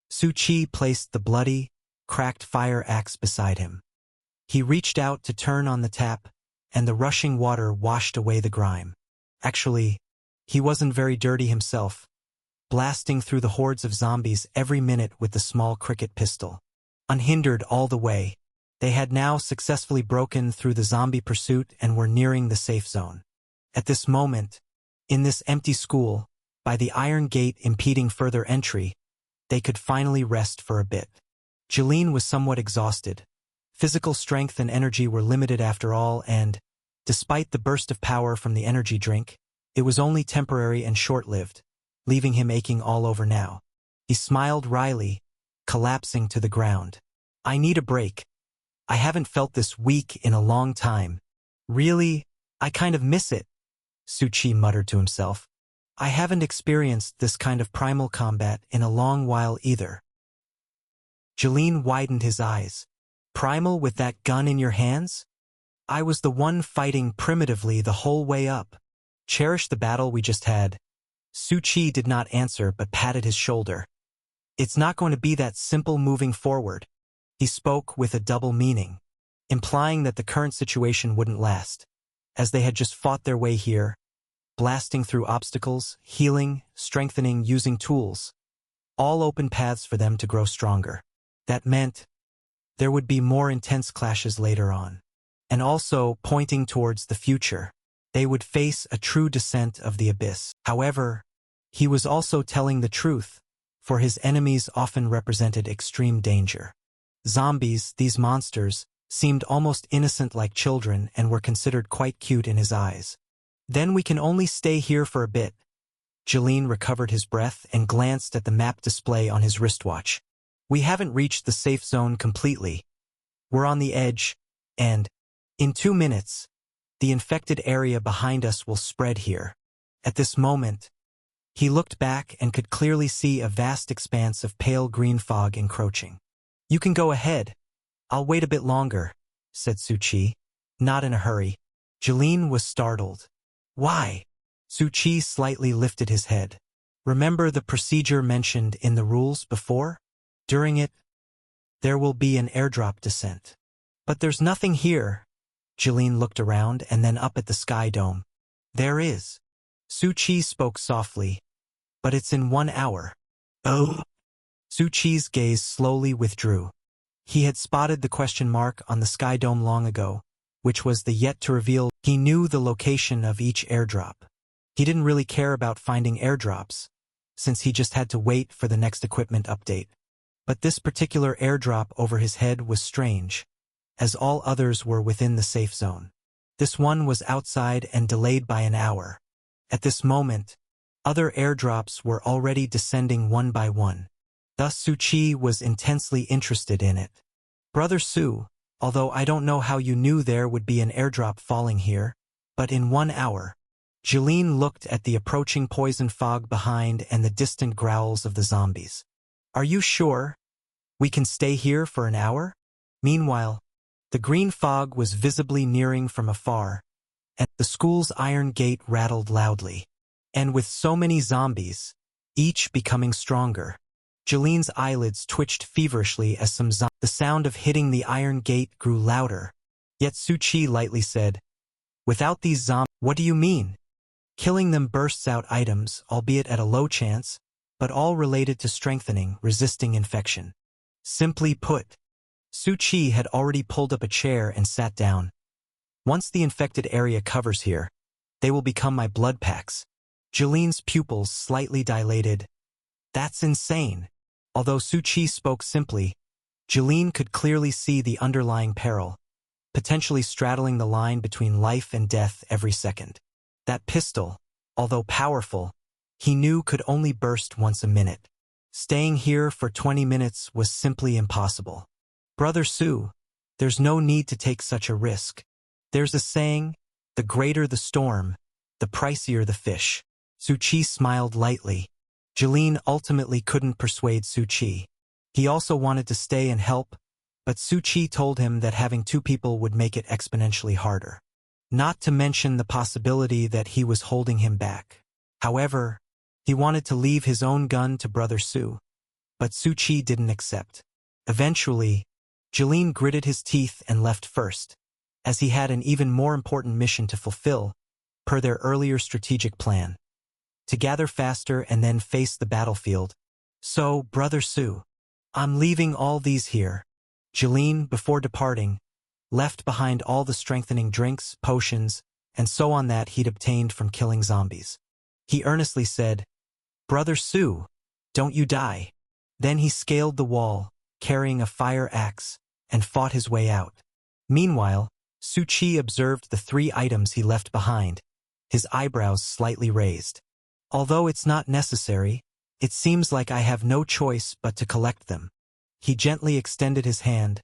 Su Chi placed the bloody, cracked fire axe beside him. He reached out to turn on the tap, and the rushing water washed away the grime. Actually, he wasn't very dirty himself, blasting through the hordes of zombies every minute with the small cricket pistol. Unhindered all the way, they had now successfully broken through the zombie pursuit and were nearing the safe zone. At this moment, in this empty school, by the iron gate impeding further entry, they could finally rest for a bit. Jeline was somewhat exhausted. Physical strength and energy were limited after all, and, despite the burst of power from the energy drink, it was only temporary and short-lived, leaving him aching all over now. He smiled wryly, collapsing to the ground. I need a break. I haven't felt this weak in a long time. Really, I kind of miss it, Su Chi muttered to himself. I haven't experienced this kind of primal combat in a long while either. Jeline widened his eyes. Primal with that gun in your hands? I was the one fighting primitively the whole way up. Cherish the battle we just had. Su Chi did not answer but patted his shoulder. It's not going to be that simple moving forward. He spoke with a double meaning, implying that the current situation wouldn't last, as they had just fought their way here, blasting through obstacles, healing, strengthening, using tools, all open paths for them to grow stronger. That meant there would be more intense clashes later on, and also pointing towards the future. They would face a true descent of the abyss. However, he was also telling the truth, for his enemies often represented extreme danger. Zombies, these monsters, seemed almost innocent like children and were considered quite cute in his eyes. Then we can only stay here for a bit. Jeline recovered his breath and glanced at the map display on his wristwatch. We haven't reached the safe zone completely. We're on the edge, and, in 2 minutes, the infected area behind us will spread here. At this moment, he looked back and could clearly see a vast expanse of pale green fog encroaching. You can go ahead. I'll wait a bit longer, said Su Chi. Not in a hurry. Jeline was startled. Why? Su Chi slightly lifted his head. Remember the procedure mentioned in the rules before? During it, there will be an airdrop descent. But there's nothing here. Jeline looked around and then up at the sky dome. There is. Su Chi spoke softly. But it's in 1 hour. Oh. Su Chi's gaze slowly withdrew. He had spotted the question mark on the sky dome long ago, which was the yet-to-reveal. He knew the location of each airdrop. He didn't really care about finding airdrops, since he just had to wait for the next equipment update. But this particular airdrop over his head was strange, as all others were within the safe zone. This one was outside and delayed by an hour. At this moment, other airdrops were already descending one by one. Thus Su Chi was intensely interested in it. Brother Su, although I don't know how you knew there would be an airdrop falling here, but in 1 hour. Jeline looked at the approaching poison fog behind and the distant growls of the zombies. Are you sure? We can stay here for an hour? Meanwhile, the green fog was visibly nearing from afar, and the school's iron gate rattled loudly. And with so many zombies, each becoming stronger, Jeline's eyelids twitched feverishly as the sound of hitting the iron gate grew louder. Yet Su Chi lightly said, Without these zombies, what do you mean? Killing them bursts out items, albeit at a low chance, but all related to strengthening, resisting infection. Simply put, Su Chi had already pulled up a chair and sat down. Once the infected area covers here, they will become my blood packs. Jeline's pupils slightly dilated. That's insane. Although Su Chi spoke simply, Jeline could clearly see the underlying peril, potentially straddling the line between life and death every second. That pistol, although powerful, he knew could only burst once a minute. Staying here for 20 minutes was simply impossible. Brother Su, there's no need to take such a risk. There's a saying, the greater the storm, the pricier the fish. Su Chi smiled lightly. Jeline ultimately couldn't persuade Su Chi. He also wanted to stay and help, but Su Chi told him that having 2 people would make it exponentially harder. Not to mention the possibility that he was holding him back. However, he wanted to leave his own gun to Brother Su. but Su Chi didn't accept. Eventually, Jeline gritted his teeth and left first, as he had an even more important mission to fulfill, per their earlier strategic plan. To gather faster and then face the battlefield. So, Brother Su, I'm leaving all these here. Jeline, before departing, left behind all the strengthening drinks, potions, and so on that he'd obtained from killing zombies. He earnestly said, Brother Su, don't you die. Then he scaled the wall, carrying a fire axe, and fought his way out. Meanwhile, Su Chi observed the 3 items he left behind, his eyebrows slightly raised. Although it's not necessary, it seems like I have no choice but to collect them. He gently extended his hand,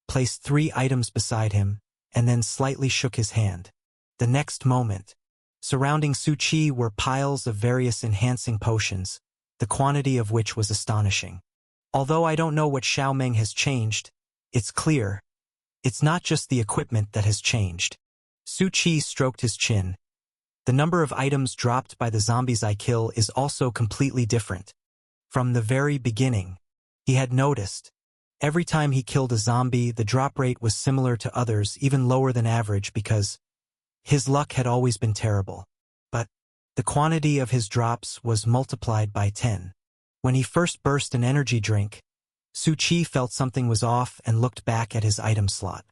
placed 3 items beside him, and then slightly shook his hand. The next moment, surrounding Su Chi were piles of various enhancing potions, the quantity of which was astonishing. Although I don't know what Xiaomeng has changed, it's clear. It's not just the equipment that has changed. Su Chi stroked his chin. The number of items dropped by the zombies I kill is also completely different. From the very beginning, he had noticed. Every time he killed a zombie, the drop rate was similar to others, even lower than average because his luck had always been terrible. But the quantity of his drops was multiplied by 10. When he first burst an energy drink, Su Chi felt something was off and looked back at his item slot.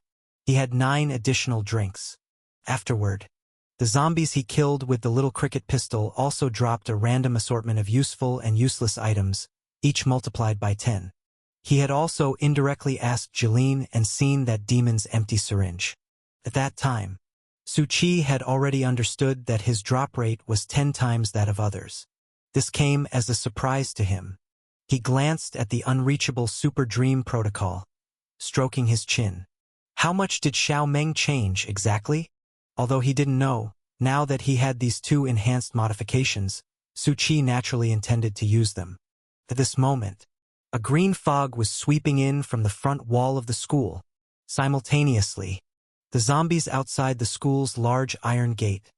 He had 9 additional drinks. Afterward, the zombies he killed with the little cricket pistol also dropped a random assortment of useful and useless items, each multiplied by 10. He had also indirectly asked Jeline and seen that demon's empty syringe. At that time, Su Chi had already understood that his drop rate was 10 times that of others. This came as a surprise to him. He glanced at the unreachable Super Dream Protocol, stroking his chin. How much did Xiaomeng change exactly? Although he didn't know, now that he had these 2 enhanced modifications, Su Chi naturally intended to use them. At this moment, a green fog was sweeping in from the front wall of the school. Simultaneously, the zombies outside the school's large iron gate,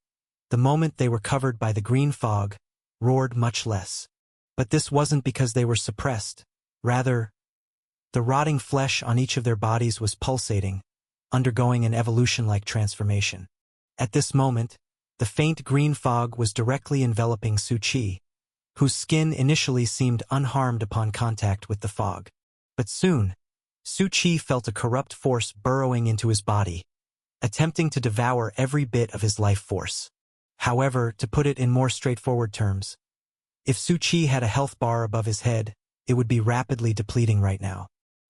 the moment they were covered by the green fog, roared much less. But this wasn't because they were suppressed. Rather, the rotting flesh on each of their bodies was pulsating, undergoing an evolution-like transformation. At this moment, the faint green fog was directly enveloping Su Chi, whose skin initially seemed unharmed upon contact with the fog. But soon, Su Chi felt a corrupt force burrowing into his body, attempting to devour every bit of his life force. However, to put it in more straightforward terms, if Su Chi had a health bar above his head, it would be rapidly depleting right now.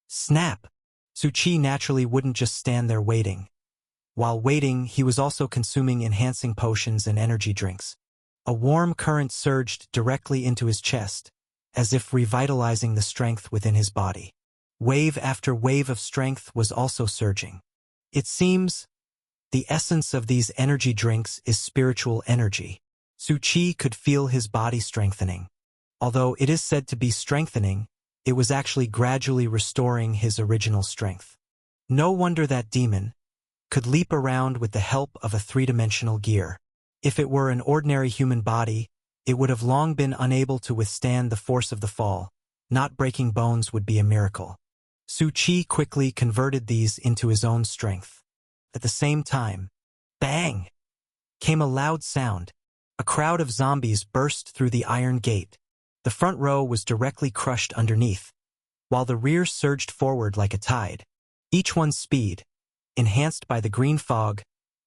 Snap! Su Chi naturally wouldn't just stand there waiting. While waiting, he was also consuming enhancing potions and energy drinks. A warm current surged directly into his chest, as if revitalizing the strength within his body. Wave after wave of strength was also surging. It seems the essence of these energy drinks is spiritual energy. Su Chi could feel his body strengthening. Although it is said to be strengthening, it was actually gradually restoring his original strength. No wonder that demon could leap around with the help of a 3-dimensional gear. If it were an ordinary human body, it would have long been unable to withstand the force of the fall. Not breaking bones would be a miracle. Su Chi quickly converted these into his own strength. At the same time, bang! Came a loud sound. A crowd of zombies burst through the iron gate. The front row was directly crushed underneath, while the rear surged forward like a tide. Each one's speed, enhanced by the green fog,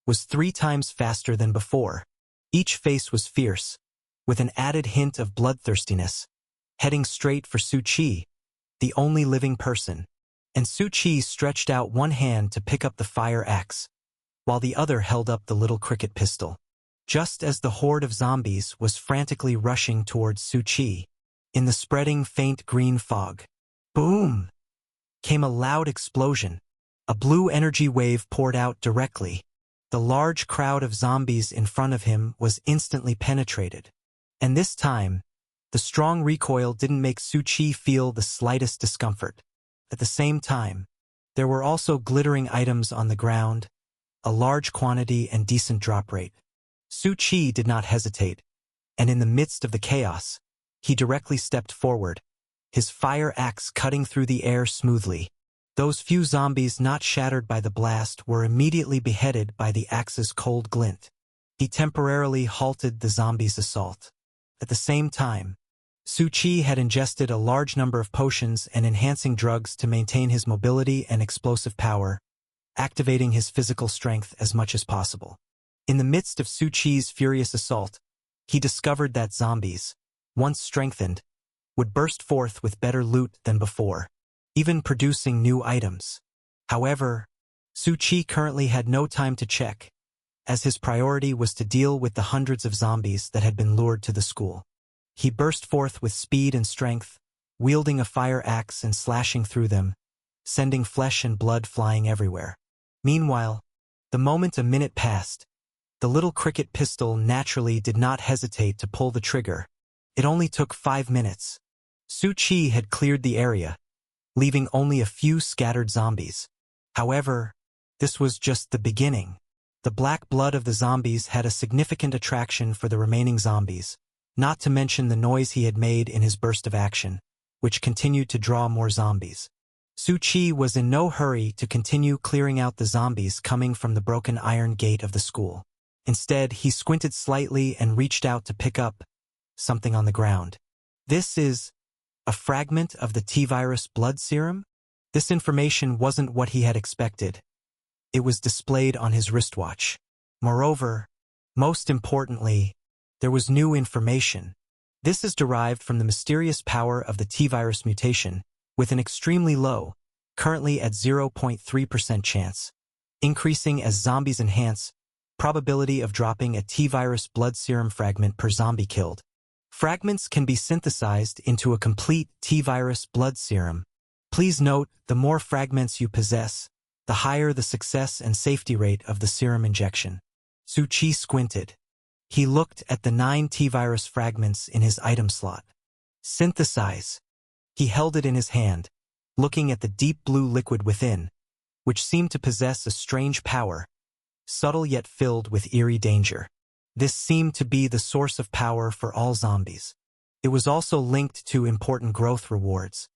was 3 times faster than before. Each face was fierce, with an added hint of bloodthirstiness, heading straight for Su Chi, the only living person. And Su Chi stretched out one hand to pick up the fire axe, while the other held up the little cricket pistol. Just as the horde of zombies was frantically rushing towards Su Chi, in the spreading faint green fog, boom! Came a loud explosion. A blue energy wave poured out directly. The large crowd of zombies in front of him was instantly penetrated. And this time, the strong recoil didn't make Su Chi feel the slightest discomfort. At the same time, there were also glittering items on the ground, a large quantity and decent drop rate. Su Chi did not hesitate, and in the midst of the chaos, he directly stepped forward, his fire axe cutting through the air smoothly. Those few zombies not shattered by the blast were immediately beheaded by the axe's cold glint. He temporarily halted the zombies' assault. At the same time, Su Chi had ingested a large number of potions and enhancing drugs to maintain his mobility and explosive power, activating his physical strength as much as possible. In the midst of Su Chi's furious assault, he discovered that zombies, once strengthened, would burst forth with better loot than before, even producing new items. However, Su Chi currently had no time to check, as his priority was to deal with the hundreds of zombies that had been lured to the school. He burst forth with speed and strength, wielding a fire axe and slashing through them, sending flesh and blood flying everywhere. Meanwhile, the moment a minute passed, the little cricket pistol naturally did not hesitate to pull the trigger. It only took 5 minutes. Su Chi had cleared the area, leaving only a few scattered zombies. However, this was just the beginning. The black blood of the zombies had a significant attraction for the remaining zombies, not to mention the noise he had made in his burst of action, which continued to draw more zombies. Su Chi was in no hurry to continue clearing out the zombies coming from the broken iron gate of the school. Instead, he squinted slightly and reached out to pick up something on the ground. This is a fragment of the T-virus blood serum? This information wasn't what he had expected. It was displayed on his wristwatch. Moreover, most importantly, there was new information. This is derived from the mysterious power of the T-virus mutation, with an extremely low, currently at 0.3% chance, increasing as zombies enhance, probability of dropping a T-virus blood serum fragment per zombie killed. Fragments can be synthesized into a complete T-virus blood serum. Please note, the more fragments you possess, the higher the success and safety rate of the serum injection. Su Chi squinted. He looked at the 9 T-virus fragments in his item slot. Synthesize. He held it in his hand, looking at the deep blue liquid within, which seemed to possess a strange power, subtle yet filled with eerie danger. This seemed to be the source of power for all zombies. It was also linked to important growth rewards.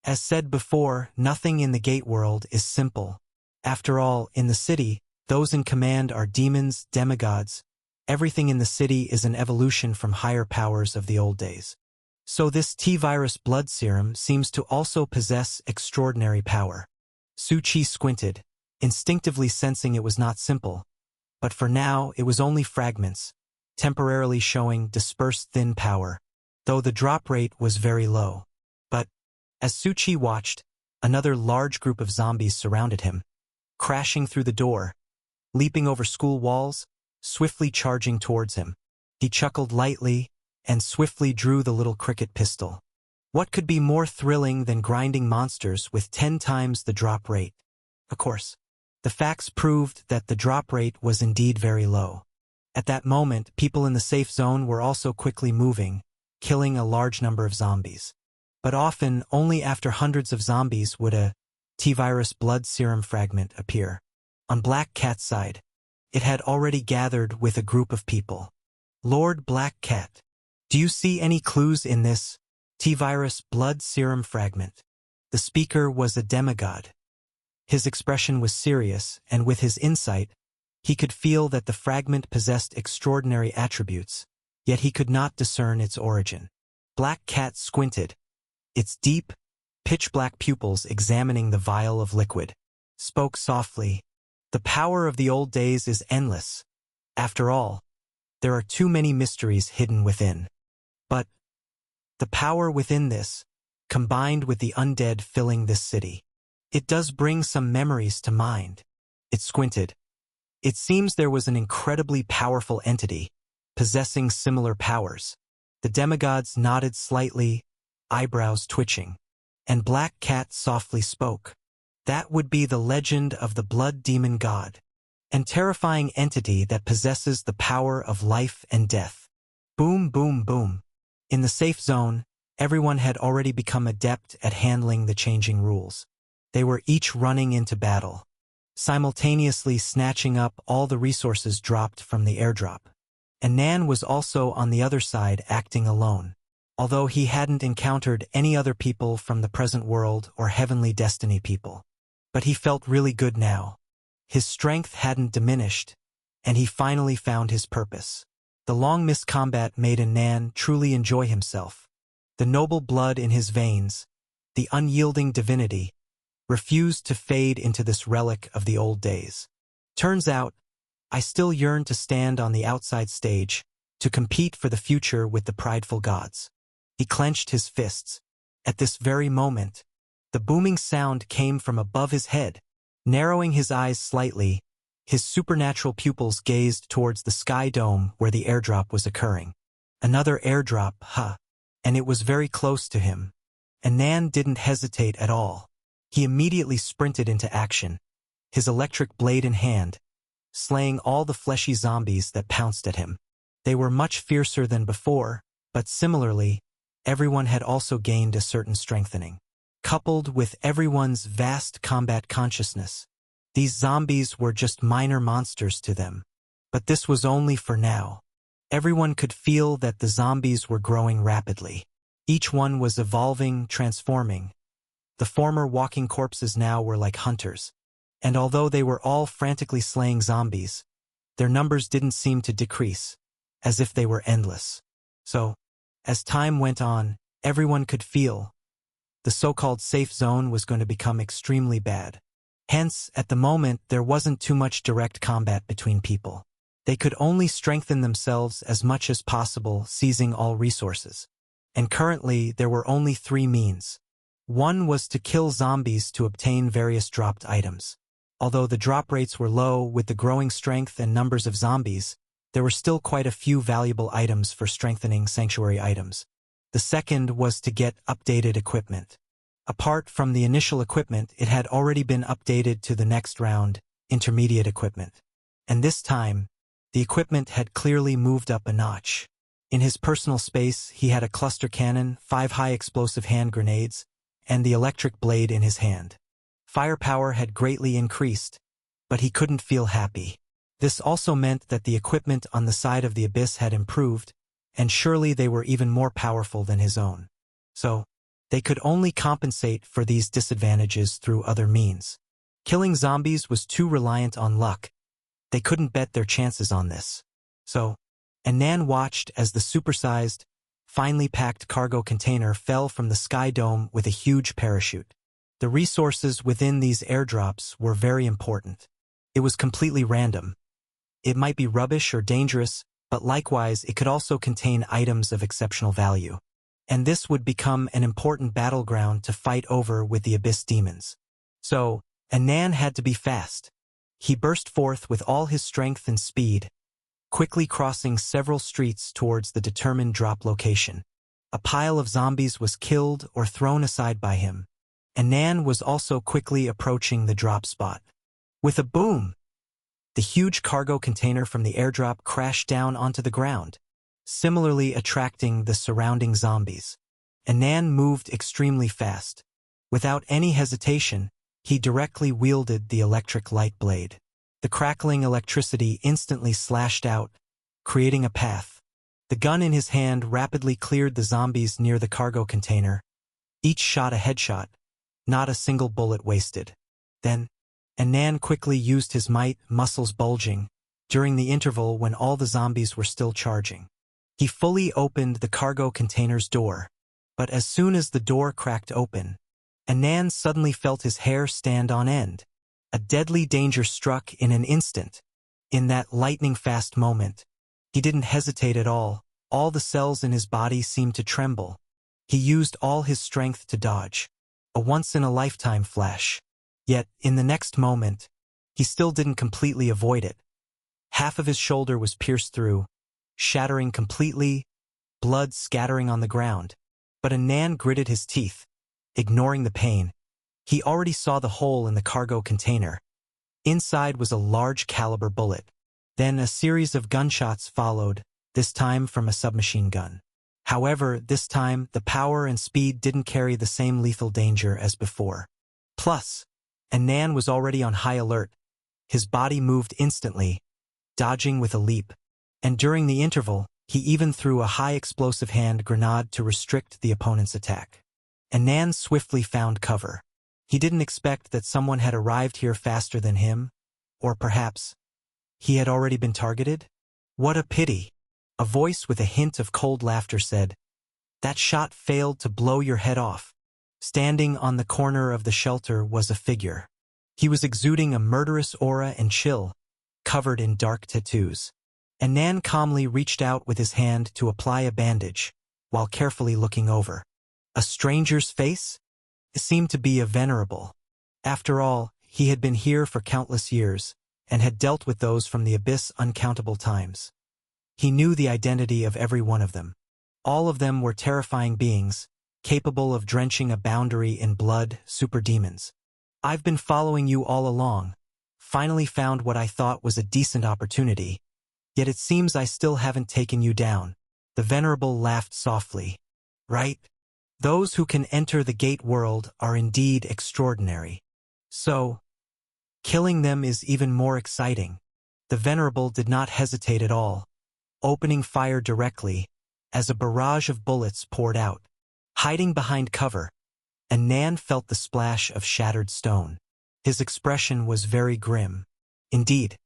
As said before, nothing in the Gate world is simple. After all, in the city, those in command are demons, demigods. Everything in the city is an evolution from higher powers of the old days. So this T-virus blood serum seems to also possess extraordinary power. Su Chi squinted, instinctively sensing it was not simple. But for now, it was only fragments, temporarily showing dispersed thin power, though the drop rate was very low. But, as Su Chi watched, another large group of zombies surrounded him, crashing through the door, leaping over school walls, swiftly charging towards him. He chuckled lightly and swiftly drew the little cricket pistol. What could be more thrilling than grinding monsters with 10 times the drop rate? Of course, the facts proved that the drop rate was indeed very low. At that moment, people in the safe zone were also quickly moving, killing a large number of zombies. But often, only after hundreds of zombies would a T-virus blood serum fragment appear. On Black Cat's side, it had already gathered with a group of people. Lord Black Cat, do you see any clues in this T-virus blood serum fragment? The speaker was a demigod. His expression was serious, and with his insight, he could feel that the fragment possessed extraordinary attributes, yet he could not discern its origin. Black Cat squinted, its deep, pitch-black pupils examining the vial of liquid. Spoke softly. The power of the old days is endless. After all, there are too many mysteries hidden within. But the power within this, combined with the undead filling this city, it does bring some memories to mind. It squinted. It seems there was an incredibly powerful entity, possessing similar powers. The demigods nodded slightly, eyebrows twitching, and Black Cat softly spoke. That would be the legend of the blood demon god, an terrifying entity that possesses the power of life and death. Boom, boom, boom. In the safe zone, everyone had already become adept at handling the changing rules. They were each running into battle, simultaneously snatching up all the resources dropped from the airdrop. And Nan was also on the other side acting alone. although he hadn't encountered any other people from the present world or heavenly destiny people. But he felt really good now. His strength hadn't diminished, and he finally found his purpose. The long-missed combat made Anan truly enjoy himself. The noble blood in his veins, the unyielding divinity, refused to fade into this relic of the old days. Turns out, I still yearn to stand on the outside stage, to compete for the future with the prideful gods. He clenched his fists. At this very moment, the booming sound came from above his head. Narrowing his eyes slightly, his supernatural pupils gazed towards the sky dome where the airdrop was occurring. Another airdrop, and it was very close to him. Anan didn't hesitate at all. He immediately sprinted into action, his electric blade in hand, slaying all the fleshy zombies that pounced at him. They were much fiercer than before, but similarly, everyone had also gained a certain strengthening. Coupled with everyone's vast combat consciousness, these zombies were just minor monsters to them. But this was only for now. Everyone could feel that the zombies were growing rapidly. Each one was evolving, transforming. The former walking corpses now were like hunters. And although they were all frantically slaying zombies, their numbers didn't seem to decrease, as if they were endless. So, as time went on, everyone could feel the so-called safe zone was going to become extremely bad. Hence, at the moment, there wasn't too much direct combat between people. They could only strengthen themselves as much as possible, seizing all resources. And currently, there were only 3 means. One was to kill zombies to obtain various dropped items. Although the drop rates were low, with the growing strength and numbers of zombies, there were still quite a few valuable items for strengthening sanctuary items. The second was to get updated equipment. Apart from the initial equipment, it had already been updated to the next round, intermediate equipment. And this time, the equipment had clearly moved up a notch. In his personal space, he had a cluster cannon, 5 high-explosive hand grenades, and the electric blade in his hand. Firepower had greatly increased, but he couldn't feel happy. This also meant that the equipment on the side of the abyss had improved, and surely they were even more powerful than his own. So, they could only compensate for these disadvantages through other means. Killing zombies was too reliant on luck. They couldn't bet their chances on this. So, Anan watched as the supersized, finely packed cargo container fell from the sky dome with a huge parachute. The resources within these airdrops were very important. It was completely random. It might be rubbish or dangerous, but likewise it could also contain items of exceptional value. And this would become an important battleground to fight over with the Abyss demons. So, Anan had to be fast. He burst forth with all his strength and speed, quickly crossing several streets towards the determined drop location. A pile of zombies was killed or thrown aside by him. Anan was also quickly approaching the drop spot. With a boom, the huge cargo container from the airdrop crashed down onto the ground, similarly attracting the surrounding zombies. Anan moved extremely fast. Without any hesitation, he directly wielded the electric light blade. The crackling electricity instantly slashed out, creating a path. The gun in his hand rapidly cleared the zombies near the cargo container. Each shot a headshot, not a single bullet wasted. Then, Anan quickly used his might, muscles bulging, during the interval when all the zombies were still charging. He fully opened the cargo container's door, but as soon as the door cracked open, Anan suddenly felt his hair stand on end. A deadly danger struck in an instant. In that lightning-fast moment, he didn't hesitate at all. All the cells in his body seemed to tremble. He used all his strength to dodge. A once-in-a-lifetime flash. Yet, in the next moment, he still didn't completely avoid it. Half of his shoulder was pierced through, shattering completely, blood scattering on the ground. But Anan gritted his teeth, ignoring the pain. He already saw the hole in the cargo container. Inside was a large-caliber bullet. Then a series of gunshots followed, this time from a submachine gun. However, this time, the power and speed didn't carry the same lethal danger as before. Plus, Anan was already on high alert. His body moved instantly, dodging with a leap. And during the interval, He even threw a high-explosive hand grenade to restrict the opponent's attack. Anand swiftly found cover. He didn't expect that someone had arrived here faster than him, or perhaps he had already been targeted? What a pity! A voice with a hint of cold laughter said, "That shot failed to blow your head off." Standing on the corner of the shelter was a figure. He was exuding a murderous aura and chill, covered in dark tattoos. Anand calmly reached out with his hand to apply a bandage, while carefully looking over. A stranger's face? It seemed to be a venerable. After all, he had been here for countless years, and had dealt with those from the abyss uncountable times. He knew the identity of every one of them. All of them were terrifying beings, capable of drenching a boundary in blood, super demons. "I've been following you all along. Finally found what I thought was a decent opportunity. Yet it seems I still haven't taken you down." The venerable laughed softly. "Right? Those who can enter the gate world are indeed extraordinary. So, killing them is even more exciting." The venerable did not hesitate at all, opening fire directly, as a barrage of bullets poured out. Hiding behind cover, Anand felt the splash of shattered stone. His expression was very grim. Indeed,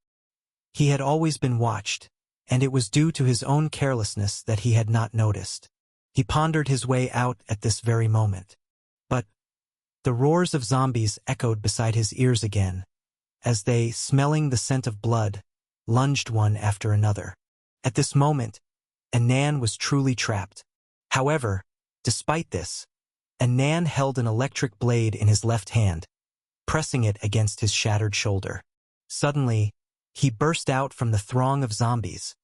he had always been watched, and it was due to his own carelessness that he had not noticed. He pondered his way out at this very moment. But the roars of zombies echoed beside his ears again, as they, smelling the scent of blood, lunged one after another. At this moment, Anand was truly trapped. However, despite this, Anand held an electric blade in his left hand, pressing it against his shattered shoulder. Suddenly, he burst out from the throng of zombies.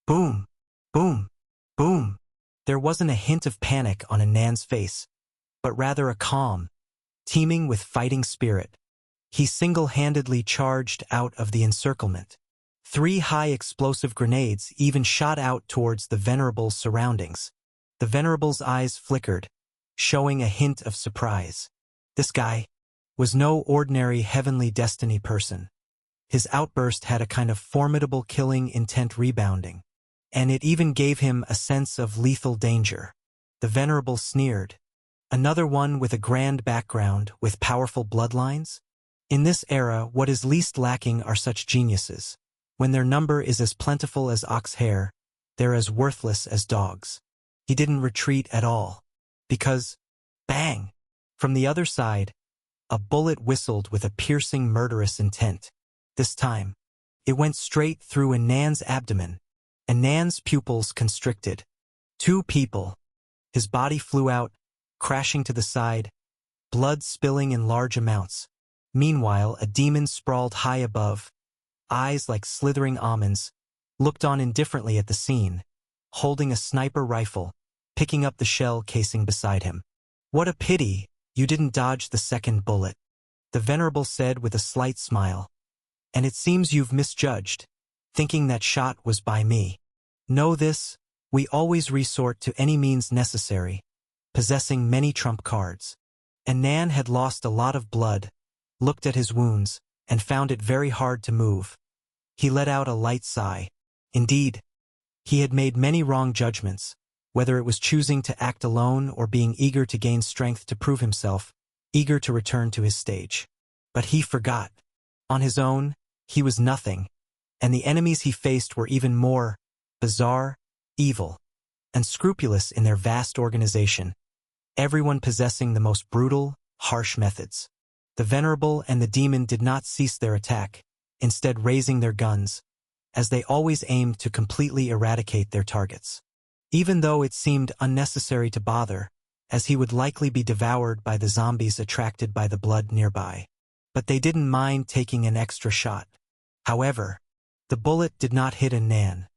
Boom! Boom! Boom! There wasn't a hint of panic on Anand's face, but rather a calm, teeming with fighting spirit. He single-handedly charged out of the encirclement. 3 high-explosive grenades even shot out towards the venerable's surroundings. The venerable's eyes flickered, showing a hint of surprise. This guy was no ordinary heavenly destiny person. His outburst had a kind of formidable killing intent rebounding, and it even gave him a sense of lethal danger. The venerable sneered. "Another one with a grand background, with powerful bloodlines? In this era, what is least lacking are such geniuses. When their number is as plentiful as ox hair, they're as worthless as dogs." He didn't retreat at all, because, bang! From the other side, a bullet whistled with a piercing murderous intent. This time, it went straight through Anand's abdomen. Anand's pupils constricted. 2 people. His body flew out, crashing to the side, blood spilling in large amounts. Meanwhile, a demon sprawled high above, eyes like slithering almonds, looked on indifferently at the scene, holding a sniper rifle, picking up the shell casing beside him. "What a pity you didn't dodge the second bullet," the venerable said with a slight smile. "And it seems you've misjudged, thinking that shot was by me. Know this, we always resort to any means necessary, possessing many trump cards." Anand had lost a lot of blood, looked at his wounds, and found it very hard to move. He let out a light sigh. Indeed, he had made many wrong judgments, whether it was choosing to act alone or being eager to gain strength to prove himself, eager to return to his stage. But he forgot. On his own, he was nothing, and the enemies he faced were even more bizarre, evil, and scrupulous in their vast organization, everyone possessing the most brutal, harsh methods. The venerable and the demon did not cease their attack, instead raising their guns, as they always aimed to completely eradicate their targets. Even though it seemed unnecessary to bother, as he would likely be devoured by the zombies attracted by the blood nearby. But they didn't mind taking an extra shot. However, the bullet did not hit Anand.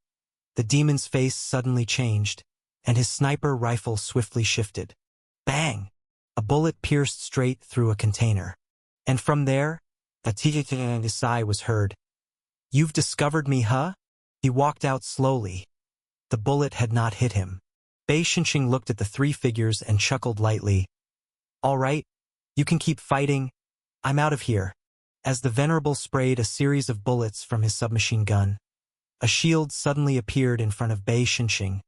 The demon's face suddenly changed, and his sniper rifle swiftly shifted. Bang! A bullet pierced straight through a container. And from there, a sigh was heard. "You've discovered me, huh?" He walked out slowly. The bullet had not hit him. Bei Xinxing looked at the 3 figures and chuckled lightly. "All right, you can keep fighting. I'm out of here." As the venerable sprayed a series of bullets from his submachine gun, A shield suddenly appeared in front of Bei Shenxing,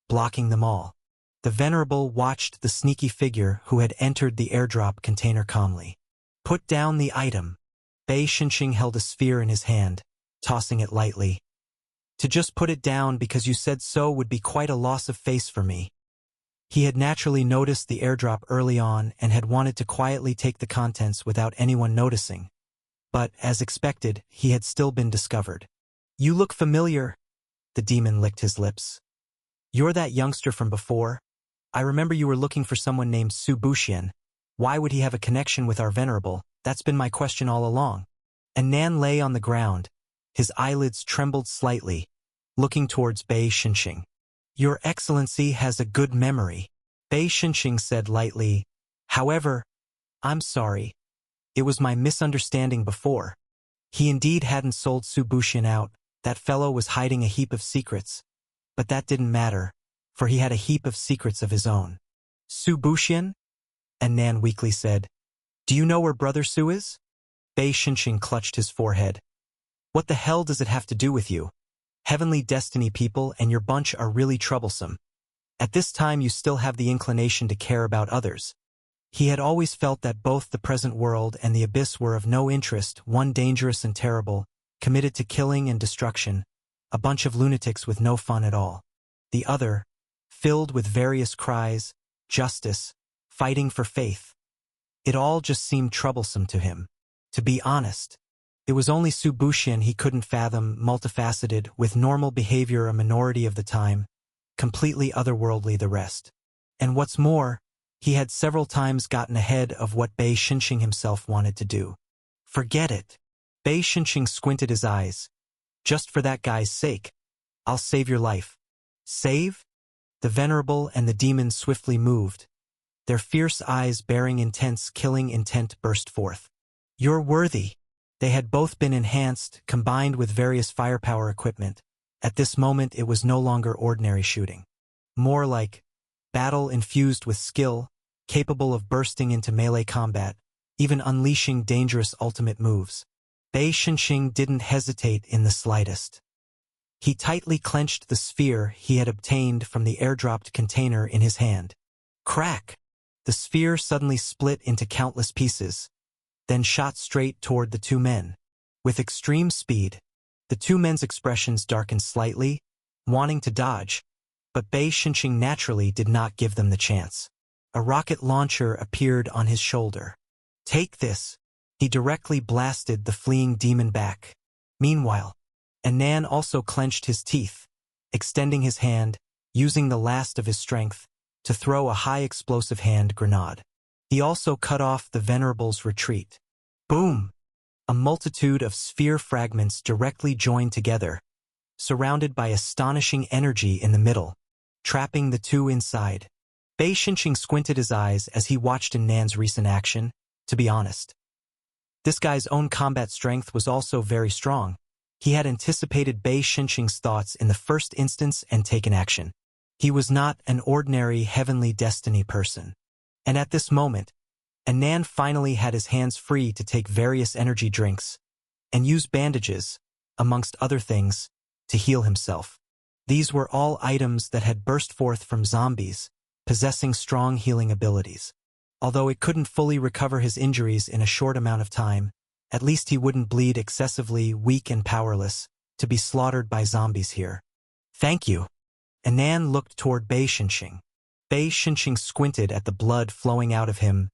blocking them all. The Venerable watched the sneaky figure who had entered the airdrop container calmly. Put down the item. Bei Shenxing held a sphere in his hand, tossing it lightly. To just put it down because you said so would be quite a loss of face for me. He had naturally noticed the airdrop early on and had wanted to quietly take the contents without anyone noticing. But, as expected, he had still been discovered. You look familiar. The demon licked his lips. You're that youngster from before? I remember you were looking for someone named Su Buxian. Why would he have a connection with our Venerable? That's been my question all along. And Nan lay on the ground. His eyelids trembled slightly, looking towards Bei Shenxing. Your Excellency has a good memory, Bei Shenxing said lightly. However, I'm sorry. It was my misunderstanding before. He indeed hadn't sold Su Buxian out. That fellow was hiding a heap of secrets. But that didn't matter, for he had a heap of secrets of his own. Su Buxian? And Nan weakly said, Do you know where Brother Su is? Bei Shenxing clutched his forehead. What the hell does it have to do with you? Heavenly Destiny people and your bunch are really troublesome. At this time you still have the inclination to care about others. He had always felt that both the present world and the abyss were of no interest, one dangerous and terrible, committed to killing and destruction, a bunch of lunatics with no fun at all. The other, filled with various cries, justice, fighting for faith. It all just seemed troublesome to him. To be honest, it was only Su Buxian he couldn't fathom, multifaceted, with normal behavior a minority of the time, completely otherworldly the rest. And what's more, he had several times gotten ahead of what Bei Shenxing himself wanted to do. Forget it. Bei Shenxing squinted his eyes. Just for that guy's sake, I'll save your life. Save? The Venerable and the demon swiftly moved. Their fierce eyes bearing intense killing intent burst forth. You're worthy. They had both been enhanced, combined with various firepower equipment. At this moment it was no longer ordinary shooting. More like battle infused with skill, capable of bursting into melee combat, even unleashing dangerous ultimate moves. Bei Shenxing didn't hesitate in the slightest. He tightly clenched the sphere he had obtained from the airdropped container in his hand. Crack! The sphere suddenly split into countless pieces, then shot straight toward the two men. With extreme speed, the two men's expressions darkened slightly, wanting to dodge, but Bei Shenxing naturally did not give them the chance. A rocket launcher appeared on his shoulder. Take this! He directly blasted the fleeing demon back. Meanwhile, Anan also clenched his teeth, extending his hand, using the last of his strength, to throw a high-explosive hand grenade. He also cut off the Venerable's retreat. Boom! A multitude of sphere fragments directly joined together, surrounded by astonishing energy in the middle, trapping the two inside. Bei Shenxing squinted his eyes as he watched Nan's recent action. To be honest, this guy's own combat strength was also very strong. He had anticipated Bei Shenxing's thoughts in the first instance and taken action. He was not an ordinary Heavenly Destiny person. And at this moment, Anan finally had his hands free to take various energy drinks and use bandages, amongst other things, to heal himself. These were all items that had burst forth from zombies, possessing strong healing abilities. Although it couldn't fully recover his injuries in a short amount of time, at least he wouldn't bleed excessively, weak and powerless, to be slaughtered by zombies here. Thank you. Anan looked toward Bei Shenxing. Bei Shenxing squinted at the blood flowing out of him.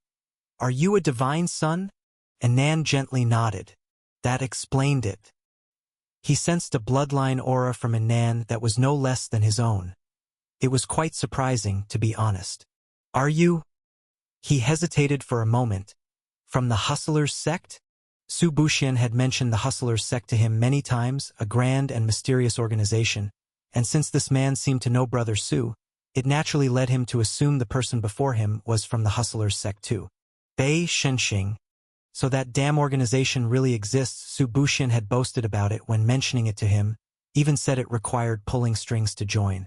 Are you a divine son? Anan gently nodded. That explained it. He sensed a bloodline aura from Anan that was no less than his own. It was quite surprising, to be honest. Are you? He hesitated for a moment. From the Hustlers sect? Su Buxian had mentioned the Hustlers sect to him many times, a grand and mysterious organization, and since this man seemed to know Brother Su, it naturally led him to assume the person before him was from the Hustlers sect too. Bei Shenxing. So that damn organization really exists. Su Buxian had boasted about it when mentioning it to him, even said it required pulling strings to join.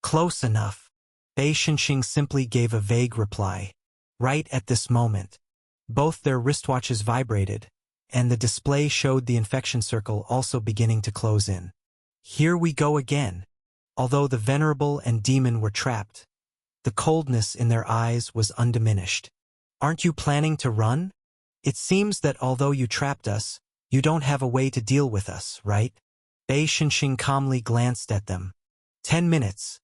Close enough. Bei Shenxing simply gave a vague reply. Right at this moment, both their wristwatches vibrated, and the display showed the infection circle also beginning to close in. Here we go again. Although the Venerable and Demon were trapped, the coldness in their eyes was undiminished. Aren't you planning to run? It seems that although you trapped us, you don't have a way to deal with us, right? Bei Shenxing calmly glanced at them. 10 minutes.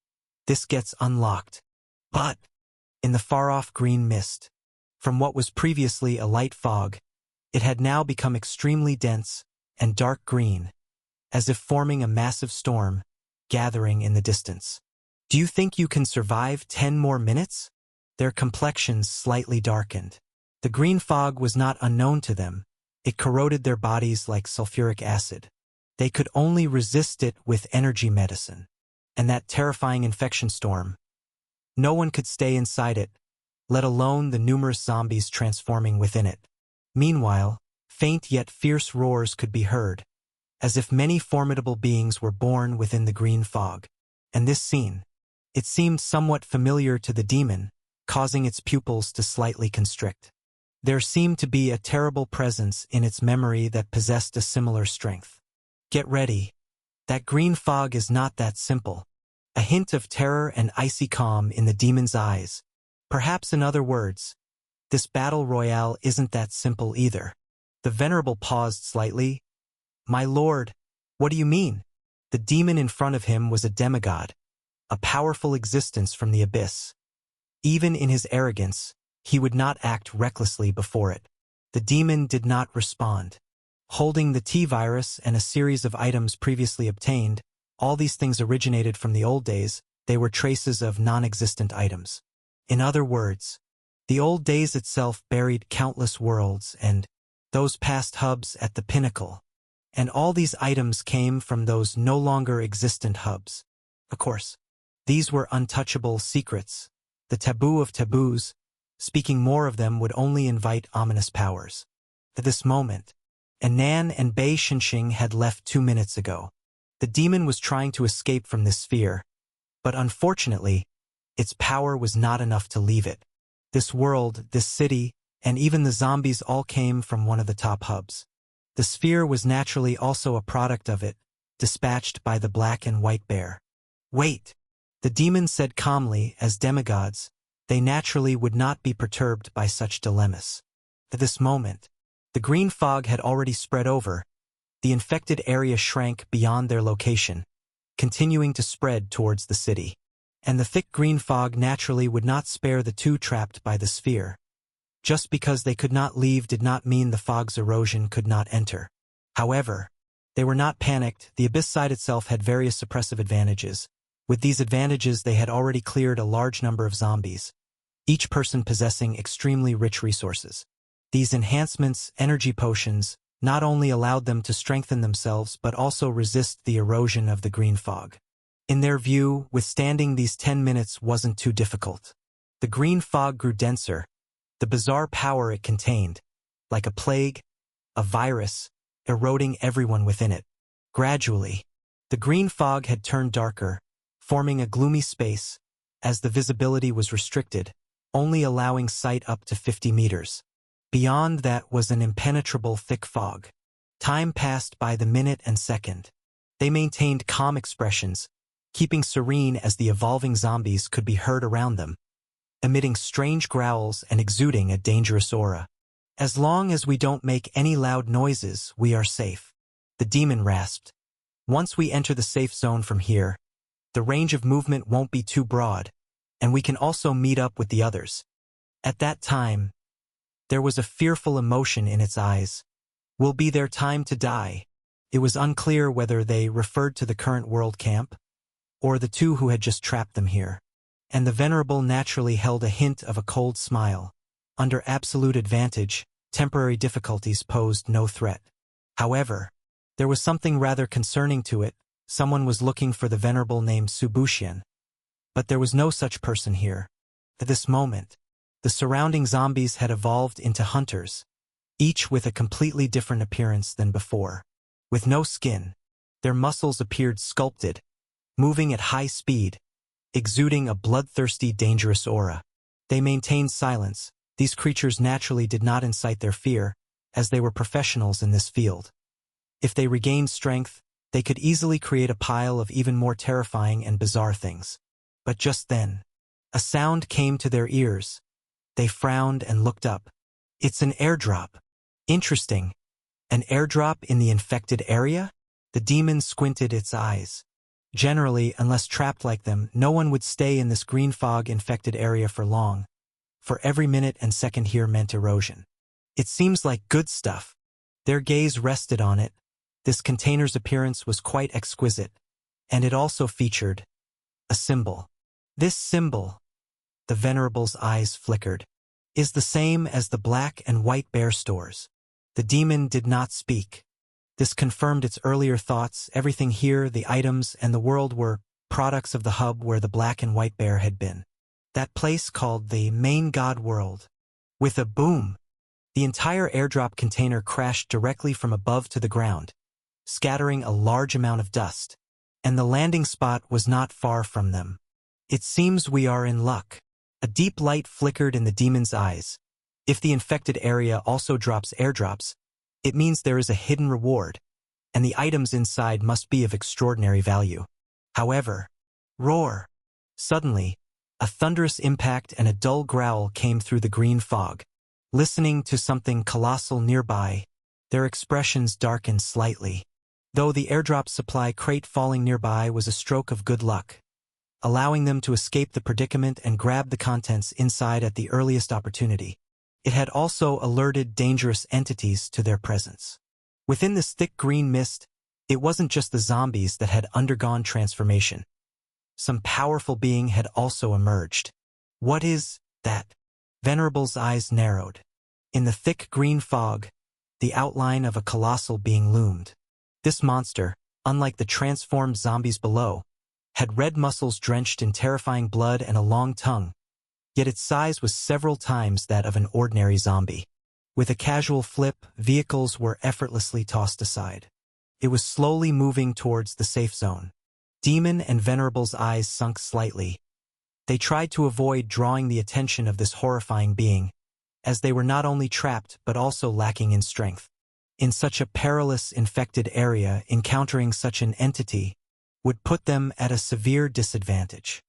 This gets unlocked. But, in the far-off green mist, from what was previously a light fog, it had now become extremely dense and dark green, as if forming a massive storm, gathering in the distance. Do you think you can survive 10 more minutes? Their complexions slightly darkened. The green fog was not unknown to them. It corroded their bodies like sulfuric acid. They could only resist it with energy medicine. And that terrifying infection storm. No one could stay inside it, let alone the numerous zombies transforming within it. Meanwhile, faint yet fierce roars could be heard, as if many formidable beings were born within the green fog. And this scene, it seemed somewhat familiar to the demon, causing its pupils to slightly constrict. There seemed to be a terrible presence in its memory that possessed a similar strength. Get ready. That green fog is not that simple. A hint of terror and icy calm in the demon's eyes. Perhaps in other words, this battle royale isn't that simple either. The Venerable paused slightly. My lord, what do you mean? The demon in front of him was a demigod, a powerful existence from the abyss. Even in his arrogance, he would not act recklessly before it. The demon did not respond. Holding the T-virus and a series of items previously obtained, all these things originated from the old days, they were traces of non-existent items. In other words, the old days itself buried countless worlds and those past hubs at the pinnacle. And all these items came from those no longer existent hubs. Of course, these were untouchable secrets, the taboo of taboos. Speaking more of them would only invite ominous powers. At this moment, Anan and Bei Shenxing had left 2 minutes ago. The demon was trying to escape from this sphere, but unfortunately, its power was not enough to leave it. This world, this city, and even the zombies all came from one of the top hubs. The sphere was naturally also a product of it, dispatched by the black and white bear. Wait, the demon said calmly, as demigods, they naturally would not be perturbed by such dilemmas. At this moment, the green fog had already spread over. The infected area shrank beyond their location, continuing to spread towards the city. And the thick green fog naturally would not spare the two trapped by the sphere. Just because they could not leave did not mean the fog's erosion could not enter. However, they were not panicked. The abyss side itself had various suppressive advantages. With these advantages, they had already cleared a large number of zombies, each person possessing extremely rich resources. These enhancements, energy potions, not only allowed them to strengthen themselves but also resist the erosion of the green fog. In their view, withstanding these 10 minutes wasn't too difficult. The green fog grew denser, the bizarre power it contained, like a plague, a virus, eroding everyone within it. Gradually, the green fog had turned darker, forming a gloomy space, as the visibility was restricted, only allowing sight up to 50 meters. Beyond that was an impenetrable thick fog. Time passed by the minute and second. They maintained calm expressions, keeping serene as the evolving zombies could be heard around them, emitting strange growls and exuding a dangerous aura. As long as we don't make any loud noises, we are safe, the demon rasped. Once we enter the safe zone from here, the range of movement won't be too broad, and we can also meet up with the others. At that time, there was a fearful emotion in its eyes. Will be their time to die. It was unclear whether they referred to the current world camp, or the two who had just trapped them here. And the Venerable naturally held a hint of a cold smile. Under absolute advantage, temporary difficulties posed no threat. However, there was something rather concerning to it. Someone was looking for the Venerable named Su Buxian. But there was no such person here. At this moment, the surrounding zombies had evolved into hunters, each with a completely different appearance than before. With no skin, their muscles appeared sculpted, moving at high speed, exuding a bloodthirsty, dangerous aura. They maintained silence. These creatures naturally did not incite their fear, as they were professionals in this field. If they regained strength, They could easily create a pile of even more terrifying and bizarre things. But just then, a sound came to their ears. They frowned and looked up. It's an airdrop. Interesting. An airdrop in the infected area? The demon squinted its eyes. Generally, unless trapped like them, no one would stay in this green fog-infected area for long. For every minute and second here meant erosion. It seems like good stuff. Their gaze rested on it. This container's appearance was quite exquisite, and it also featured a symbol. This symbol, the Venerable's eyes flickered, is the same as the Black and White Bear stores. The demon did not speak. This confirmed its earlier thoughts. Everything here, the items and the world, were products of the hub where the Black and White Bear had been. That place called the Main God World. With a boom, the entire airdrop container crashed directly from above to the ground, scattering a large amount of dust, and the landing spot was not far from them. It seems we are in luck. A deep light flickered in the demon's eyes. If the infected area also drops airdrops, it means there is a hidden reward, and the items inside must be of extraordinary value. However, roar! Suddenly, a thunderous impact and a dull growl came through the green fog. Listening to something colossal nearby, their expressions darkened slightly. Though the airdrop supply crate falling nearby was a stroke of good luck, allowing them to escape the predicament and grab the contents inside at the earliest opportunity. It had also alerted dangerous entities to their presence. Within this thick green mist, it wasn't just the zombies that had undergone transformation. Some powerful being had also emerged. What is that? Venerable's eyes narrowed. In the thick green fog, the outline of a colossal being loomed. This monster, unlike the transformed zombies below, had red muscles drenched in terrifying blood and a long tongue, yet its size was several times that of an ordinary zombie. With a casual flip, vehicles were effortlessly tossed aside. It was slowly moving towards the safe zone. Demon and Venerable's eyes sunk slightly. They tried to avoid drawing the attention of this horrifying being, as they were not only trapped but also lacking in strength. In such a perilous, infected area, encountering such an entity would put them at a severe disadvantage.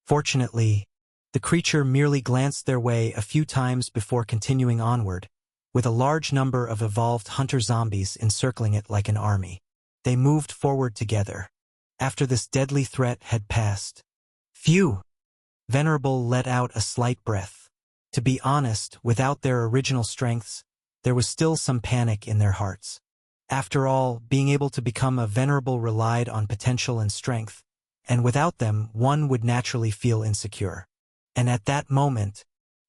Fortunately, the creature merely glanced their way a few times before continuing onward, with a large number of evolved hunter zombies encircling it like an army. They moved forward together. After this deadly threat had passed, phew! Venerable let out a slight breath. To be honest, without their original strengths, there was still some panic in their hearts. After all, being able to become a Venerable relied on potential and strength, and without them, one would naturally feel insecure. And at that moment,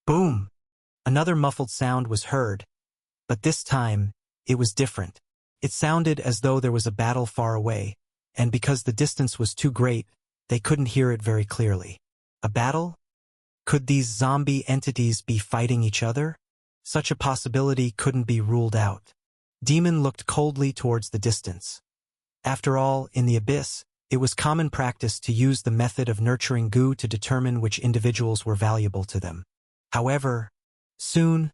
boom! Another muffled sound was heard, but this time, it was different. It sounded as though there was a battle far away, and because the distance was too great, they couldn't hear it very clearly. A battle? Could these zombie entities be fighting each other? Such a possibility couldn't be ruled out. Demon looked coldly towards the distance. After all, in the abyss, it was common practice to use the method of nurturing goo to determine which individuals were valuable to them. However, soon,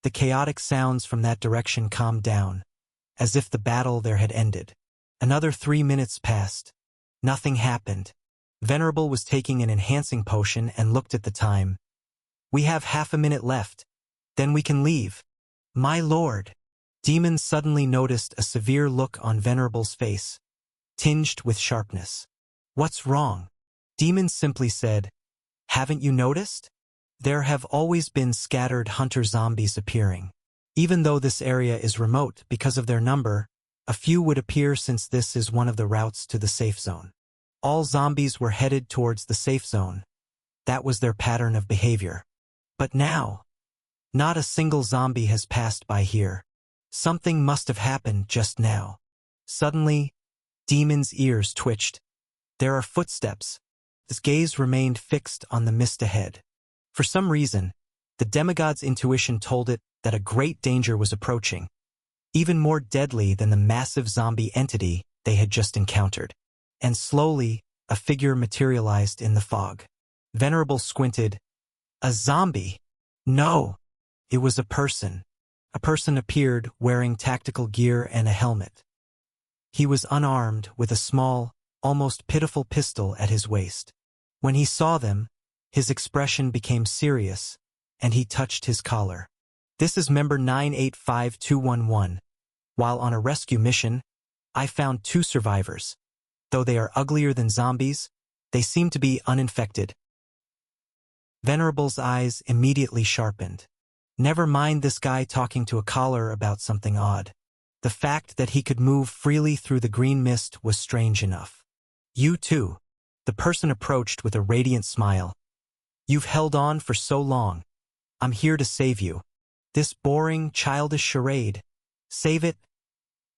the chaotic sounds from that direction calmed down, as if the battle there had ended. Another 3 minutes passed. Nothing happened. Venerable was taking an enhancing potion and looked at the time. We have half a minute left. Then we can leave. My lord. Demon suddenly noticed a severe look on Venerable's face, tinged with sharpness. What's wrong? Demon simply said, haven't you noticed? There have always been scattered hunter zombies appearing. Even though this area is remote because of their number, a few would appear since this is one of the routes to the safe zone. All zombies were headed towards the safe zone. That was their pattern of behavior. But now, not a single zombie has passed by here. Something must have happened just now. Suddenly, Demon's ears twitched. There are footsteps. His gaze remained fixed on the mist ahead. For some reason, the demigod's intuition told it that a great danger was approaching, even more deadly than the massive zombie entity they had just encountered. And slowly, a figure materialized in the fog. Venerable squinted. A zombie? No, it was a person. A person appeared wearing tactical gear and a helmet. He was unarmed with a small, almost pitiful pistol at his waist. When he saw them, his expression became serious, and he touched his collar. This is member 985211. While on a rescue mission, I found 2 survivors. Though they are uglier than zombies, they seem to be uninfected. Venerable's eyes immediately sharpened. Never mind this guy talking to a collar about something odd. The fact that he could move freely through the green mist was strange enough. You too. The person approached with a radiant smile. You've held on for so long. I'm here to save you. This boring, childish charade. Save it?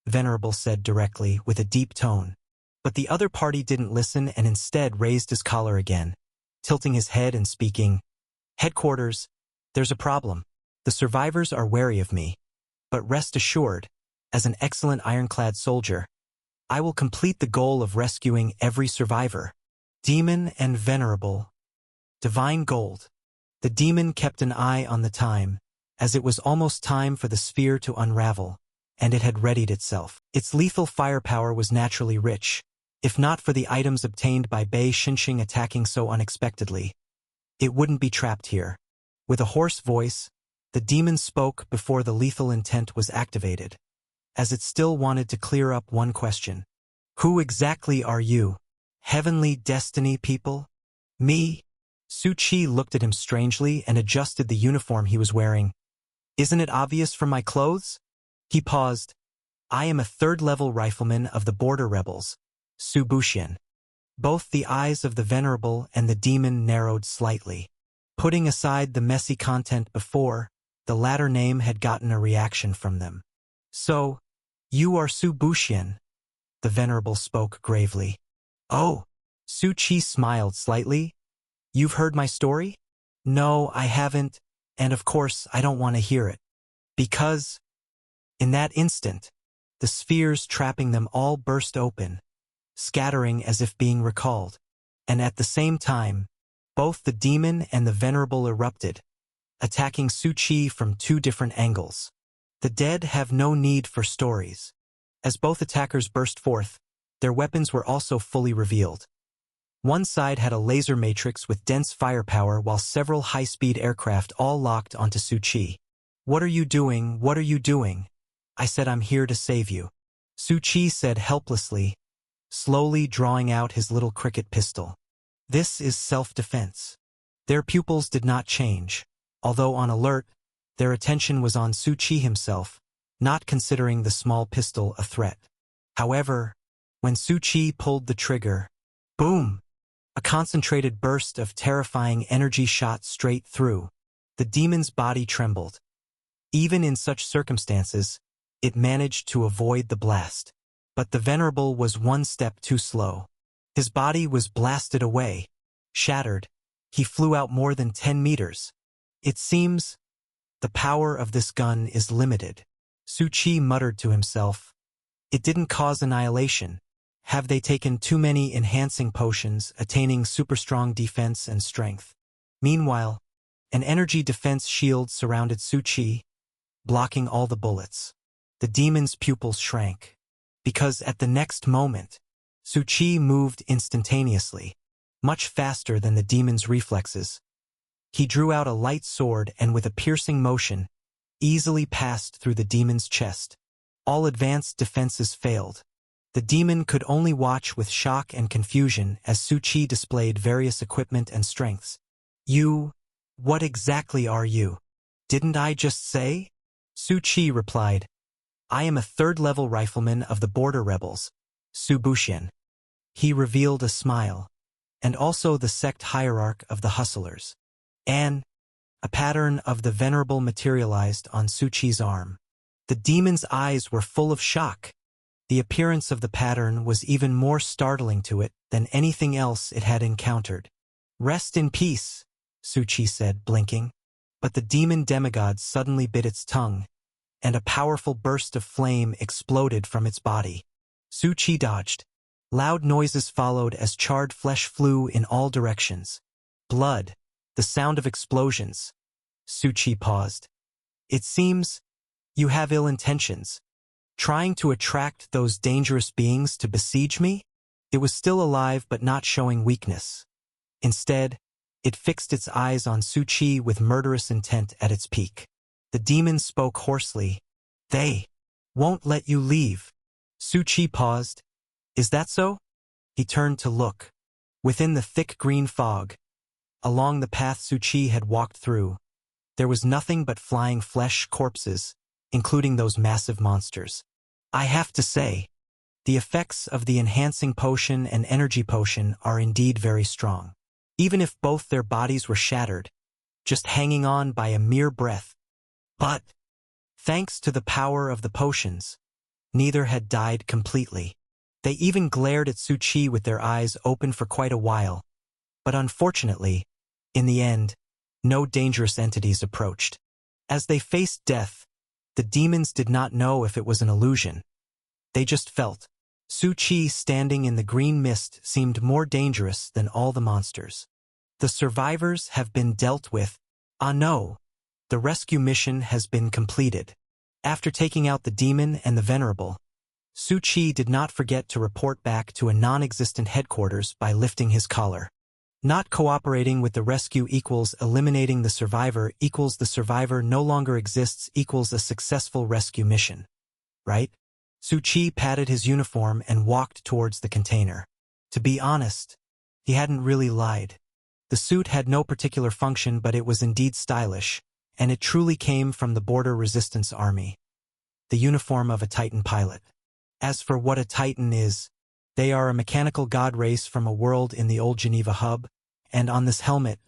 Venerable said directly, with a deep tone. But the other party didn't listen and instead raised his collar again, tilting his head and speaking. Headquarters, there's a problem. The survivors are wary of me. But rest assured, as an excellent ironclad soldier, I will complete the goal of rescuing every survivor. Demon and Venerable. Divine Gold. The demon kept an eye on the time, as it was almost time for the sphere to unravel, and it had readied itself. Its lethal firepower was naturally rich, if not for the items obtained by Bei Xinxing attacking so unexpectedly. It wouldn't be trapped here. With a hoarse voice, the demon spoke before the lethal intent was activated, as it still wanted to clear up one question. Who exactly are you? Heavenly Destiny people? Me? Su Qi looked at him strangely and adjusted the uniform he was wearing. Isn't it obvious from my clothes? He paused. I am a 3rd-level rifleman of the Border Rebels, Su Buxian. Both the eyes of the Venerable and the demon narrowed slightly. Putting aside the messy content before, the latter name had gotten a reaction from them. So, you are Su Buxian, the Venerable spoke gravely. Oh, Su Qi smiled slightly. You've heard my story? No, I haven't, and of course I don't want to hear it. Because, in that instant, the spheres trapping them all burst open, scattering as if being recalled, and at the same time, both the demon and the Venerable erupted, attacking Su Qi from 2 different angles. The dead have no need for stories. As both attackers burst forth, their weapons were also fully revealed. One side had a laser matrix with dense firepower while several high-speed aircraft all locked onto Su Qi. What are you doing? What are you doing? I said I'm here to save you. Su Qi said helplessly, slowly drawing out his little cricket pistol. This is self-defense. Their pupils did not change. Although on alert, their attention was on Su Qi himself, not considering the small pistol a threat. However, when Su Qi pulled the trigger, boom! A concentrated burst of terrifying energy shot straight through. The demon's body trembled. Even in such circumstances, it managed to avoid the blast. But the Venerable was one step too slow. His body was blasted away. Shattered, he flew out more than 10 meters. It seems the power of this gun is limited. Su Qi muttered to himself. It didn't cause annihilation. Have they taken too many enhancing potions, attaining super-strong defense and strength? Meanwhile, an energy defense shield surrounded Su Qi, blocking all the bullets. The demon's pupils shrank, because at the next moment, Su Qi moved instantaneously, much faster than the demon's reflexes. He drew out a light sword and with a piercing motion, easily passed through the demon's chest. All advanced defenses failed. The demon could only watch with shock and confusion as Su Qi displayed various equipment and strengths. You? What exactly are you? Didn't I just say? Su Qi replied. I am a 3rd-level rifleman of the Border Rebels, Su Buxian. He revealed a smile, and also the sect hierarch of the Hustlers. And a pattern of the Venerable materialized on Su Qi's arm. The demon's eyes were full of shock. The appearance of the pattern was even more startling to it than anything else it had encountered. Rest in peace, Su Qi said, blinking. But the demon demigod suddenly bit its tongue, and a powerful burst of flame exploded from its body. Su Qi dodged. Loud noises followed as charred flesh flew in all directions. Blood, the sound of explosions. Su Qi paused. It seems you have ill intentions. trying to attract those dangerous beings to besiege me? It was still alive but not showing weakness. Instead, it fixed its eyes on Su Qi with murderous intent at its peak. The demon spoke hoarsely. They won't let you leave. Su Qi paused. Is that so? He turned to look. Within the thick green fog, along the path Su Qi had walked through, there was nothing but flying flesh corpses, including those massive monsters. I have to say, the effects of the enhancing potion and energy potion are indeed very strong. Even if both their bodies were shattered, just hanging on by a mere breath. But, thanks to the power of the potions, neither had died completely. They even glared at Su Qi with their eyes open for quite a while. But unfortunately, in the end, no dangerous entities approached. As they faced death, the demons did not know if it was an illusion. They just felt. Su Qi standing in the green mist seemed more dangerous than all the monsters. The survivors have been dealt with. Ah no, the rescue mission has been completed. After taking out the demon and the venerable, Su Qi did not forget to report back to a non-existent headquarters by lifting his collar. Not cooperating with the rescue equals eliminating the survivor equals the survivor no longer exists equals a successful rescue mission. Right? Su Qi patted his uniform and walked towards the container. To be honest, he hadn't really lied. The suit had no particular function, but it was indeed stylish, and it truly came from the Border Resistance Army. The uniform of a Titan pilot. As for what a Titan is, they are a mechanical god race from a world in the old Geneva hub, and on this helmet,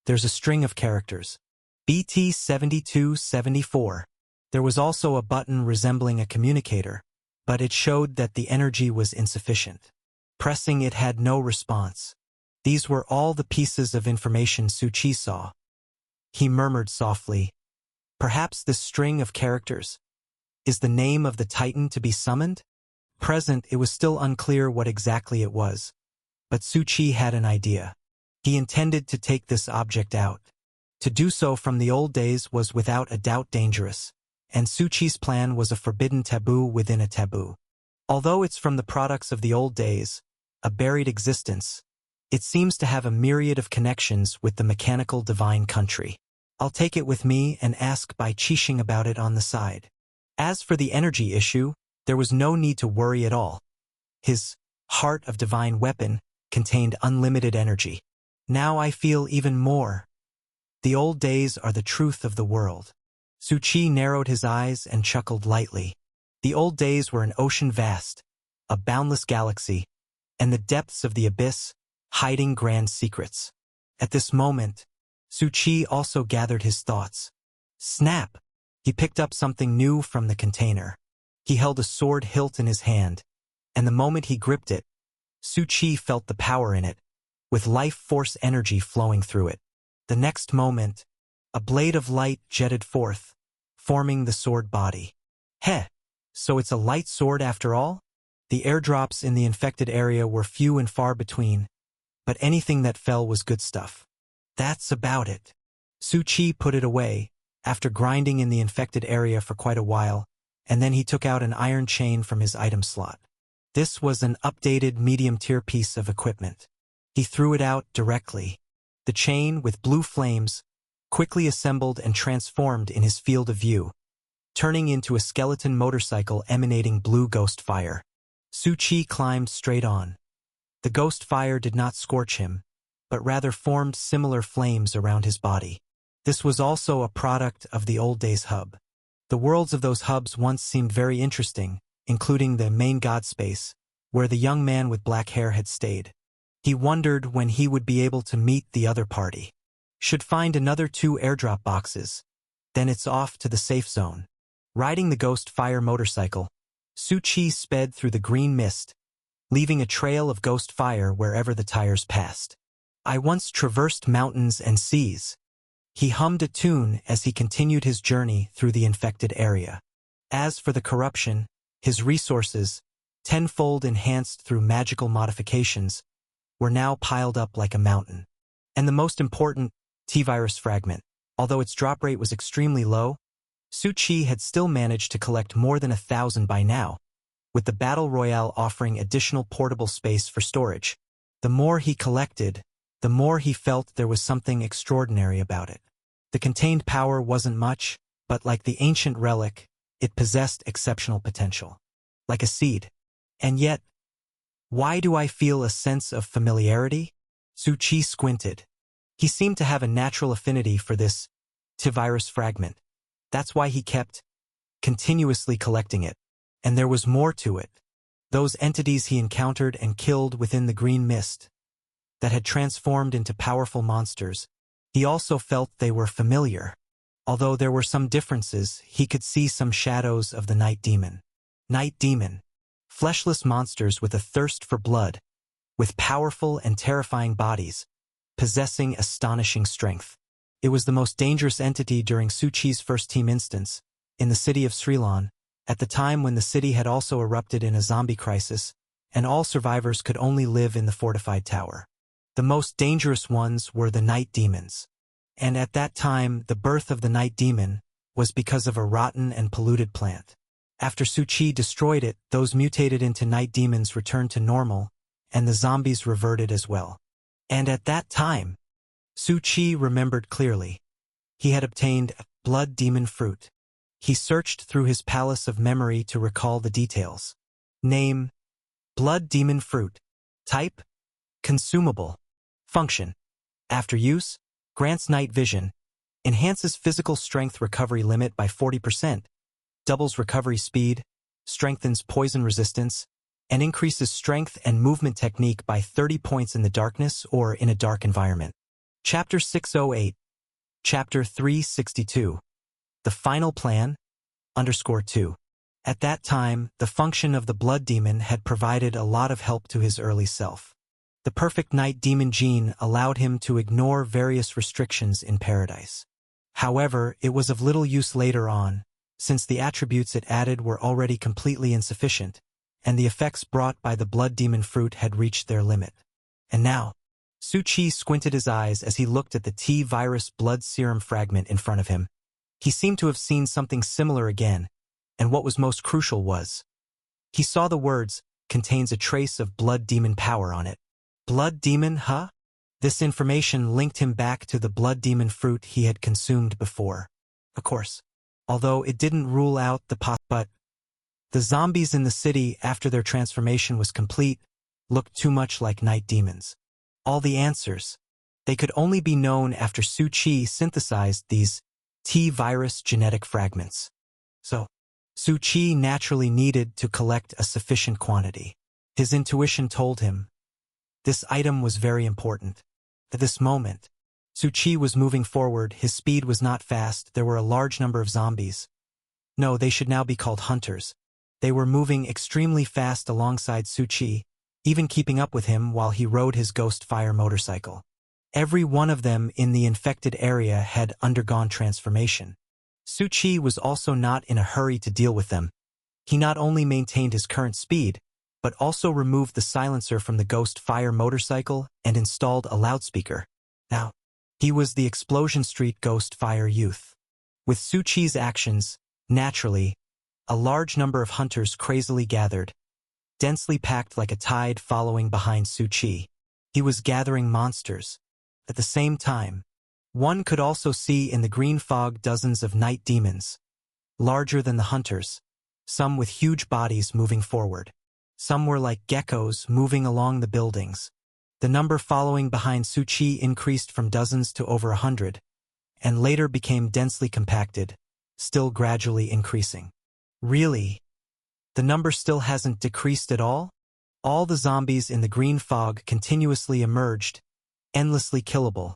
there's a string of characters. BT-7274. There was also a button resembling a communicator, but it showed that the energy was insufficient. Pressing it had no response. These were all the pieces of information Su Qi saw. He murmured softly, perhaps this string of characters is the name of the Titan to be summoned? Present, it was still unclear what exactly it was, but Su Qi had an idea. He intended to take this object out. To do so from the old days was without a doubt dangerous, and Su Qi's plan was a forbidden taboo within a taboo. Although it's from the products of the old days, a buried existence, it seems to have a myriad of connections with the mechanical divine country. I'll take it with me and ask Bai Qixing about it on the side. As for the energy issue, there was no need to worry at all. His heart of divine weapon contained unlimited energy. Now I feel even more. The old days are the truth of the world. Su Qi narrowed his eyes and chuckled lightly. The old days were an ocean vast, a boundless galaxy, and the depths of the abyss, hiding grand secrets. At this moment, Su Qi also gathered his thoughts. Snap! He picked up something new from the container. He held a sword hilt in his hand, and the moment he gripped it, Su Qi felt the power in it, with life force energy flowing through it. The next moment, a blade of light jetted forth, forming the sword body. Heh! So it's a light sword after all? The airdrops in the infected area were few and far between, but anything that fell was good stuff. That's about it. Su Qi put it away, after grinding in the infected area for quite a while, and then he took out an iron chain from his item slot. This was an updated medium-tier piece of equipment. He threw it out directly. The chain, with blue flames, quickly assembled and transformed in his field of view, turning into a skeleton motorcycle emanating blue ghost fire. Su Qi climbed straight on. The ghost fire did not scorch him, but rather formed similar flames around his body. This was also a product of the old days hub. The worlds of those hubs once seemed very interesting, including the main god space, where the young man with black hair had stayed. He wondered when he would be able to meet the other party. Should find another 2 airdrop boxes, then it's off to the safe zone. Riding the ghost fire motorcycle, Su Qi sped through the green mist, leaving a trail of ghost fire wherever the tires passed. I once traversed mountains and seas. He hummed a tune as he continued his journey through the infected area. As for the corruption, his resources, tenfold enhanced through magical modifications, were now piled up like a mountain. And the most important, T-virus fragment, although its drop rate was extremely low, Su Chi had still managed to collect more than 1,000 by now, with the Battle Royale offering additional portable space for storage. The more he collected, the more he felt there was something extraordinary about it. The contained power wasn't much, but like the ancient relic, it possessed exceptional potential. Like a seed. And yet, why do I feel a sense of familiarity? Su Chi squinted. He seemed to have a natural affinity for this T-virus fragment. That's why he kept continuously collecting it. And there was more to it. Those entities he encountered and killed within the green mist that had transformed into powerful monsters, he also felt they were familiar. Although there were some differences, he could see some shadows of the Night Demon. Night Demon. Fleshless monsters with a thirst for blood, with powerful and terrifying bodies, possessing astonishing strength. It was the most dangerous entity during Su Chi's first team instance, in the city of Srilan, at the time when the city had also erupted in a zombie crisis, and all survivors could only live in the fortified tower. The most dangerous ones were the Night Demons. And at that time, the birth of the Night Demon was because of a rotten and polluted plant. After Su Chi destroyed it, those mutated into Night Demons returned to normal, and the zombies reverted as well. And at that time, Su Chi remembered clearly. He had obtained a Blood Demon fruit. He searched through his palace of memory to recall the details. Name: Blood Demon fruit. Type: consumable. Function: after use, grants night vision, enhances physical strength recovery limit by 40%, doubles recovery speed, strengthens poison resistance, and increases strength and movement technique by 30 points in the darkness or in a dark environment. Chapter 608. Chapter 362. The Final Plan, _2. At that time, the function of the Blood Demon had provided a lot of help to his early self. The perfect Night Demon gene allowed him to ignore various restrictions in Paradise. However, it was of little use later on, since the attributes it added were already completely insufficient, and the effects brought by the Blood Demon fruit had reached their limit. And now, Su Chi squinted his eyes as he looked at the T-virus blood serum fragment in front of him. He seemed to have seen something similar again, and what was most crucial was, he saw the words, "contains a trace of Blood Demon power" on it. Blood Demon, huh? This information linked him back to the Blood Demon fruit he had consumed before. Of course, although it didn't rule out but the zombies in the city after their transformation was complete looked too much like Night Demons. All the answers, they could only be known after Su Chi synthesized these T-virus genetic fragments. So, Su Chi naturally needed to collect a sufficient quantity. His intuition told him this item was very important. At this moment, Su Chi was moving forward. His speed was not fast. There were a large number of zombies. No, they should now be called hunters. They were moving extremely fast alongside Su Chi, even keeping up with him while he rode his Ghost Fire motorcycle. Every one of them in the infected area had undergone transformation. Su Chi was also not in a hurry to deal with them. He not only maintained his current speed, but also removed the silencer from the Ghost Fire motorcycle and installed a loudspeaker. Now, he was the Explosion Street Ghost Fire youth. With Su Chi's actions, naturally, a large number of hunters crazily gathered, densely packed like a tide following behind Su Chi. He was gathering monsters. At the same time, one could also see in the green fog dozens of Night Demons, larger than the hunters, some with huge bodies moving forward. Some were like geckos moving along the buildings. The number following behind Su Chi increased from dozens to over 100, and later became densely compacted, still gradually increasing. Really? The number still hasn't decreased at all? All the zombies in the green fog continuously emerged, endlessly killable,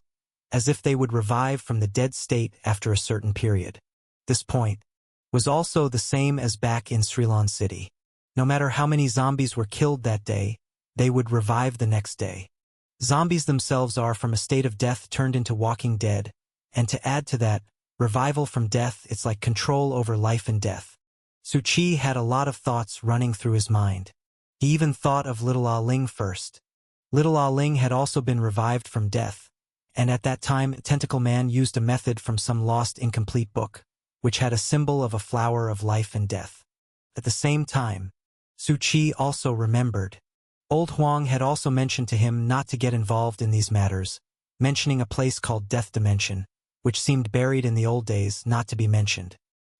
as if they would revive from the dead state after a certain period. This point was also the same as back in Srilan City. No matter how many zombies were killed that day, they would revive the next day. Zombies themselves are from a state of death turned into walking dead, and to add to that, revival from death, it's like control over life and death. Su Chi had a lot of thoughts running through his mind. He even thought of Little Ah Ling first. Little Ah Ling had also been revived from death, and at that time Tentacle Man used a method from some lost incomplete book, which had a symbol of a flower of life and death. At the same time, Su Qi also remembered. Old Huang had also mentioned to him not to get involved in these matters, mentioning a place called Death Dimension, which seemed buried in the old days, not to be mentioned.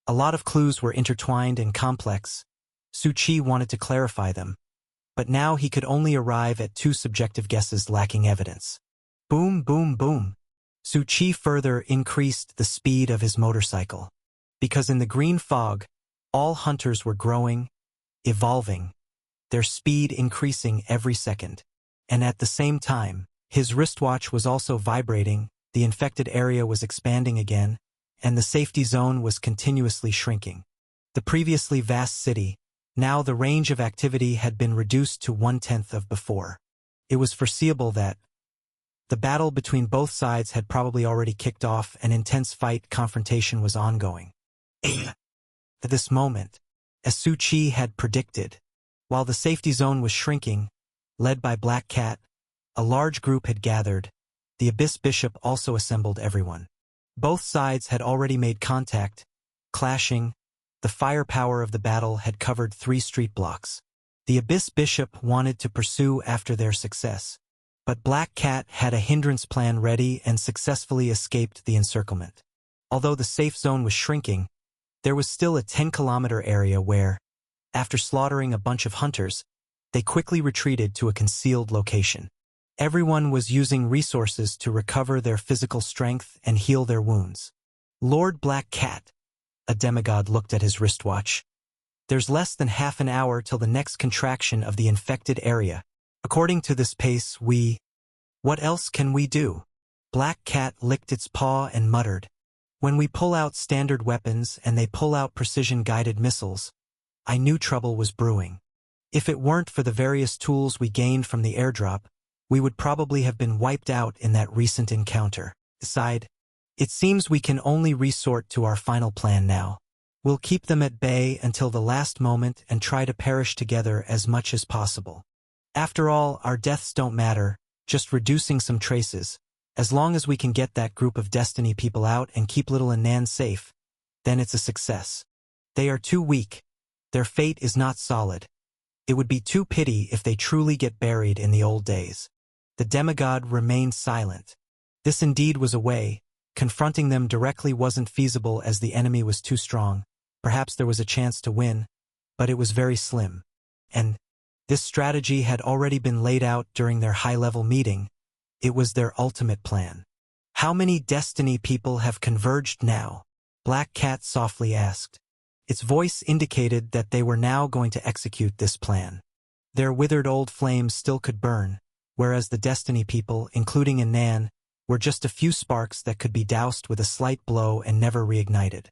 A lot of clues were intertwined and complex. Su Qi wanted to clarify them, but now he could only arrive at two subjective guesses lacking evidence. Boom, boom, boom. Su Qi further increased the speed of his motorcycle. Because in the green fog, all hunters were growing, evolving, their speed increasing every second. And at the same time, his wristwatch was also vibrating, the infected area was expanding again, and the safety zone was continuously shrinking. The previously vast city, now the range of activity had been reduced to 1/10 of before. It was foreseeable that the battle between both sides had probably already kicked off, and intense fight confrontation was ongoing. At this moment, as Su Qi had predicted, while the safety zone was shrinking, led by Black Cat, a large group had gathered. The Abyss Bishop also assembled everyone. Both sides had already made contact, clashing. The firepower of the battle had covered 3 street blocks. The Abyss Bishop wanted to pursue after their success, but Black Cat had a hindrance plan ready and successfully escaped the encirclement. Although the safe zone was shrinking, there was still a 10-kilometer area where, after slaughtering a bunch of hunters, they quickly retreated to a concealed location. Everyone was using resources to recover their physical strength and heal their wounds. Lord Black Cat, a demigod, looked at his wristwatch. There's less than half an hour till the next contraction of the infected area. According to this pace, what else can we do? Black Cat licked its paw and muttered. When we pull out standard weapons and they pull out precision-guided missiles, I knew trouble was brewing. If it weren't for the various tools we gained from the airdrop, we would probably have been wiped out in that recent encounter. Aside, it seems we can only resort to our final plan now. We'll keep them at bay until the last moment and try to perish together as much as possible. After all, our deaths don't matter, just reducing some traces. As long as we can get that group of Destiny people out and keep Little and Nan safe, then it's a success. They are too weak. Their fate is not solid. It would be too pity if they truly get buried in the old days. The demigod remained silent. This indeed was a way. Confronting them directly wasn't feasible as the enemy was too strong. Perhaps there was a chance to win, but it was very slim. And this strategy had already been laid out during their high-level meeting. It was their ultimate plan. How many Destiny people have converged now? Black Cat softly asked. Its voice indicated that they were now going to execute this plan. Their withered old flames still could burn, whereas the Destiny people, including Nan, were just a few sparks that could be doused with a slight blow and never reignited.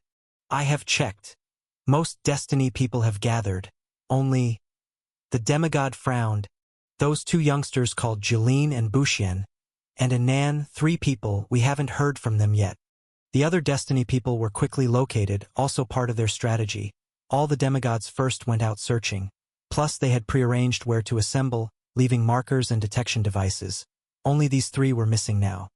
I have checked. Most Destiny people have gathered. Only... The demigod frowned. Those 2 youngsters called Jeline and Buxian, and Nan, 3 people, we haven't heard from them yet. The other Destiny people were quickly located, also part of their strategy. All the demigods first went out searching. Plus they had prearranged where to assemble, leaving markers and detection devices. Only these 3 were missing now.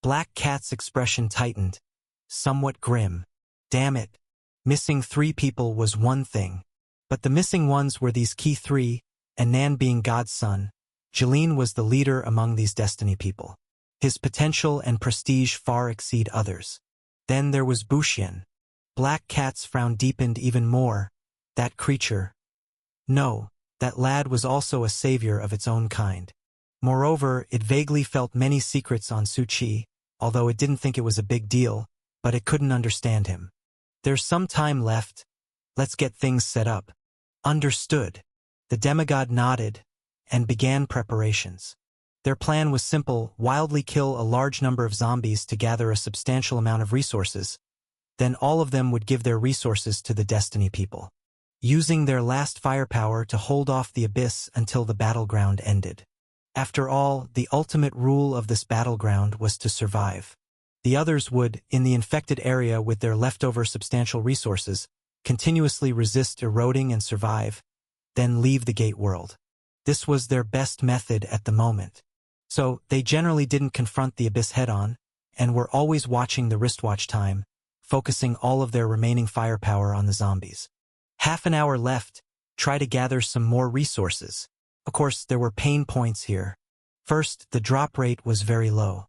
Black Cat's expression tightened, somewhat grim. Damn it. Missing 3 people was one thing. But the missing ones were these key 3, and Nan being God's son. Jeline was the leader among these Destiny people. His potential and prestige far exceed others. Then there was Buxian. Black Cat's frown deepened even more. That creature. No, that lad was also a savior of its own kind. Moreover, it vaguely felt many secrets on Su Qi, although it didn't think it was a big deal, but it couldn't understand him. There's some time left. Let's get things set up. Understood. The demigod nodded and began preparations. Their plan was simple: wildly kill a large number of zombies to gather a substantial amount of resources. Then all of them would give their resources to the Destiny people, using their last firepower to hold off the Abyss until the battleground ended. After all, the ultimate rule of this battleground was to survive. The others would, in the infected area with their leftover substantial resources, continuously resist eroding and survive, then leave the Gate world. This was their best method at the moment. So, they generally didn't confront the Abyss head-on, and were always watching the wristwatch time, focusing all of their remaining firepower on the zombies. Half an hour left. Try to gather some more resources. Of course, there were pain points here. First, the drop rate was very low.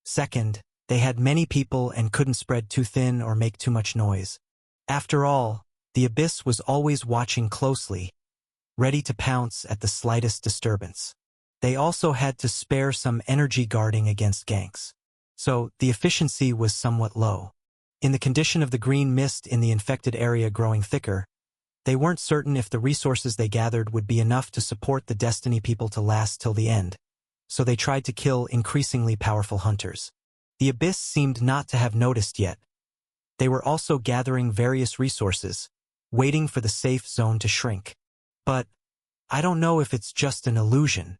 Second, they had many people and couldn't spread too thin or make too much noise. After all, the Abyss was always watching closely, ready to pounce at the slightest disturbance. They also had to spare some energy guarding against ganks. So, the efficiency was somewhat low. In the condition of the green mist in the infected area growing thicker, they weren't certain if the resources they gathered would be enough to support the Destiny people to last till the end, so they tried to kill increasingly powerful hunters. The Abyss seemed not to have noticed yet. They were also gathering various resources, waiting for the safe zone to shrink. But I don't know if it's just an illusion.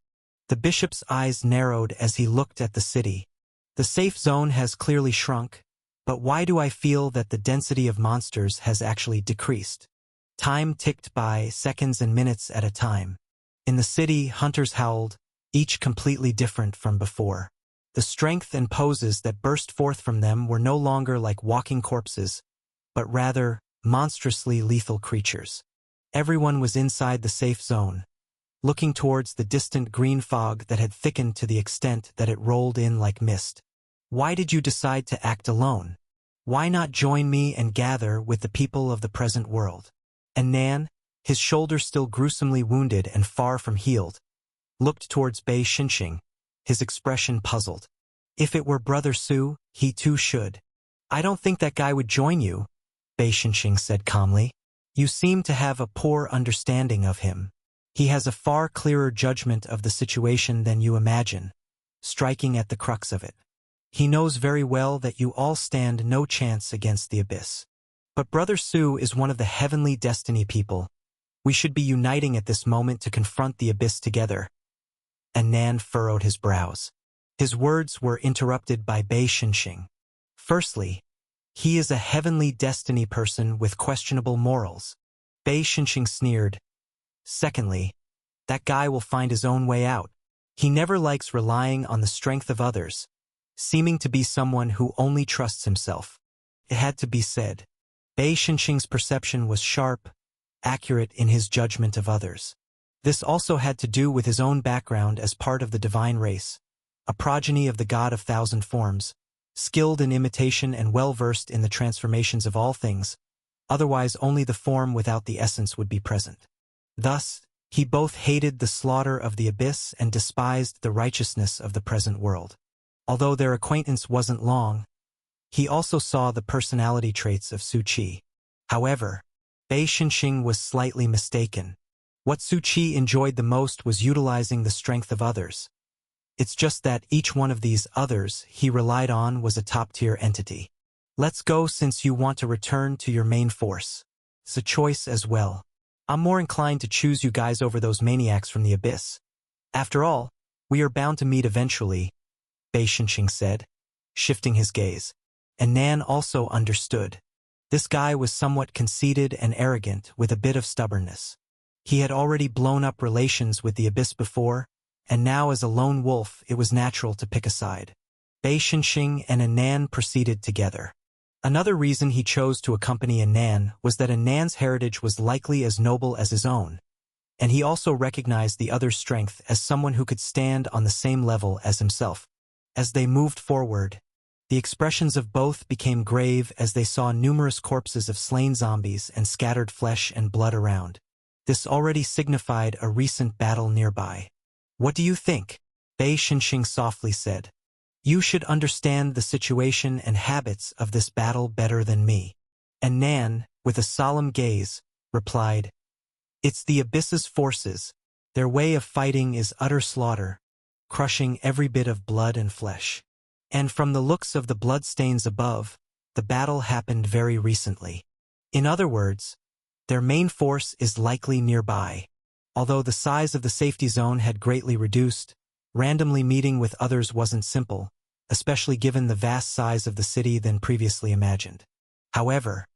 The bishop's eyes narrowed as he looked at the city. The safe zone has clearly shrunk, but why do I feel that the density of monsters has actually decreased? Time ticked by, seconds and minutes at a time. In the city, hunters howled, each completely different from before. The strength and poses that burst forth from them were no longer like walking corpses, but rather monstrously lethal creatures. Everyone was inside the safe zone, looking towards the distant green fog that had thickened to the extent that it rolled in like mist. Why did you decide to act alone? Why not join me and gather with the people of the present world? And Nan, his shoulder still gruesomely wounded and far from healed, looked towards Bei Xinxing, his expression puzzled. If it were Brother Su, he too should. I don't think that guy would join you, Bei Xinxing said calmly. You seem to have a poor understanding of him. He has a far clearer judgment of the situation than you imagine, striking at the crux of it. He knows very well that you all stand no chance against the Abyss. But Brother Su is one of the heavenly Destiny people. We should be uniting at this moment to confront the Abyss together. And Nan furrowed his brows. His words were interrupted by Bei Xinxing. Firstly, he is a heavenly Destiny person with questionable morals. Bei Xinxing sneered. Secondly, that guy will find his own way out. He never likes relying on the strength of others, seeming to be someone who only trusts himself. It had to be said. Bei Xinxing's perception was sharp, accurate in his judgment of others. This also had to do with his own background as part of the divine race, a progeny of the god of thousand forms, skilled in imitation and well-versed in the transformations of all things, otherwise only the form without the essence would be present. Thus, he both hated the slaughter of the Abyss and despised the righteousness of the present world. Although their acquaintance wasn't long, he also saw the personality traits of Su Qi. However, Bei Xinxing was slightly mistaken. What Su Qi enjoyed the most was utilizing the strength of others. It's just that each one of these others he relied on was a top-tier entity. Let's go since you want to return to your main force. It's a choice as well. I'm more inclined to choose you guys over those maniacs from the Abyss. After all, we are bound to meet eventually, Bei Xinxing said, shifting his gaze. And Nan also understood. This guy was somewhat conceited and arrogant with a bit of stubbornness. He had already blown up relations with the Abyss before, and now as a lone wolf it was natural to pick a side. Bei Xinxing and Anan proceeded together. Another reason he chose to accompany Anan was that Anan's heritage was likely as noble as his own, and he also recognized the other's strength as someone who could stand on the same level as himself. As they moved forward, the expressions of both became grave as they saw numerous corpses of slain zombies and scattered flesh and blood around. This already signified a recent battle nearby. What do you think? Bei Xinxing softly said. You should understand the situation and habits of this battle better than me. And Nan, with a solemn gaze, replied, It's the Abyss's forces. Their way of fighting is utter slaughter, crushing every bit of blood and flesh. And from the looks of the bloodstains above, the battle happened very recently. In other words, their main force is likely nearby. Although the size of the safety zone had greatly reduced, randomly meeting with others wasn't simple, especially given the vast size of the city than previously imagined. However,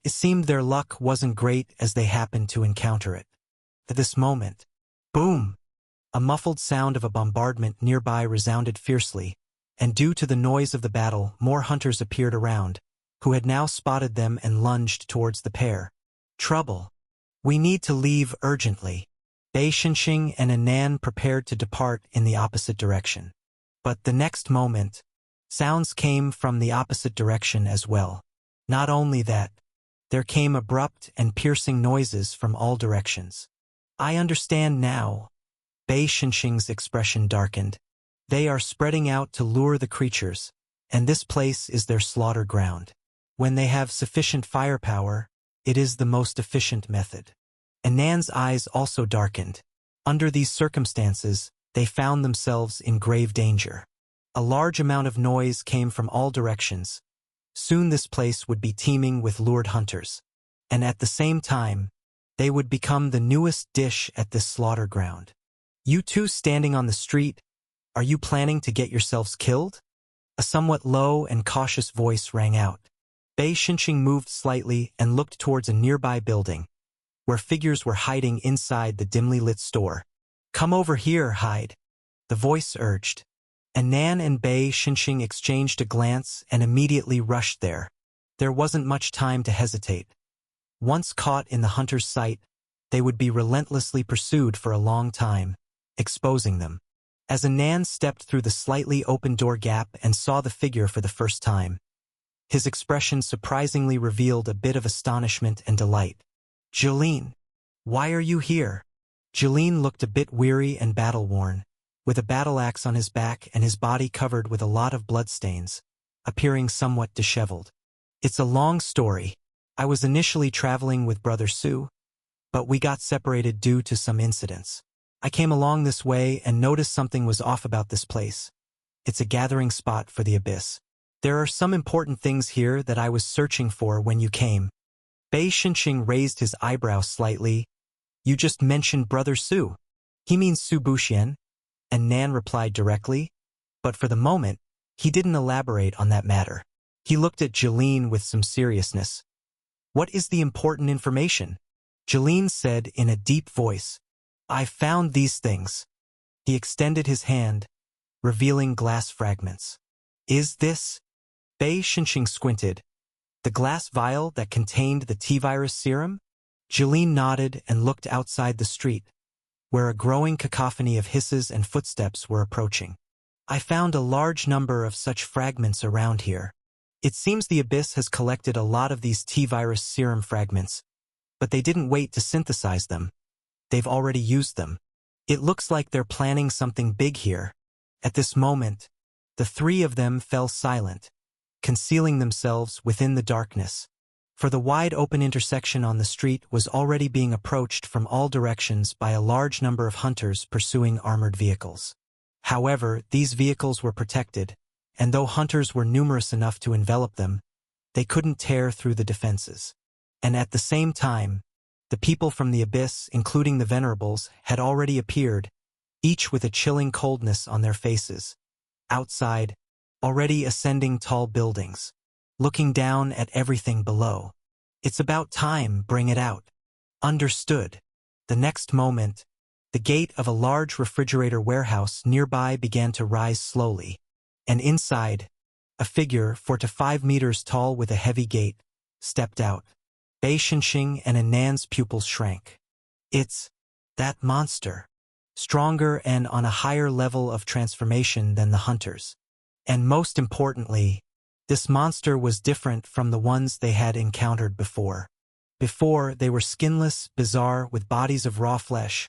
it seemed their luck wasn't great as they happened to encounter it. At this moment, boom! A muffled sound of a bombardment nearby resounded fiercely, and due to the noise of the battle, more hunters appeared around, who had now spotted them and lunged towards the pair. Trouble. We need to leave urgently. Bei Shenxing and Anan prepared to depart in the opposite direction. But the next moment, sounds came from the opposite direction as well. Not only that, there came abrupt and piercing noises from all directions. I understand now. Bei Shenxing's expression darkened. They are spreading out to lure the creatures, and this place is their slaughter ground. When they have sufficient firepower, it is the most efficient method. Anan's eyes also darkened. Under these circumstances, they found themselves in grave danger. A large amount of noise came from all directions. Soon this place would be teeming with lured hunters. And at the same time, they would become the newest dish at this slaughter ground. You two standing on the street, are you planning to get yourselves killed? A somewhat low and cautious voice rang out. Bei Shenxing moved slightly and looked towards a nearby building, where figures were hiding inside the dimly lit store. Come over here, hide, the voice urged. Anan and Bei Shenxing exchanged a glance and immediately rushed there. There wasn't much time to hesitate. Once caught in the hunter's sight, they would be relentlessly pursued for a long time, exposing them. As Anan stepped through the slightly open door gap and saw the figure for the first time, his expression surprisingly revealed a bit of astonishment and delight. Jeline, why are you here? Jeline looked a bit weary and battle-worn, with a battle axe on his back and his body covered with a lot of bloodstains, appearing somewhat disheveled. It's a long story. I was initially traveling with Brother Su, but we got separated due to some incidents. I came along this way and noticed something was off about this place. It's a gathering spot for the Abyss. There are some important things here that I was searching for when you came. Bei Shenxing raised his eyebrows slightly. You just mentioned Brother Su. He means Su Buxian? And Nan replied directly. But for the moment, he didn't elaborate on that matter. He looked at Jeline with some seriousness. What is the important information? Jeline said in a deep voice. I found these things. He extended his hand, revealing glass fragments. Is this? Bei Shenxing squinted. The glass vial that contained the T-virus serum? Jeline nodded and looked outside the street, where a growing cacophony of hisses and footsteps were approaching. I found a large number of such fragments around here. It seems the Abyss has collected a lot of these T-virus serum fragments, but they didn't wait to synthesize them. They've already used them. It looks like they're planning something big here. At this moment, the three of them fell silent, concealing themselves within the darkness. For the wide-open intersection on the street was already being approached from all directions by a large number of hunters pursuing armored vehicles. However, these vehicles were protected, and though hunters were numerous enough to envelop them, they couldn't tear through the defenses. And at the same time, the people from the Abyss, including the Venerables, had already appeared, each with a chilling coldness on their faces. Outside, already ascending tall buildings, looking down at everything below. It's about time, bring it out. Understood. The next moment, the gate of a large refrigerator warehouse nearby began to rise slowly, and inside, a figure 4 to 5 meters tall with a heavy gait, stepped out. Bei Shenxing and Anan's pupils shrank. It's that monster, stronger and on a higher level of transformation than the hunters. And most importantly, this monster was different from the ones they had encountered before. Before, they were skinless, bizarre, with bodies of raw flesh,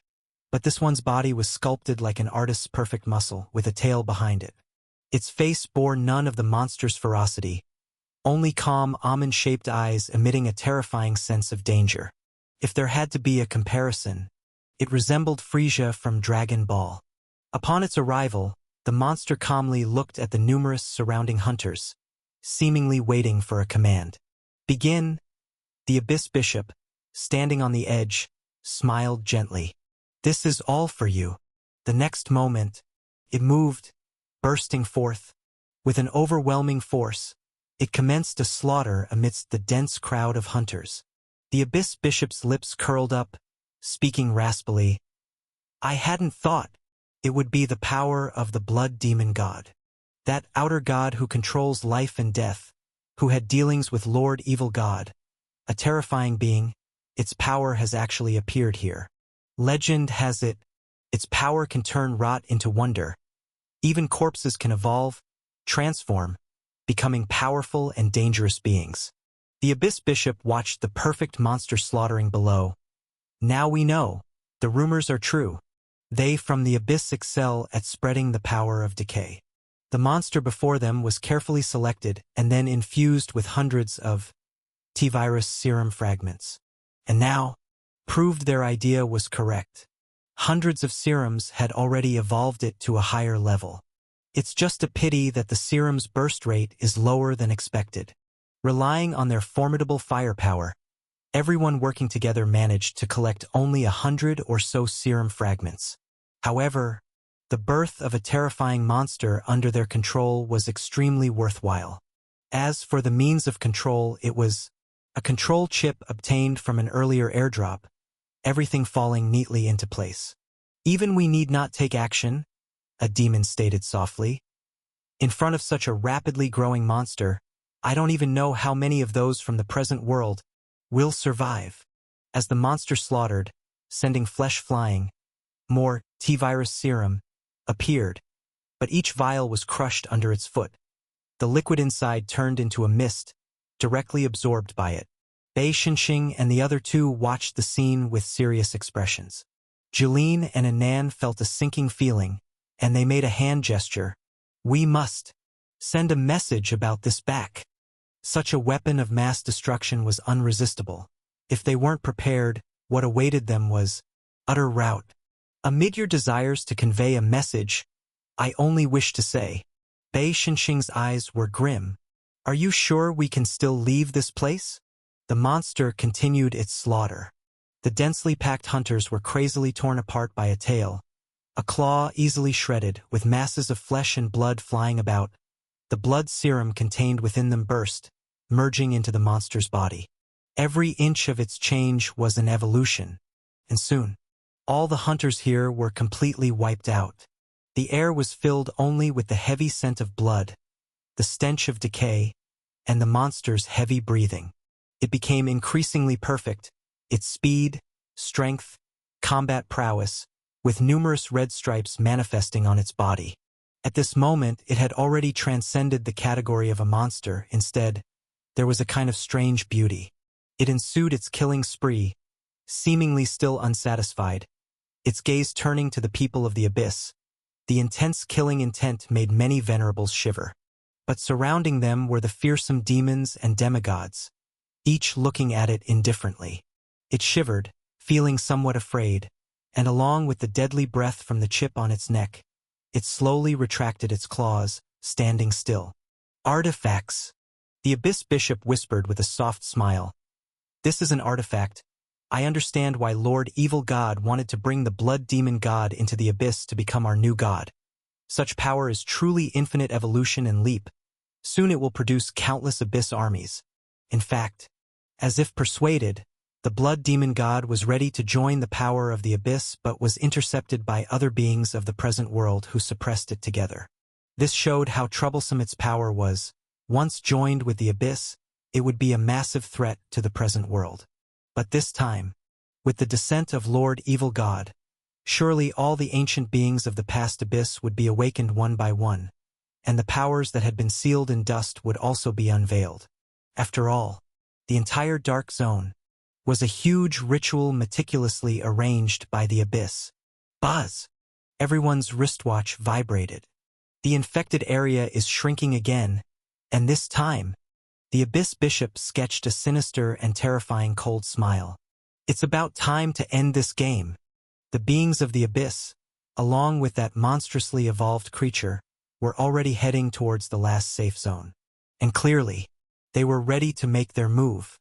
but this one's body was sculpted like an artist's perfect muscle, with a tail behind it. Its face bore none of the monster's ferocity, only calm, almond-shaped eyes emitting a terrifying sense of danger. If there had to be a comparison, it resembled Frisia from Dragon Ball. Upon its arrival, the monster calmly looked at the numerous surrounding hunters, seemingly waiting for a command. Begin. The Abyss Bishop, standing on the edge, smiled gently. This is all for you. The next moment, it moved, bursting forth. With an overwhelming force, it commenced a slaughter amidst the dense crowd of hunters. The Abyss Bishop's lips curled up, speaking raspily. I hadn't thought it would be the power of the blood demon god. That outer god who controls life and death, who had dealings with Lord Evil God, a terrifying being. Its power has actually appeared here. Legend has it, its power can turn rot into wonder. Even corpses can evolve, transform, becoming powerful and dangerous beings. The Abyss Bishop watched the perfect monster slaughtering below. Now we know, the rumors are true. They from the Abyss excel at spreading the power of decay. The monster before them was carefully selected and then infused with hundreds of T-virus serum fragments. And now, proved their idea was correct. Hundreds of serums had already evolved it to a higher level. It's just a pity that the serum's burst rate is lower than expected. Relying on their formidable firepower, everyone working together managed to collect only 100 or so serum fragments. However, the birth of a terrifying monster under their control was extremely worthwhile. As for the means of control, it was a control chip obtained from an earlier airdrop, everything falling neatly into place. Even we need not take action, a demon stated softly. In front of such a rapidly growing monster, I don't even know how many of those from the present world will survive. As the monster slaughtered, sending flesh flying, more T-virus serum appeared, but each vial was crushed under its foot. The liquid inside turned into a mist, directly absorbed by it. Bei Xinxing and the other two watched the scene with serious expressions. Jeline and Anan felt a sinking feeling, and they made a hand gesture. We must send a message about this back. Such a weapon of mass destruction was unresistible. If they weren't prepared, what awaited them was utter rout. Amid your desires to convey a message, I only wish to say, Bei Xinxing's eyes were grim. Are you sure we can still leave this place? The monster continued its slaughter. The densely packed hunters were crazily torn apart by a tail, a claw easily shredded, with masses of flesh and blood flying about. The blood serum contained within them burst, merging into the monster's body. Every inch of its change was an evolution, and soon, all the hunters here were completely wiped out. The air was filled only with the heavy scent of blood, the stench of decay, and the monster's heavy breathing. It became increasingly perfect, its speed, strength, combat prowess, with numerous red stripes manifesting on its body. At this moment, it had already transcended the category of a monster. Instead, there was a kind of strange beauty. It ensued its killing spree, seemingly still unsatisfied, its gaze turning to the people of the Abyss. The intense killing intent made many venerables shiver. But surrounding them were the fearsome demons and demigods, each looking at it indifferently. It shivered, feeling somewhat afraid, and along with the deadly breath from the chip on its neck, it slowly retracted its claws, standing still. Artifacts, the Abyss Bishop whispered with a soft smile. This is an artifact. I understand why Lord Evil God wanted to bring the Blood Demon God into the Abyss to become our new god. Such power is truly infinite evolution and leap. Soon it will produce countless Abyss armies. In fact, as if persuaded, the Blood Demon God was ready to join the power of the Abyss but was intercepted by other beings of the present world who suppressed it together. This showed how troublesome its power was. Once joined with the Abyss, it would be a massive threat to the present world. But this time, with the descent of Lord Evil God, surely all the ancient beings of the past Abyss would be awakened one by one, and the powers that had been sealed in dust would also be unveiled. After all, the entire Dark Zone was a huge ritual meticulously arranged by the Abyss. Buzz! Everyone's wristwatch vibrated. The infected area is shrinking again, and this time, the Abyss Bishop sketched a sinister and terrifying cold smile. It's about time to end this game. The beings of the Abyss, along with that monstrously evolved creature, were already heading towards the last safe zone. And clearly, they were ready to make their move.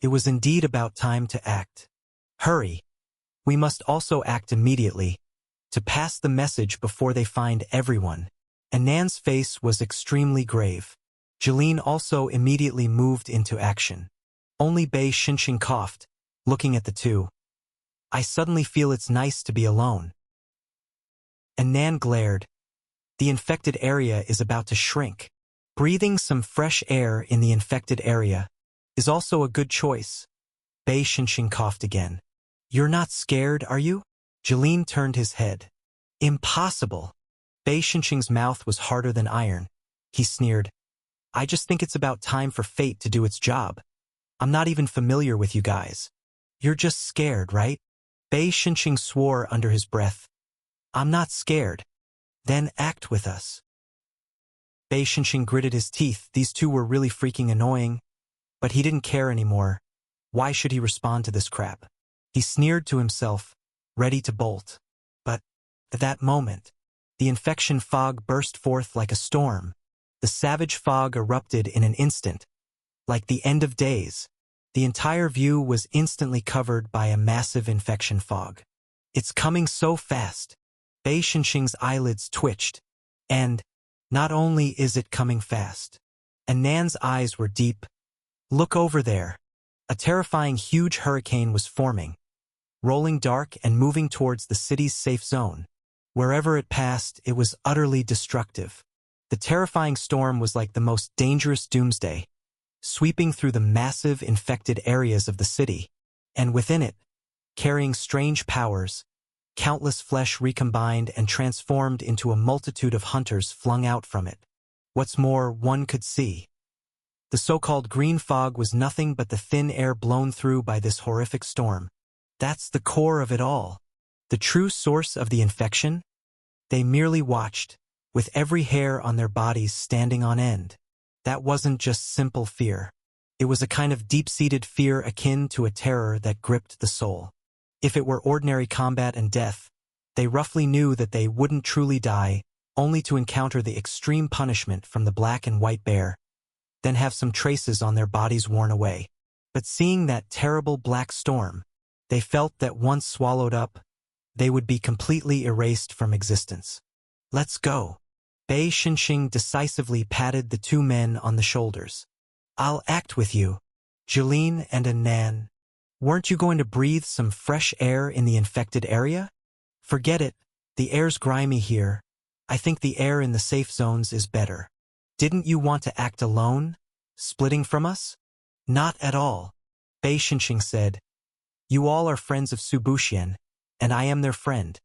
It was indeed about time to act. Hurry! We must also act immediately, to pass the message before they find everyone. Anan's face was extremely grave. Jeline also immediately moved into action. Only Bei Xinxing coughed, looking at the two. I suddenly feel it's nice to be alone. Anan glared. The infected area is about to shrink. Breathing some fresh air in the infected area is also a good choice. Bei Shenxing coughed again. You're not scared, are you? Jeline turned his head. Impossible. Bei Shenxing's mouth was harder than iron. He sneered. I just think it's about time for fate to do its job. I'm not even familiar with you guys. You're just scared, right? Bei Shenxing swore under his breath. I'm not scared. Then act with us. Bei Shenxing gritted his teeth. These two were really freaking annoying. But he didn't care anymore. Why should he respond to this crap? He sneered to himself, ready to bolt. But at that moment, the infection fog burst forth like a storm. The savage fog erupted in an instant. Like the end of days, the entire view was instantly covered by a massive infection fog. It's coming so fast. Bei Shenxing's eyelids twitched. And not only is it coming fast. Annan's eyes were deep. Look over there. A terrifying huge hurricane was forming, rolling dark and moving towards the city's safe zone. Wherever it passed, it was utterly destructive. The terrifying storm was like the most dangerous doomsday, sweeping through the massive infected areas of the city, and within it, carrying strange powers, countless flesh recombined and transformed into a multitude of hunters flung out from it. What's more, one could see. The so-called green fog was nothing but the thin air blown through by this horrific storm. That's the core of it all. The true source of the infection? They merely watched, with every hair on their bodies standing on end. That wasn't just simple fear. It was a kind of deep-seated fear akin to a terror that gripped the soul. If it were ordinary combat and death, they roughly knew that they wouldn't truly die, only to encounter the extreme punishment from the black and white bear, then have some traces on their bodies worn away. But seeing that terrible black storm, they felt that once swallowed up, they would be completely erased from existence. Let's go. Bei Shenxing decisively patted the two men on the shoulders. I'll act with you. Jeline and Annan. Weren't you going to breathe some fresh air in the infected area? Forget it. The air's grimy here. I think the air in the safe zones is better. Didn't you want to act alone, splitting from us? Not at all. Bei Shenxing said. You all are friends of Su Buxian, and I am their friend.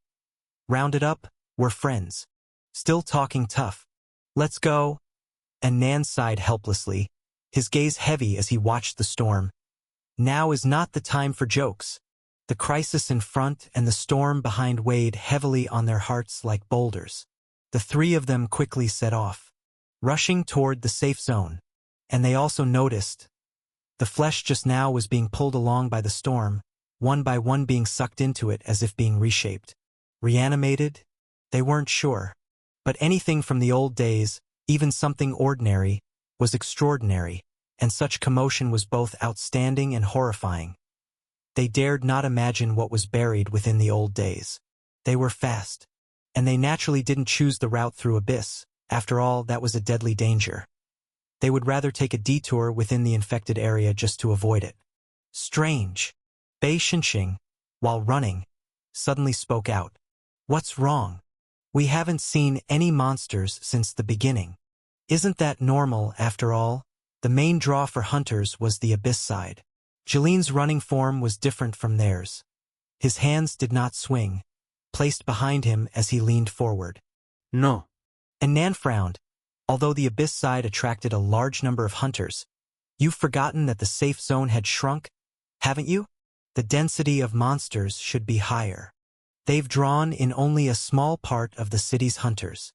Rounded up, we're friends. Still talking tough. Let's go. Annan sighed helplessly, his gaze heavy as he watched the storm. Now is not the time for jokes. The crisis in front and the storm behind weighed heavily on their hearts like boulders. The three of them quickly set off, rushing toward the safe zone. And they also noticed. The flesh just now was being pulled along by the storm, one by one being sucked into it as if being reshaped. Reanimated? They weren't sure. But anything from the old days, even something ordinary, was extraordinary, and such commotion was both outstanding and horrifying. They dared not imagine what was buried within the old days. They were fast, and they naturally didn't choose the route through abyss. After all, that was a deadly danger. They would rather take a detour within the infected area just to avoid it. Strange. Bei Shenxing, while running, suddenly spoke out. What's wrong? We haven't seen any monsters since the beginning. Isn't that normal, after all? The main draw for hunters was the abyss side. Jeline's running form was different from theirs. His hands did not swing, placed behind him as he leaned forward. No. Annan frowned. Although the abyss side attracted a large number of hunters, you've forgotten that the safe zone had shrunk, haven't you? The density of monsters should be higher. They've drawn in only a small part of the city's hunters.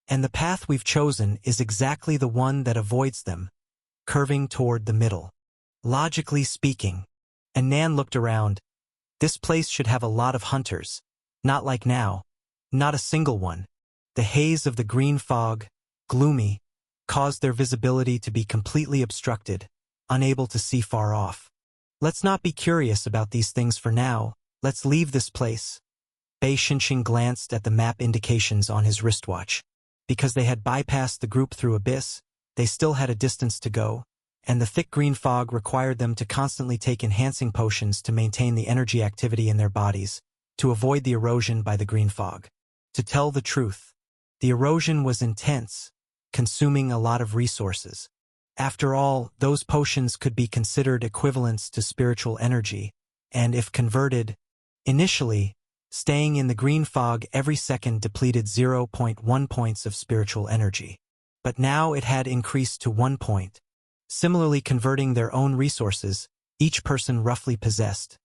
And the path we've chosen is exactly the one that avoids them, curving toward the middle. Logically speaking, Annan looked around. This place should have a lot of hunters. Not like now. Not a single one. The haze of the green fog, gloomy, caused their visibility to be completely obstructed, unable to see far off. Let's not be curious about these things for now. Let's leave this place. Bei Shenxing glanced at the map indications on his wristwatch. Because they had bypassed the group through abyss, they still had a distance to go, and the thick green fog required them to constantly take enhancing potions to maintain the energy activity in their bodies, to avoid the erosion by the green fog. To tell the truth, the erosion was intense, consuming a lot of resources. After all, those potions could be considered equivalents to spiritual energy, and if converted, initially, staying in the green fog every second depleted 0.1 points of spiritual energy. But now it had increased to 1 point. Similarly, converting their own resources, each person roughly possessed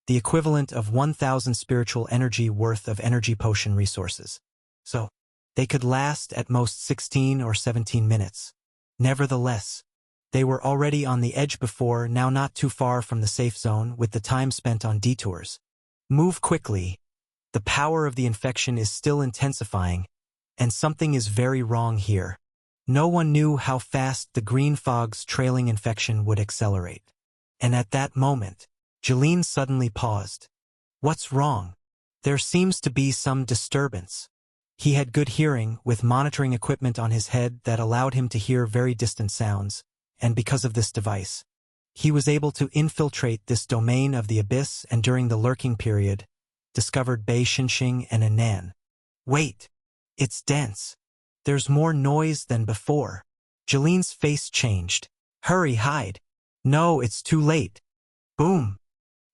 the equivalent of 1,000 spiritual energy worth of energy potion resources. So, they could last at most 16 or 17 minutes. Nevertheless, they were already on the edge before, now not too far from the safe zone with the time spent on detours. Move quickly. The power of the infection is still intensifying, and something is very wrong here. No one knew how fast the green fog's trailing infection would accelerate. And at that moment, Jeline suddenly paused. What's wrong? There seems to be some disturbance. He had good hearing, with monitoring equipment on his head that allowed him to hear very distant sounds, and because of this device, he was able to infiltrate this domain of the abyss and during the lurking period, discovered Bei Xinxing and Anan. Wait! It's dense. There's more noise than before. Jeline's face changed. Hurry, hide. No, it's too late. Boom!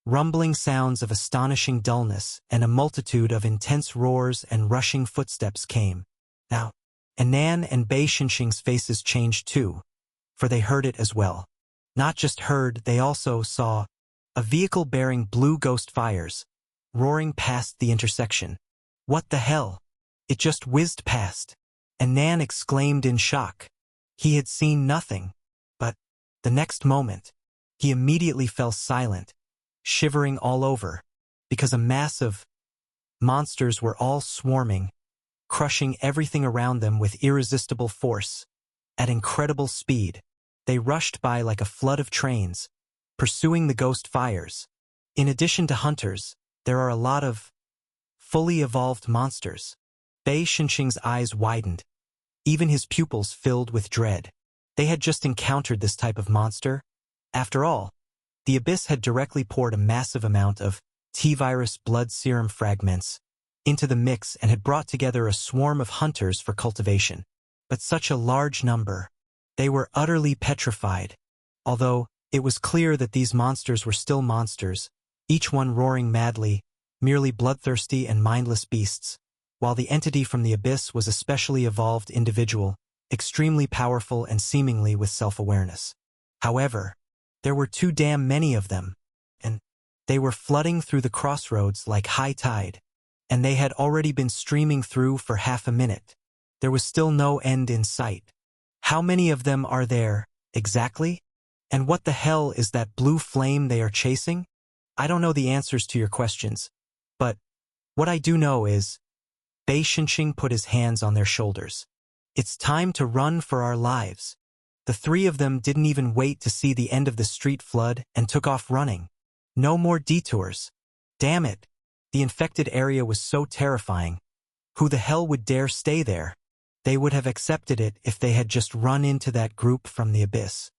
Rumbling sounds of astonishing dullness and a multitude of intense roars and rushing footsteps came. Now, Anan and Bei Xinxing's faces changed too, for they heard it as well. Not just heard, they also saw a vehicle bearing blue ghost fires, roaring past the intersection. What the hell? It just whizzed past. Anan exclaimed in shock. He had seen nothing, but the next moment, he immediately fell silent, shivering all over, because a mass of monsters were all swarming, crushing everything around them with irresistible force. At incredible speed, they rushed by like a flood of trains, pursuing the ghost fires. In addition to hunters, there are a lot of fully evolved monsters. Bei Xinxing's eyes widened. Even his pupils filled with dread. They had just encountered this type of monster. After all, the abyss had directly poured a massive amount of T-virus blood serum fragments into the mix and had brought together a swarm of hunters for cultivation. But such a large number. They were utterly petrified. Although, it was clear that these monsters were still monsters, each one roaring madly, merely bloodthirsty and mindless beasts, while the entity from the abyss was a specially evolved individual, extremely powerful and seemingly with self-awareness. However, there were too damn many of them, and they were flooding through the crossroads like high tide, and they had already been streaming through for half a minute. There was still no end in sight. How many of them are there, exactly? And what the hell is that blue flame they are chasing? I don't know the answers to your questions, but what I do know is, Bei Xinxing put his hands on their shoulders. It's time to run for our lives. The three of them didn't even wait to see the end of the street flood and took off running. No more detours. Damn it. The infected area was so terrifying. Who the hell would dare stay there? They would have accepted it if they had just run into that group from the abyss.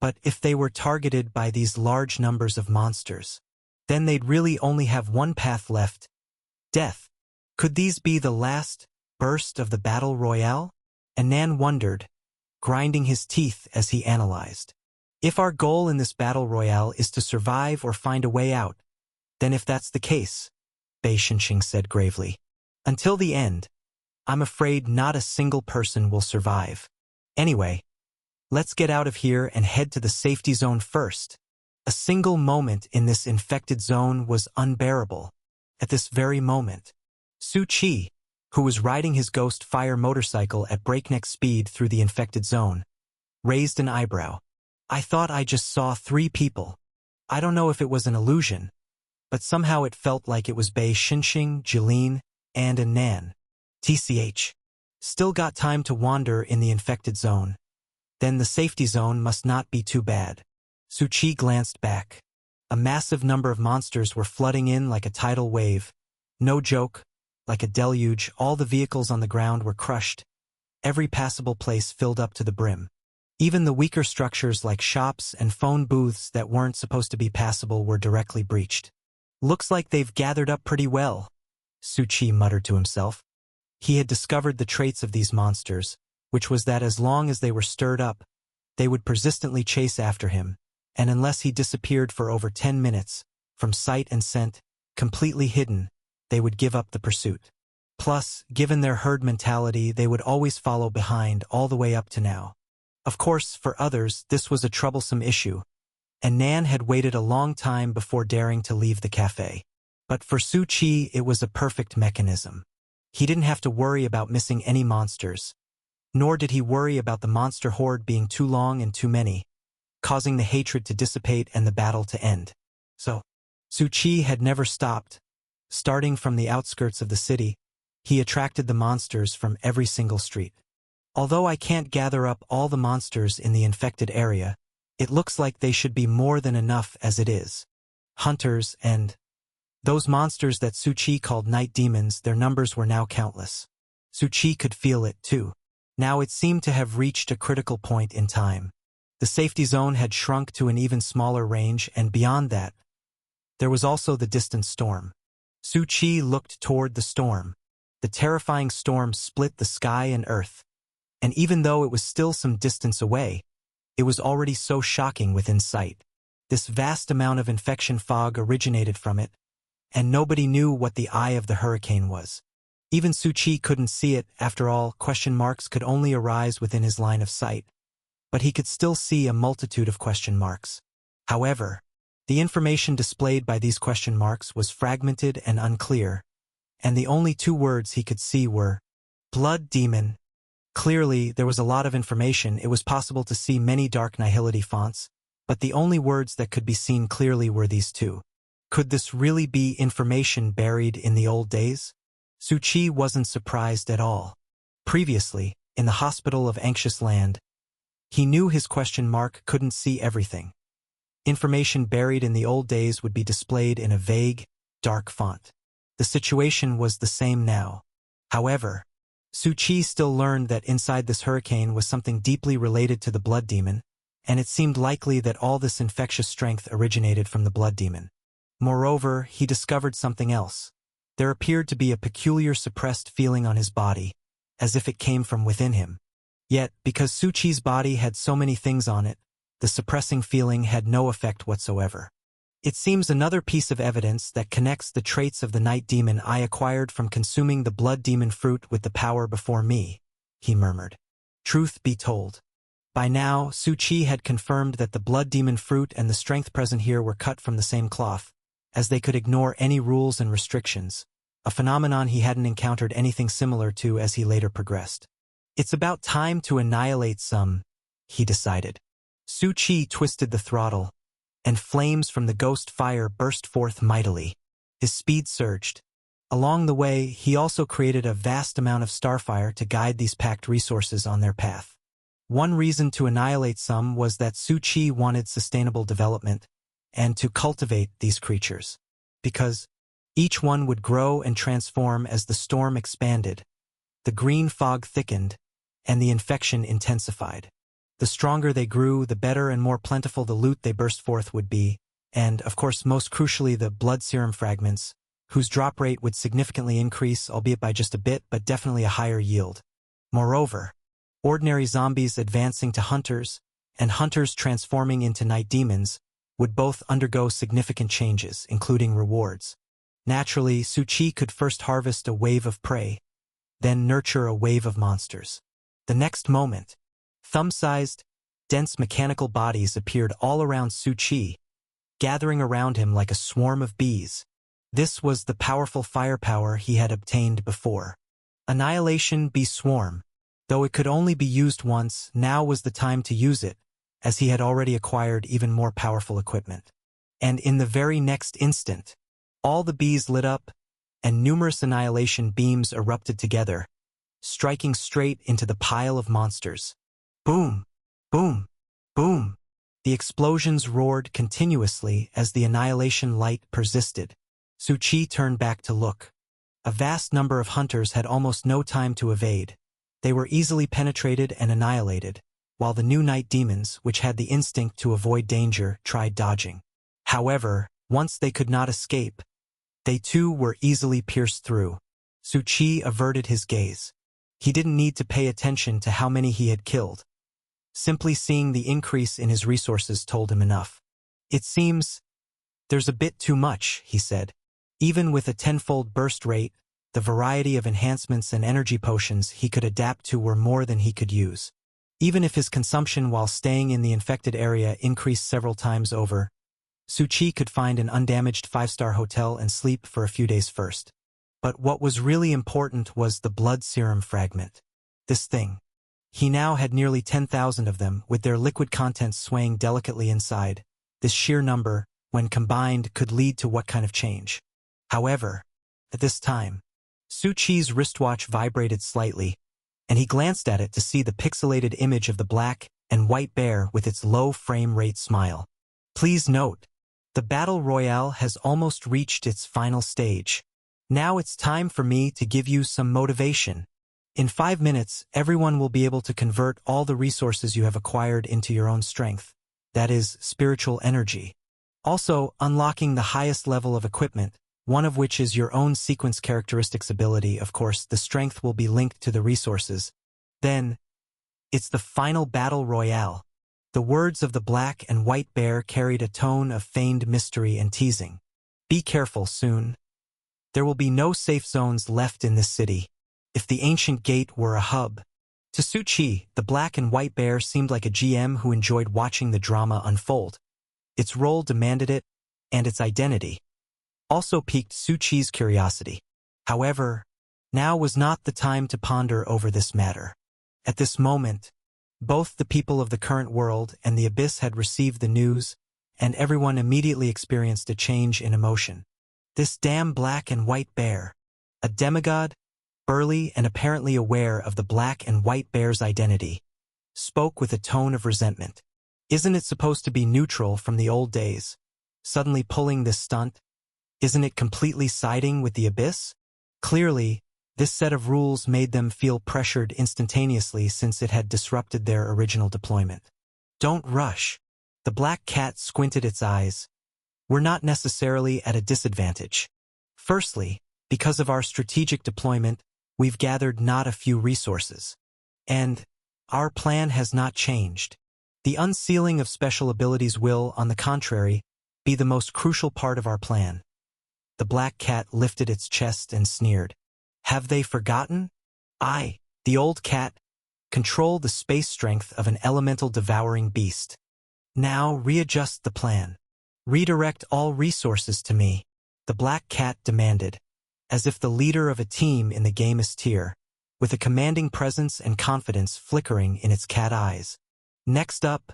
But if they were targeted by these large numbers of monsters, then they'd really only have one path left. Death. Could these be the last burst of the battle royale? Anan wondered, grinding his teeth as he analyzed. If our goal in this battle royale is to survive or find a way out, then if that's the case, Bei Xinxing said gravely, until the end, I'm afraid not a single person will survive. Anyway, let's get out of here and head to the safety zone first. A single moment in this infected zone was unbearable. At this very moment, Su Qi, who was riding his ghost fire motorcycle at breakneck speed through the infected zone, raised an eyebrow. I thought I just saw 3 people. I don't know if it was an illusion, but somehow it felt like it was Bei Xinxing, Jeline, and Anan. TCH. Still got time to wander in the infected zone. Then the safety zone must not be too bad. Su Qi glanced back. A massive number of monsters were flooding in like a tidal wave. No joke. Like a deluge, all the vehicles on the ground were crushed. Every passable place filled up to the brim. Even the weaker structures like shops and phone booths that weren't supposed to be passable were directly breached. Looks like they've gathered up pretty well, Su Qi muttered to himself. He had discovered the traits of these monsters, which was that as long as they were stirred up, they would persistently chase after him, and unless he disappeared for over 10 minutes, from sight and scent, completely hidden, they would give up the pursuit. Plus, given their herd mentality, they would always follow behind all the way up to now. Of course, for others, this was a troublesome issue, and Nan had waited a long time before daring to leave the cafe. But for Su Chi, it was a perfect mechanism. He didn't have to worry about missing any monsters, nor did he worry about the monster horde being too long and too many, causing the hatred to dissipate and the battle to end. So, Su Chi had never stopped. Starting from the outskirts of the city, he attracted the monsters from every single street. Although I can't gather up all the monsters in the infected area, it looks like they should be more than enough as it is. Hunters and those monsters that Su Chi called night demons, their numbers were now countless. Su Chi could feel it too. Now it seemed to have reached a critical point in time. The safety zone had shrunk to an even smaller range, and beyond that, there was also the distant storm. Su Chi looked toward the storm. The terrifying storm split the sky and earth. And even though it was still some distance away, it was already so shocking within sight. This vast amount of infection fog originated from it, and nobody knew what the eye of the hurricane was. Even Su Chi couldn't see it. After all, question marks could only arise within his line of sight. But he could still see a multitude of question marks. However, the information displayed by these question marks was fragmented and unclear, and the only two words he could see were, "Blood Demon." Clearly, there was a lot of information. It was possible to see many dark nihility fonts, but the only words that could be seen clearly were these two. Could this really be information buried in the old days? Su Chi wasn't surprised at all. Previously, in the Hospital of Anxious Land, he knew his question mark couldn't see everything. Information buried in the old days would be displayed in a vague, dark font. The situation was the same now. However, Su Chi still learned that inside this hurricane was something deeply related to the blood demon, and it seemed likely that all this infectious strength originated from the blood demon. Moreover, he discovered something else. There appeared to be a peculiar suppressed feeling on his body, as if it came from within him. Yet, because Su Chi's body had so many things on it, the suppressing feeling had no effect whatsoever. It seems another piece of evidence that connects the traits of the night demon I acquired from consuming the blood demon fruit with the power before me, he murmured. Truth be told, by now Su Chi had confirmed that the blood demon fruit and the strength present here were cut from the same cloth, as they could ignore any rules and restrictions, a phenomenon he hadn't encountered anything similar to as he later progressed. It's about time to annihilate some, he decided. Su Chi twisted the throttle, and flames from the ghost fire burst forth mightily. His speed surged. Along the way, he also created a vast amount of starfire to guide these packed resources on their path. One reason to annihilate some was that Su Chi wanted sustainable development, and to cultivate these creatures, because each one would grow and transform as the storm expanded, the green fog thickened, and the infection intensified. The stronger they grew, the better and more plentiful the loot they burst forth would be, and, of course, most crucially the blood serum fragments, whose drop rate would significantly increase, albeit by just a bit, but definitely a higher yield. Moreover, ordinary zombies advancing to hunters, and hunters transforming into night demons, would both undergo significant changes, including rewards. Naturally, Su Chi could first harvest a wave of prey, then nurture a wave of monsters. The next moment, thumb-sized, dense mechanical bodies appeared all around Su Chi, gathering around him like a swarm of bees. This was the powerful firepower he had obtained before. Annihilation be swarm. Though it could only be used once, now was the time to use it, as he had already acquired even more powerful equipment. And in the very next instant, all the bees lit up, and numerous annihilation beams erupted together, striking straight into the pile of monsters. Boom! Boom! Boom! The explosions roared continuously as the annihilation light persisted. Su Chi turned back to look. A vast number of hunters had almost no time to evade. They were easily penetrated and annihilated, while the new night demons, which had the instinct to avoid danger, tried dodging. However, once they could not escape, they too were easily pierced through. Su Chi averted his gaze. He didn't need to pay attention to how many he had killed. Simply seeing the increase in his resources told him enough. It seems there's a bit too much, he said. Even with a tenfold burst rate, the variety of enhancements and energy potions he could adapt to were more than he could use. Even if his consumption while staying in the infected area increased several times over, Su Chi could find an undamaged 5-star hotel and sleep for a few days first. But what was really important was the blood serum fragment. This thing. He now had nearly 10,000 of them, with their liquid contents swaying delicately inside. This sheer number, when combined, could lead to what kind of change? However, at this time, Su Chi's wristwatch vibrated slightly, and he glanced at it to see the pixelated image of the black and white bear with its low frame rate smile. Please note, the Battle Royale has almost reached its final stage. Now it's time for me to give you some motivation. In 5 minutes, everyone will be able to convert all the resources you have acquired into your own strength. That is, spiritual energy. Also, unlocking the highest level of equipment, one of which is your own sequence characteristics ability. Of course, the strength will be linked to the resources. Then, it's the final Battle Royale. The words of the black and white bear carried a tone of feigned mystery and teasing. Be careful soon. There will be no safe zones left in this city. If the ancient gate were a hub. To Su Chi, the black and white bear seemed like a GM who enjoyed watching the drama unfold. Its role demanded it, and its identity also piqued Su Chi's curiosity. However, now was not the time to ponder over this matter. At this moment, both the people of the current world and the abyss had received the news, and everyone immediately experienced a change in emotion. This damn black and white bear, a demigod, burly and apparently aware of the black and white bear's identity, spoke with a tone of resentment. Isn't it supposed to be neutral from the old days? Suddenly pulling this stunt? Isn't it completely siding with the abyss? Clearly, this set of rules made them feel pressured instantaneously since it had disrupted their original deployment. Don't rush. The black cat squinted its eyes. We're not necessarily at a disadvantage. Firstly, because of our strategic deployment, we've gathered not a few resources. And our plan has not changed. The unsealing of special abilities will, on the contrary, be the most crucial part of our plan. The black cat lifted its chest and sneered. Have they forgotten? I, the old cat, control the space strength of an elemental devouring beast. Now readjust the plan. Redirect all resources to me, the black cat demanded, as if the leader of a team in the gamest tier, with a commanding presence and confidence flickering in its cat eyes. Next up,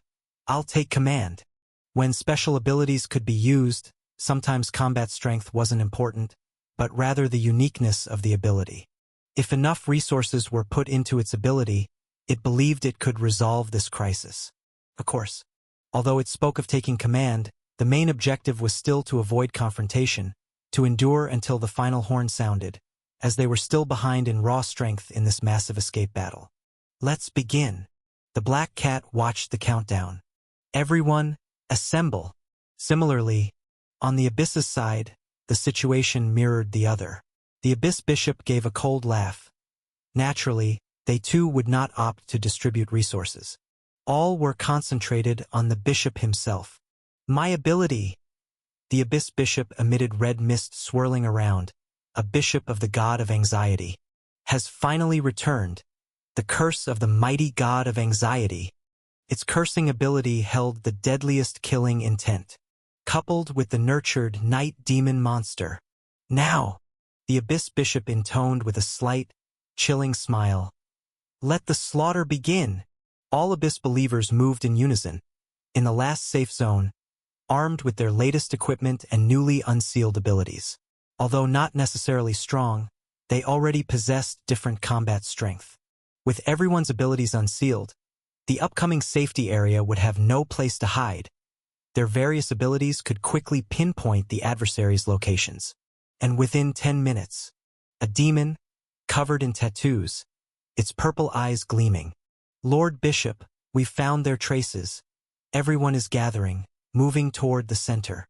I'll take command. When special abilities could be used, sometimes combat strength wasn't important, but rather the uniqueness of the ability. If enough resources were put into its ability, it believed it could resolve this crisis. Of course, although it spoke of taking command, the main objective was still to avoid confrontation, to endure until the final horn sounded, as they were still behind in raw strength in this massive escape battle. Let's begin. The black cat watched the countdown. Everyone, assemble. Similarly, on the abyss's side, the situation mirrored the other. The abyss bishop gave a cold laugh. Naturally, they too would not opt to distribute resources. All were concentrated on the bishop himself. My ability. The abyss bishop emitted red mist swirling around, a bishop of the god of anxiety, has finally returned. The curse of the mighty god of anxiety. Its cursing ability held the deadliest killing intent, coupled with the nurtured night demon monster. Now, the abyss bishop intoned with a slight, chilling smile. Let the slaughter begin. All abyss believers moved in unison. In the last safe zone, armed with their latest equipment and newly unsealed abilities. Although not necessarily strong, they already possessed different combat strength. With everyone's abilities unsealed, the upcoming safety area would have no place to hide. Their various abilities could quickly pinpoint the adversary's locations. And within 10 minutes, a demon, covered in tattoos, its purple eyes gleaming. Lord Bishop, we've found their traces. Everyone is gathering, moving toward the center.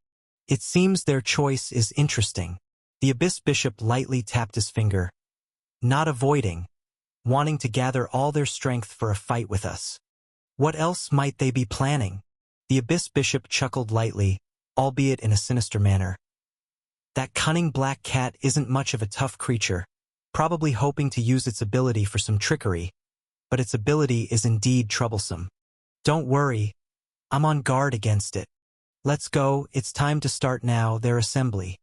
It seems their choice is interesting. The abyss bishop lightly tapped his finger. Not avoiding, wanting to gather all their strength for a fight with us. What else might they be planning? The Abyss Bishop chuckled lightly, albeit in a sinister manner. That cunning black cat isn't much of a tough creature, probably hoping to use its ability for some trickery, but its ability is indeed troublesome. Don't worry, I'm on guard against it. Let's go, it's time to start now, their assembly.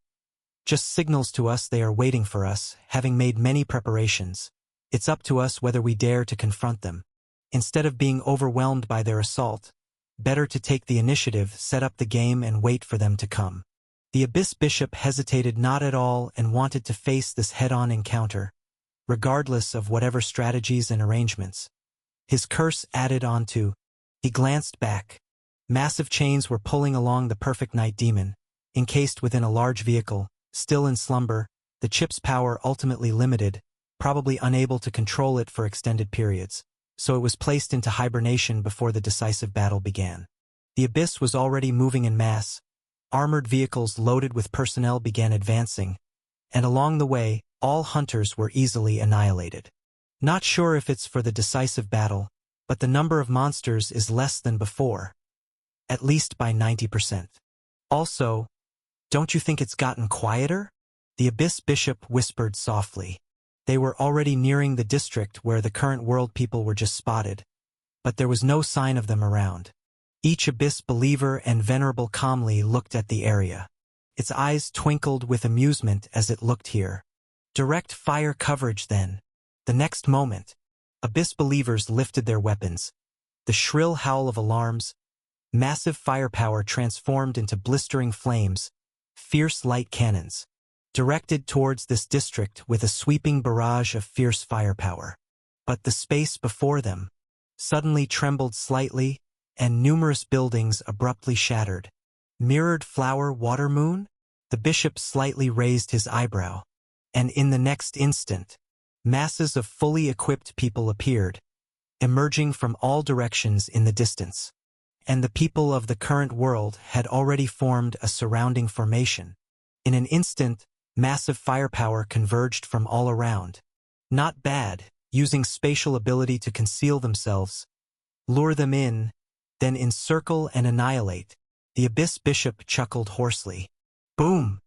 Just signals to us they are waiting for us, having made many preparations. It's up to us whether we dare to confront them. Instead of being overwhelmed by their assault, better to take the initiative, set up the game, and wait for them to come. The Abyss Bishop hesitated not at all and wanted to face this head-on encounter, regardless of whatever strategies and arrangements. His curse added on to. He glanced back. Massive chains were pulling along the perfect night demon, encased within a large vehicle, still in slumber, the chip's power ultimately limited, probably unable to control it for extended periods, so it was placed into hibernation before the decisive battle began. The Abyss was already moving in mass. Armored vehicles loaded with personnel began advancing, and along the way, all hunters were easily annihilated. Not sure if it's for the decisive battle, but the number of monsters is less than before, at least by 90%. Also, don't you think it's gotten quieter? The Abyss Bishop whispered softly. They were already nearing the district where the current world people were just spotted, but there was no sign of them around. Each Abyss believer and venerable calmly looked at the area. Its eyes twinkled with amusement as it looked here. Direct fire coverage then. The next moment, Abyss believers lifted their weapons. The shrill howl of alarms, massive firepower transformed into blistering flames, fierce light cannons, directed towards this district with a sweeping barrage of fierce firepower. But the space before them suddenly trembled slightly, and numerous buildings abruptly shattered. Mirrored flower water moon? The bishop slightly raised his eyebrow, and in the next instant, masses of fully equipped people appeared, emerging from all directions in the distance. And the people of the current world had already formed a surrounding formation. In an instant, massive firepower converged from all around. Not bad, using spatial ability to conceal themselves, lure them in, then encircle and annihilate. The Abyss Bishop chuckled hoarsely. Boom!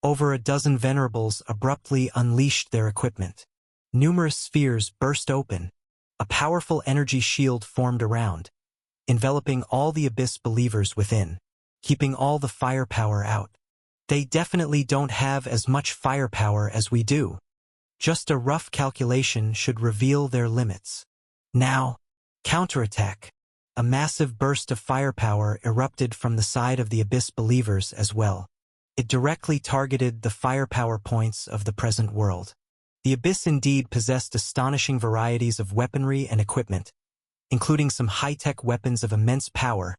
Over a dozen venerables abruptly unleashed their equipment. Numerous spheres burst open. A powerful energy shield formed around, enveloping all the Abyss believers within, keeping all the firepower out. They definitely don't have as much firepower as we do. Just a rough calculation should reveal their limits. Now, counterattack. A massive burst of firepower erupted from the side of the Abyss believers as well. It directly targeted the firepower points of the present world. The Abyss indeed possessed astonishing varieties of weaponry and equipment, including some high-tech weapons of immense power,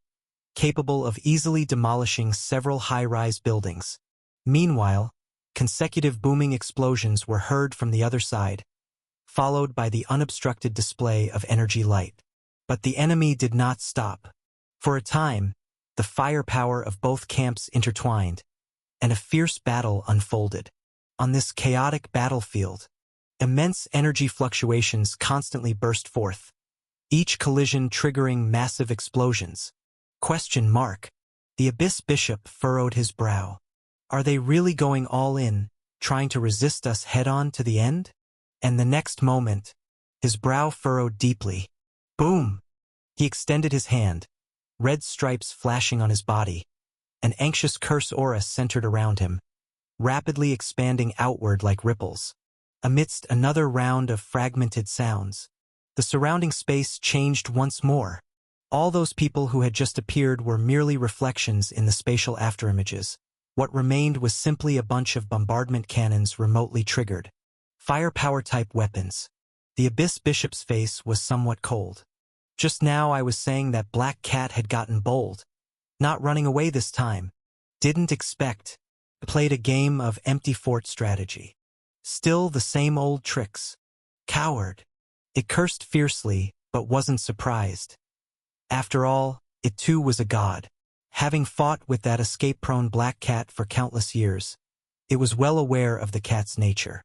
capable of easily demolishing several high-rise buildings. Meanwhile, consecutive booming explosions were heard from the other side, followed by the unobstructed display of energy light. But the enemy did not stop. For a time, the firepower of both camps intertwined, and a fierce battle unfolded. On this chaotic battlefield, immense energy fluctuations constantly burst forth, each collision triggering massive explosions. Question mark. The Abyss Bishop furrowed his brow. Are they really going all in, trying to resist us head-on to the end? And the next moment, his brow furrowed deeply. Boom! He extended his hand, red stripes flashing on his body. An anxious curse aura centered around him, rapidly expanding outward like ripples. Amidst another round of fragmented sounds, the surrounding space changed once more. All those people who had just appeared were merely reflections in the spatial afterimages. What remained was simply a bunch of bombardment cannons remotely triggered. Firepower-type weapons. The Abyss Bishop's face was somewhat cold. Just now I was saying that Black Cat had gotten bold. Not running away this time. Didn't expect. Played a game of empty fort strategy. Still the same old tricks. Coward. It cursed fiercely, but wasn't surprised. After all, it too was a god. Having fought with that escape-prone Black Cat for countless years, it was well aware of the cat's nature.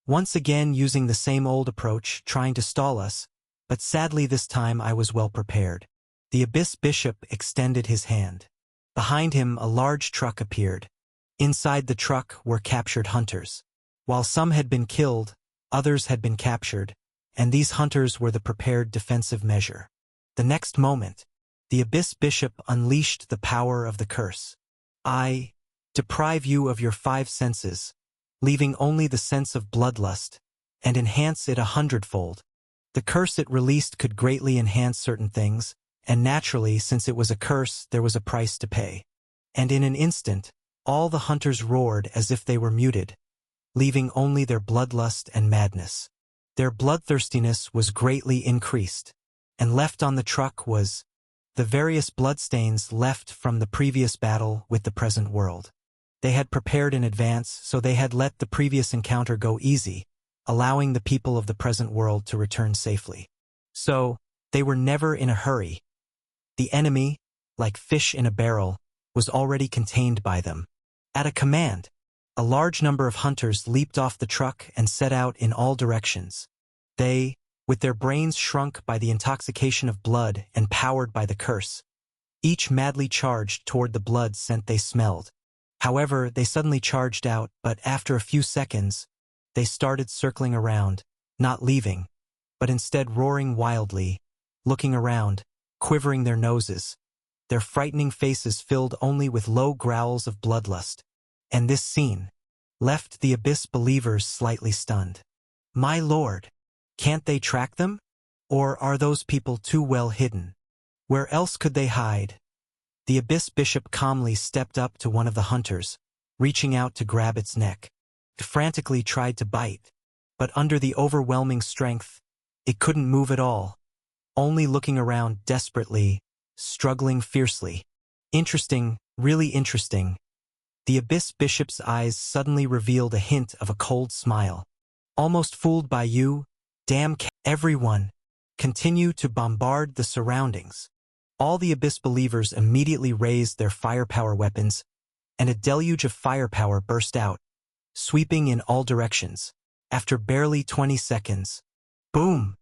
once again using the same old approach, trying to stall us, but sadly this time I was well prepared. The Abyss Bishop extended his hand. Behind him a large truck appeared. Inside the truck were captured hunters. While some had been killed, others had been captured, and these hunters were the prepared defensive measure. The next moment, the Abyss Bishop unleashed the power of the curse. I deprive you of your 5 senses, leaving only the sense of bloodlust, and enhance it 100-fold. The curse it released could greatly enhance certain things, and naturally, since it was a curse, there was a price to pay. And in an instant, all the hunters roared as if they were muted, leaving only their bloodlust and madness. Their bloodthirstiness was greatly increased, and left on the truck was the various bloodstains left from the previous battle with the present world. They had prepared in advance, so they had let the previous encounter go easy, allowing the people of the present world to return safely. So, they were never in a hurry. The enemy, like fish in a barrel, was already contained by them. At a command, a large number of hunters leaped off the truck and set out in all directions. They, with their brains shrunk by the intoxication of blood and powered by the curse, each madly charged toward the blood scent they smelled. However, they suddenly charged out, but after a few seconds, they started circling around, not leaving, but instead roaring wildly, looking around, quivering their noses, their frightening faces filled only with low growls of bloodlust. And this scene left the Abyss believers slightly stunned. My lord, can't they track them? Or are those people too well hidden? Where else could they hide? The Abyss Bishop calmly stepped up to one of the hunters, reaching out to grab its neck. It frantically tried to bite, but under the overwhelming strength, it couldn't move at all, only looking around desperately, struggling fiercely. Interesting, really interesting. The Abyss Bishop's eyes suddenly revealed a hint of a cold smile. Almost fooled by you, damn everyone. Continue to bombard the surroundings. All the Abyss believers immediately raised their firepower weapons, and a deluge of firepower burst out, sweeping in all directions. After barely 20 seconds, boom!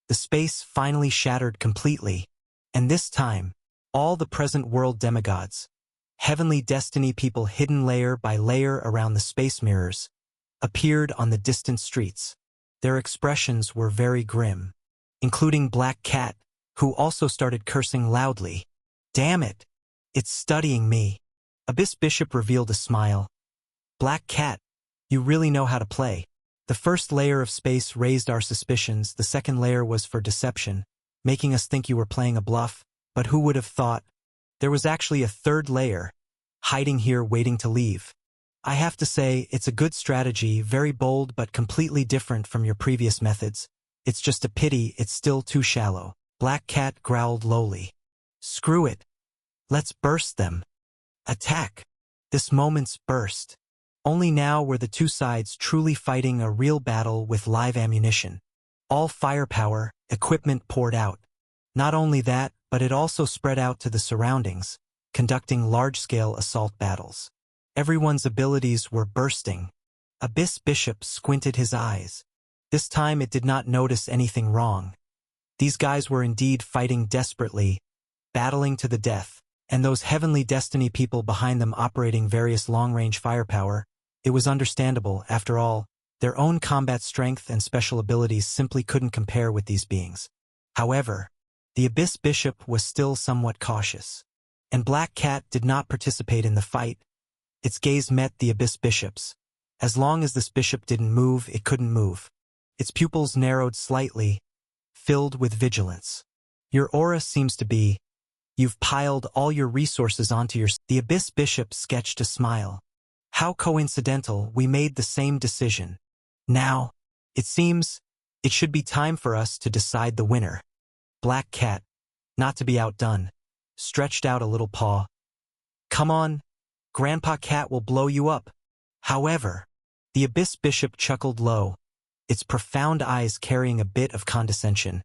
The space finally shattered completely, and this time, all the present world demigods, heavenly destiny people hidden layer by layer around the space mirrors, appeared on the distant streets. Their expressions were very grim, including Black Cat, who also started cursing loudly. Damn it! It's studying me. Abyss Bishop revealed a smile. Black Cat, you really know how to play. The first layer of space raised our suspicions, the second layer was for deception, making us think you were playing a bluff, but who would have thought? There was actually a third layer, hiding here waiting to leave. I have to say, it's a good strategy, very bold but completely different from your previous methods. It's just a pity it's still too shallow. Black Cat growled lowly. Screw it. Let's burst them. Attack. This moment's burst. Only now were the two sides truly fighting a real battle with live ammunition. All firepower, equipment poured out. Not only that, but it also spread out to the surroundings, conducting large-scale assault battles. Everyone's abilities were bursting. Abyss Bishop squinted his eyes. This time it did not notice anything wrong. These guys were indeed fighting desperately, battling to the death, and those heavenly destiny people behind them operating various long-range firepower. It was understandable, after all, their own combat strength and special abilities simply couldn't compare with these beings. However, the Abyss Bishop was still somewhat cautious, and Black Cat did not participate in the fight. Its gaze met the Abyss Bishop's. As long as this bishop didn't move, it couldn't move. Its pupils narrowed slightly, filled with vigilance. Your aura seems to be, you've piled all your resources onto your... The Abyss Bishop sketched a smile. How coincidental, we made the same decision. Now, it seems, it should be time for us to decide the winner. Black Cat, not to be outdone, stretched out a little paw. Come on, Grandpa Cat will blow you up. However, the Abyss Bishop chuckled low, its profound eyes carrying a bit of condescension.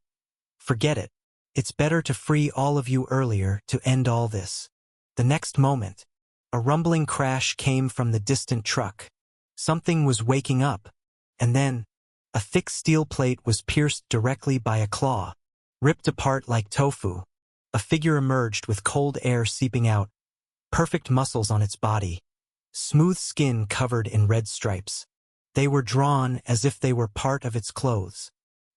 Forget it. It's better to free all of you earlier to end all this. The next moment, a rumbling crash came from the distant truck. Something was waking up. And then, a thick steel plate was pierced directly by a claw. Ripped apart like tofu, a figure emerged with cold air seeping out, perfect muscles on its body, smooth skin covered in red stripes. They were drawn as if they were part of its clothes.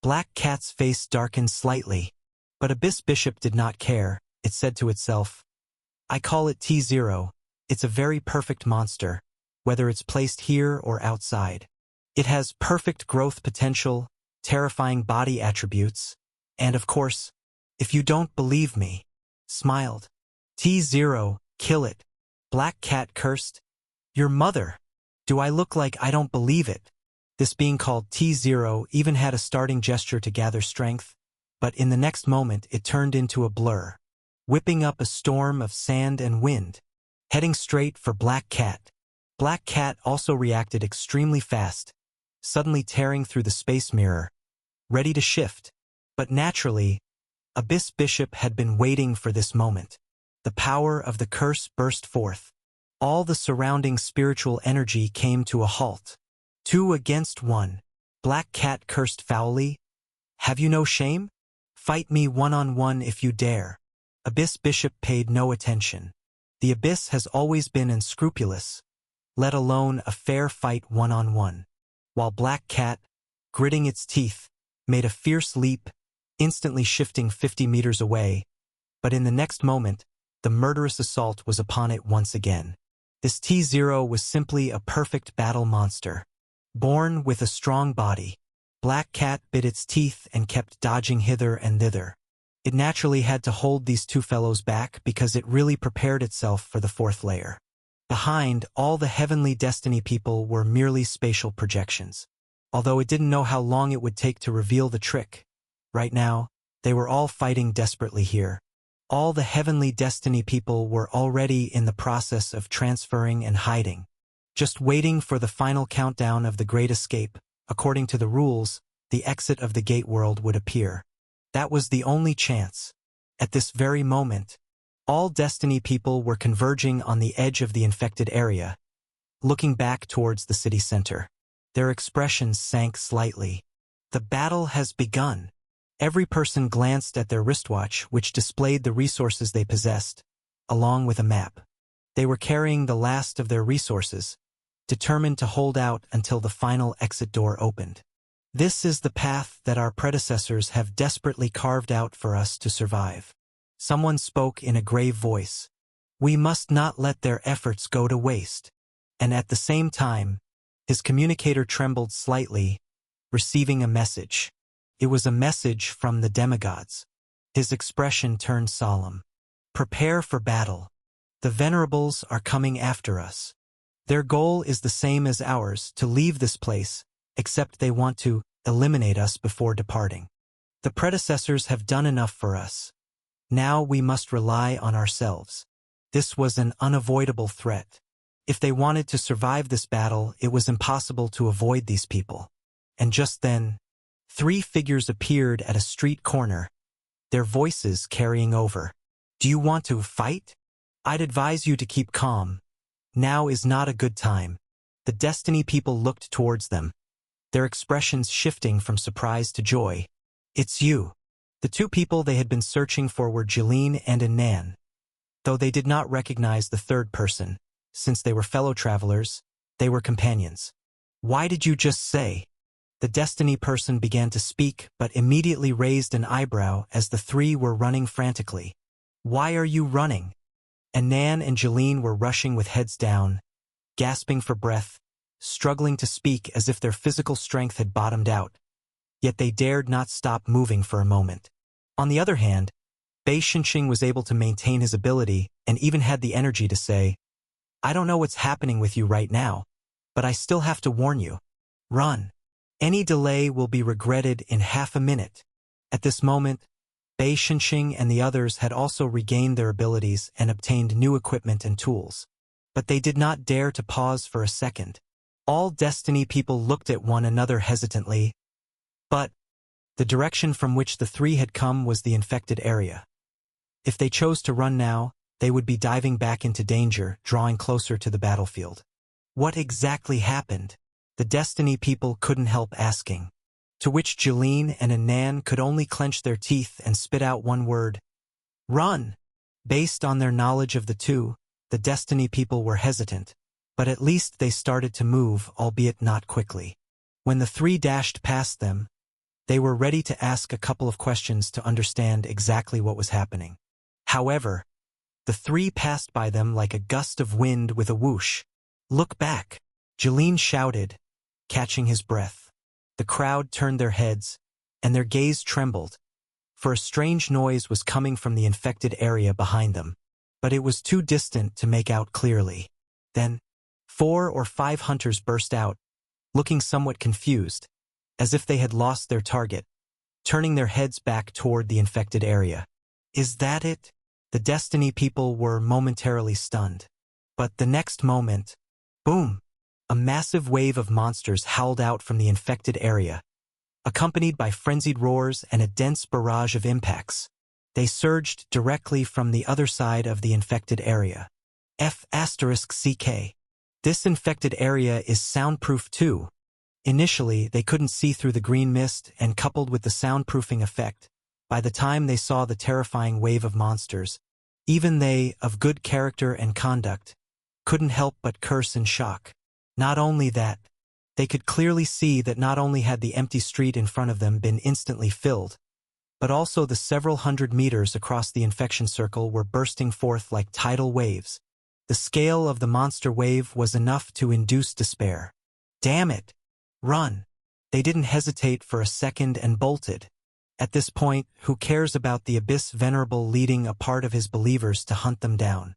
Black Cat's face darkened slightly, but Abyss Bishop did not care. It said to itself, "I call it T0, it's a very perfect monster, whether it's placed here or outside. It has perfect growth potential, terrifying body attributes, and of course, if you don't believe me," smiled. "T0, kill it." Black Cat cursed. "Your mother! Do I look like I don't believe it?" This being called T0 even had a starting gesture to gather strength, but in the next moment it turned into a blur, whipping up a storm of sand and wind, heading straight for Black Cat. Black Cat also reacted extremely fast, suddenly tearing through the space mirror, ready to shift. But naturally, Abyss Bishop had been waiting for this moment. The power of the curse burst forth. All the surrounding spiritual energy came to a halt. 2 against 1. Black Cat cursed foully. "Have you no shame? Fight me one-on-one if you dare." Abyss Bishop paid no attention. The Abyss has always been unscrupulous, let alone a fair fight one-on-one. While Black Cat, gritting its teeth, made a fierce leap, instantly shifting 50 meters away, but in the next moment, the murderous assault was upon it once again. This T0 was simply a perfect battle monster. Born with a strong body, Black Cat bit its teeth and kept dodging hither and thither. It naturally had to hold these two fellows back because it really prepared itself for the 4th layer. Behind, all the heavenly destiny people were merely spatial projections. Although it didn't know how long it would take to reveal the trick, right now, they were all fighting desperately here. All the heavenly destiny people were already in the process of transferring and hiding, just waiting for the final countdown of the Great Escape. According to the rules, the exit of the Gate World would appear. That was the only chance. At this very moment, all destiny people were converging on the edge of the infected area, looking back towards the city center. Their expressions sank slightly. The battle has begun. Every person glanced at their wristwatch, which displayed the resources they possessed, along with a map. They were carrying the last of their resources, determined to hold out until the final exit door opened. This is the path that our predecessors have desperately carved out for us to survive. Someone spoke in a grave voice. We must not let their efforts go to waste. And at the same time, his communicator trembled slightly, receiving a message. It was a message from the demigods. His expression turned solemn. Prepare for battle. The Venerables are coming after us. Their goal is the same as ours, to leave this place, except they want to eliminate us before departing. The predecessors have done enough for us. Now we must rely on ourselves. This was an unavoidable threat. If they wanted to survive this battle, it was impossible to avoid these people. And just then, 3 figures appeared at a street corner, their voices carrying over. Do you want to fight? I'd advise you to keep calm. Now is not a good time. The Destiny people looked towards them, their expressions shifting from surprise to joy. It's you. The 2 people they had been searching for were Jeline and Anan. Though they did not recognize the 3rd person, since they were fellow travelers, they were companions. Why did you just say? The Destiny person began to speak, but immediately raised an eyebrow as the 3 were running frantically. Why are you running? Anan and Jeline were rushing with heads down, gasping for breath, struggling to speak as if their physical strength had bottomed out. Yet they dared not stop moving for a moment. On the other hand, Bei Shinxing was able to maintain his ability and even had the energy to say, I don't know what's happening with you right now, but I still have to warn you. Run. Any delay will be regretted in half a minute. At this moment, Bei Shinxing and the others had also regained their abilities and obtained new equipment and tools. But they did not dare to pause for a second. All Destiny people looked at one another hesitantly, but the direction from which the 3 had come was the infected area. If they chose to run now, they would be diving back into danger, drawing closer to the battlefield. What exactly happened? The Destiny people couldn't help asking. To which Jeline and Anan could only clench their teeth and spit out one word: run! Based on their knowledge of the two, the Destiny people were hesitant, but at least they started to move, albeit not quickly. When the three dashed past them, they were ready to ask a couple of questions to understand exactly what was happening. However, the three passed by them like a gust of wind with a whoosh. "Look back!" Jeline shouted, catching his breath. The crowd turned their heads, and their gaze trembled, for a strange noise was coming from the infected area behind them, but it was too distant to make out clearly. Then, 4 or 5 hunters burst out, looking somewhat confused, as if they had lost their target, turning their heads back toward the infected area. "Is that it?" The Destiny people were momentarily stunned. But the next moment, boom! A massive wave of monsters howled out from the infected area, accompanied by frenzied roars and a dense barrage of impacts. They surged directly from the other side of the infected area. F***CK. This infected area is soundproof too. Initially, they couldn't see through the green mist, and coupled with the soundproofing effect, by the time they saw the terrifying wave of monsters, even they, of good character and conduct, couldn't help but curse in shock. Not only that, they could clearly see that not only had the empty street in front of them been instantly filled, but also the several hundred meters across the infection circle were bursting forth like tidal waves. The scale of the monster wave was enough to induce despair. Damn it! Run! They didn't hesitate for a second and bolted. At this point, who cares about the Abyss Venerable leading a part of his believers to hunt them down?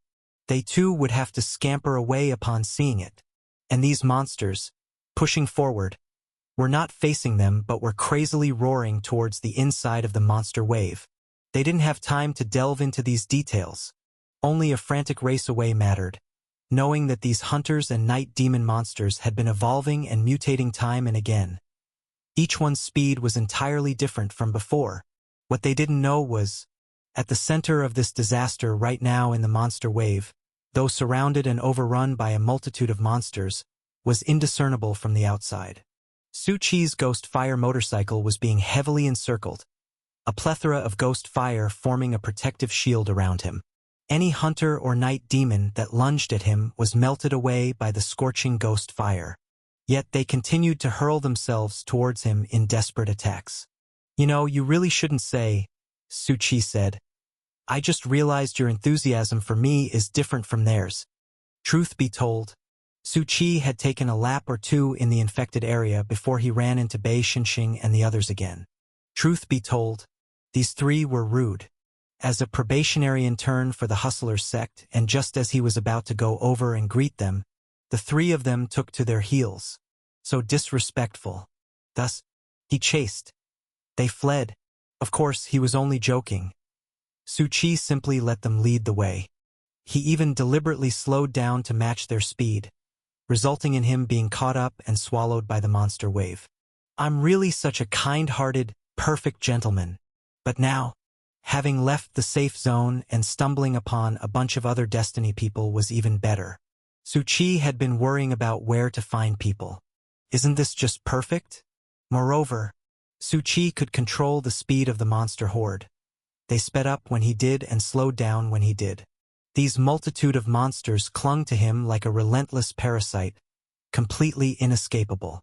They too would have to scamper away upon seeing it. And these monsters, pushing forward, were not facing them but were crazily roaring towards the inside of the monster wave. They didn't have time to delve into these details. Only a frantic race away mattered, knowing that these hunters and night demon monsters had been evolving and mutating time and again. Each one's speed was entirely different from before. What they didn't know was, at the center of this disaster right now in the monster wave, though surrounded and overrun by a multitude of monsters, was indiscernible from the outside. Su Chi's ghost fire motorcycle was being heavily encircled, a plethora of ghost fire forming a protective shield around him. Any hunter or night demon that lunged at him was melted away by the scorching ghost fire. Yet they continued to hurl themselves towards him in desperate attacks. "You know, you really shouldn't say," Su Chi said. "I just realized your enthusiasm for me is different from theirs." Truth be told, Su Chi had taken a lap or two in the infected area before he ran into Bei Xinxing and the others again. Truth be told, these three were rude. As a probationary intern for the Hustlers sect, and just as he was about to go over and greet them, the three of them took to their heels. So disrespectful. Thus, he chased. They fled. Of course, he was only joking. Su Chi simply let them lead the way. He even deliberately slowed down to match their speed, resulting in him being caught up and swallowed by the monster wave. "I'm really such a kind-hearted, perfect gentleman. But now, having left the safe zone and stumbling upon a bunch of other Destiny people was even better." Su Chi had been worrying about where to find people. Isn't this just perfect? Moreover, Su Chi could control the speed of the monster horde. They sped up when he did and slowed down when he did. These multitude of monsters clung to him like a relentless parasite, completely inescapable.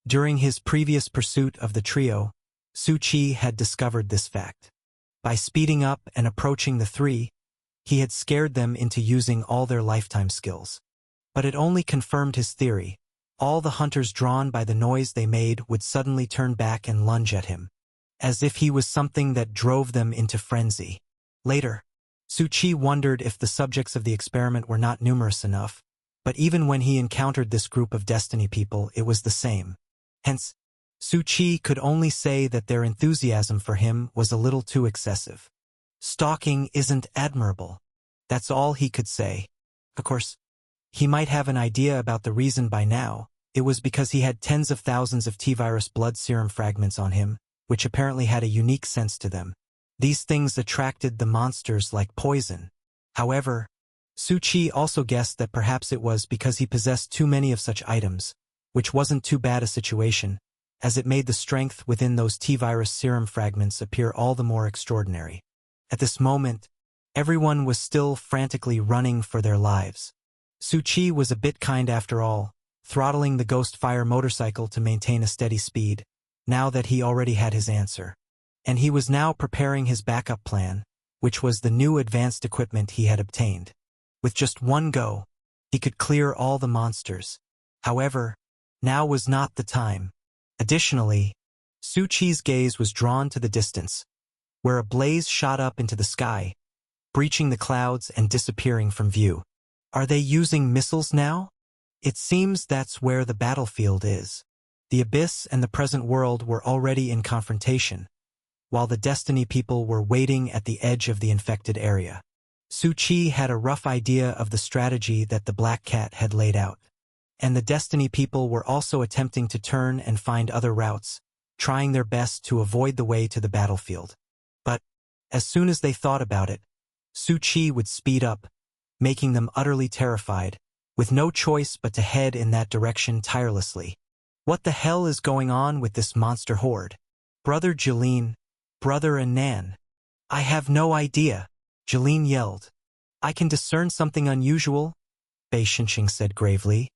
During his previous pursuit of the trio, Su Chi had discovered this fact. By speeding up and approaching the three, he had scared them into using all their lifetime skills. But it only confirmed his theory. All the hunters drawn by the noise they made would suddenly turn back and lunge at him, as if he was something that drove them into frenzy. Later, Su Chi wondered if the subjects of the experiment were not numerous enough, but even when he encountered this group of Destiny people, it was the same. Hence, Su Chi could only say that their enthusiasm for him was a little too excessive. Stalking isn't admirable. That's all he could say. Of course, he might have an idea about the reason by now. It was because he had tens of thousands of T-virus blood serum fragments on him, which apparently had a unique sense to them. These things attracted the monsters like poison. However, Su Chi also guessed that perhaps it was because he possessed too many of such items, which wasn't too bad a situation, as it made the strength within those T-virus serum fragments appear all the more extraordinary. At this moment, everyone was still frantically running for their lives. Su Chi was a bit kind after all, throttling the Ghost Fire motorcycle to maintain a steady speed, now that he already had his answer. And he was now preparing his backup plan, which was the new advanced equipment he had obtained. With just one go, he could clear all the monsters. However, now was not the time. Additionally, Su Chi's gaze was drawn to the distance, where a blaze shot up into the sky, breaching the clouds and disappearing from view. Are they using missiles now? It seems that's where the battlefield is. The Abyss and the present world were already in confrontation, while the Destiny people were waiting at the edge of the infected area. Su Chi had a rough idea of the strategy that the Black Cat had laid out, and the Destiny people were also attempting to turn and find other routes, trying their best to avoid the way to the battlefield. But, as soon as they thought about it, Su Chi would speed up, making them utterly terrified, with no choice but to head in that direction tirelessly. What the hell is going on with this monster horde? Brother Jeline, Brother Anan. I have no idea, Jeline yelled. I can discern something unusual, Bei Xinxing said gravely.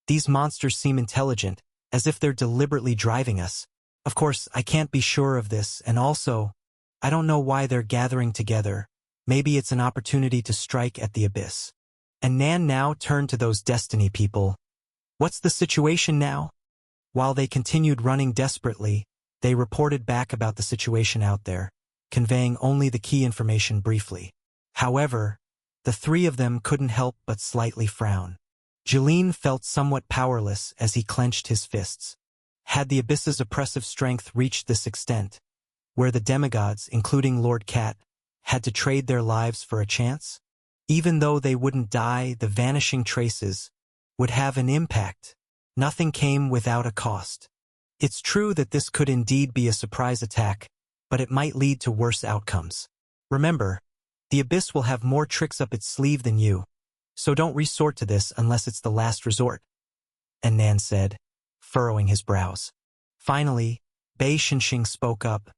These monsters seem intelligent, as if they're deliberately driving us. Of course, I can't be sure of this, and also, I don't know why they're gathering together. Maybe it's an opportunity to strike at the Abyss. And Nan now turned to those Destiny people. What's the situation now? While they continued running desperately, they reported back about the situation out there, conveying only the key information briefly. However, the three of them couldn't help but slightly frown. Jeline felt somewhat powerless as he clenched his fists. Had the Abyss's oppressive strength reached this extent, where the demigods, including Lord Cat, had to trade their lives for a chance? Even though they wouldn't die, the vanishing traces would have an impact. Nothing came without a cost. It's true that this could indeed be a surprise attack, but it might lead to worse outcomes. Remember, the Abyss will have more tricks up its sleeve than you, so don't resort to this unless it's the last resort, Anan said, furrowing his brows. Finally, Bei Xinxing spoke up.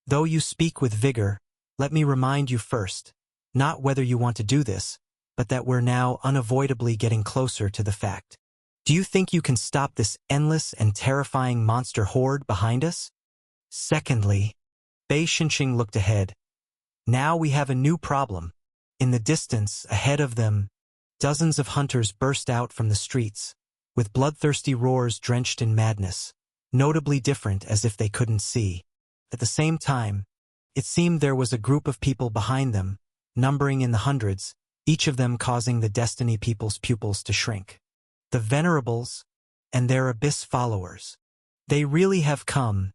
Though you speak with vigor, let me remind you first, not whether you want to do this, but that we're now unavoidably getting closer to the fact. Do you think you can stop this endless and terrifying monster horde behind us? Secondly, Bei Xinxing looked ahead. Now we have a new problem. In the distance, ahead of them, dozens of hunters burst out from the streets, with bloodthirsty roars drenched in madness, notably different as if they couldn't see. At the same time, it seemed there was a group of people behind them, numbering in the hundreds, each of them causing the Destiny people's pupils to shrink. The Venerables and their Abyss followers. They really have come,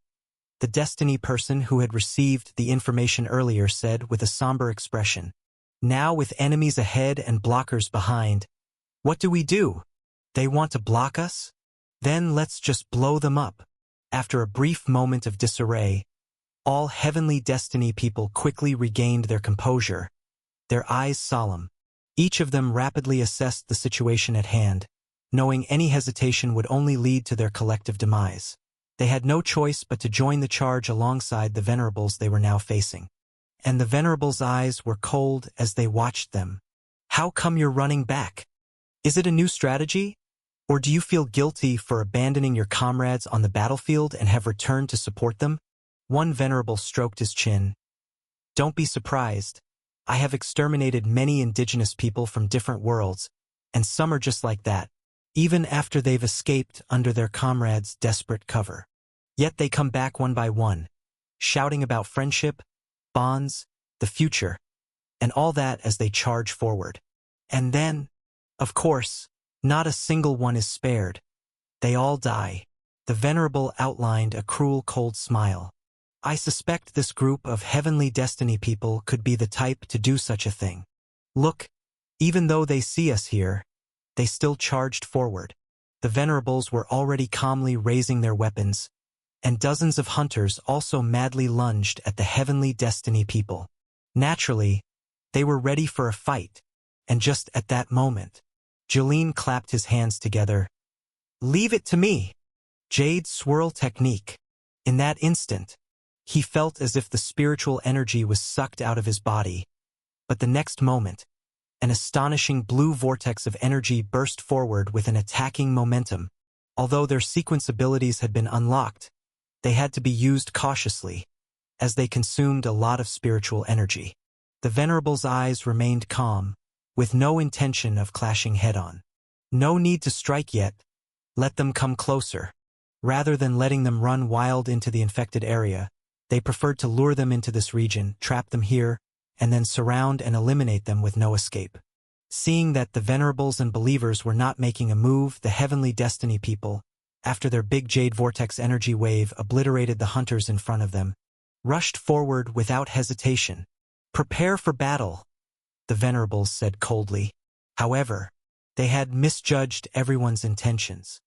the Destiny person who had received the information earlier said with a somber expression. Now with enemies ahead and blockers behind, what do we do? They want to block us? Then let's just blow them up. After a brief moment of disarray, all Heavenly Destiny people quickly regained their composure, their eyes solemn. Each of them rapidly assessed the situation at hand, knowing any hesitation would only lead to their collective demise. They had no choice but to join the charge alongside the Venerables they were now facing. And the Venerables' eyes were cold as they watched them. How come you're running back? Is it a new strategy? Or do you feel guilty for abandoning your comrades on the battlefield and have returned to support them? One Venerable stroked his chin. Don't be surprised. I have exterminated many indigenous people from different worlds, and some are just like that, even after they've escaped under their comrades' desperate cover. Yet they come back one by one, shouting about friendship, bonds, the future, and all that as they charge forward. And then, of course, not a single one is spared. They all die. The Venerable outlined a cruel, cold smile. I suspect this group of Heavenly Destiny people could be the type to do such a thing. Look, even though they see us here, they still charged forward. The Venerables were already calmly raising their weapons, and dozens of hunters also madly lunged at the Heavenly Destiny people. Naturally, they were ready for a fight, and just at that moment, Jeline clapped his hands together. Leave it to me. Jade swirl technique. In that instant, he felt as if the spiritual energy was sucked out of his body. But the next moment, an astonishing blue vortex of energy burst forward with an attacking momentum. Although their sequence abilities had been unlocked, they had to be used cautiously, as they consumed a lot of spiritual energy. The Venerable's eyes remained calm, with no intention of clashing head-on. No need to strike yet. Let them come closer. Rather than letting them run wild into the infected area, they preferred to lure them into this region, trap them here, and then surround and eliminate them with no escape. Seeing that the Venerables and Believers were not making a move, the Heavenly Destiny people, after their big Jade Vortex energy wave obliterated the hunters in front of them, rushed forward without hesitation. Prepare for battle, the Venerables said coldly. However, they had misjudged everyone's intentions.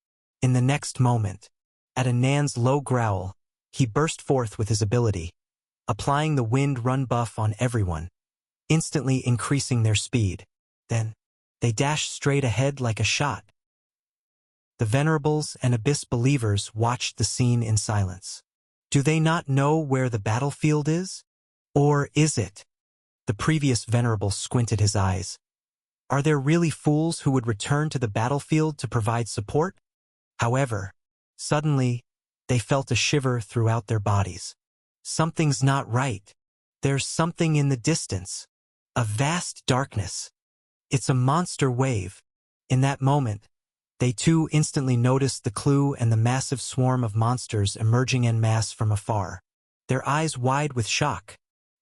In the next moment, at Anand's low growl, he burst forth with his ability, applying the wind run buff on everyone, instantly increasing their speed. Then, they dashed straight ahead like a shot. The Venerables and Abyss Believers watched the scene in silence. Do they not know where the battlefield is? Or is it? The previous Venerable squinted his eyes. Are there really fools who would return to the battlefield to provide support? However, suddenly, they felt a shiver throughout their bodies. Something's not right. There's something in the distance. A vast darkness. It's a monster wave. In that moment, they too instantly noticed the clue and the massive swarm of monsters emerging en masse from afar, their eyes wide with shock,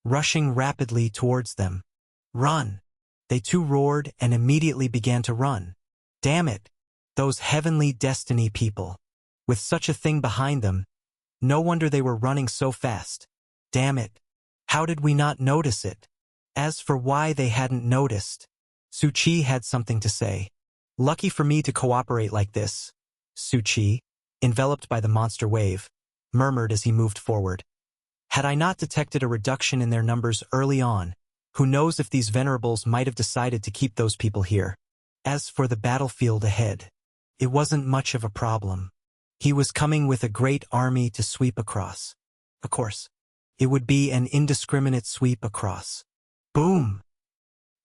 rushing rapidly towards them. Run! They too roared and immediately began to run. Damn it! Those Heavenly Destiny people. With such a thing behind them, no wonder they were running so fast. Damn it! How did we not notice it? As for why they hadn't noticed, Su Qi had something to say. Lucky for me to cooperate like this, Su Qi, enveloped by the monster wave, murmured as he moved forward. Had I not detected a reduction in their numbers early on, who knows if these Venerables might have decided to keep those people here. As for the battlefield ahead, it wasn't much of a problem. He was coming with a great army to sweep across. Of course, it would be an indiscriminate sweep across. Boom!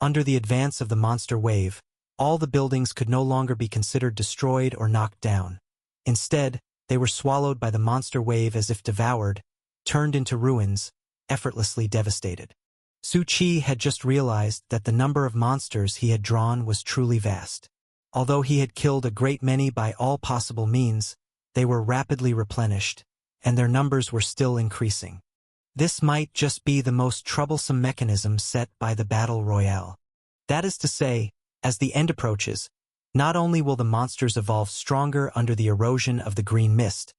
Under the advance of the monster wave, all the buildings could no longer be considered destroyed or knocked down. Instead, they were swallowed by the monster wave as if devoured, turned into ruins, effortlessly devastated. Su Qi had just realized that the number of monsters he had drawn was truly vast. Although he had killed a great many by all possible means, they were rapidly replenished, and their numbers were still increasing. This might just be the most troublesome mechanism set by the Battle Royale. That is to say, as the end approaches, not only will the monsters evolve stronger under the erosion of the green mist,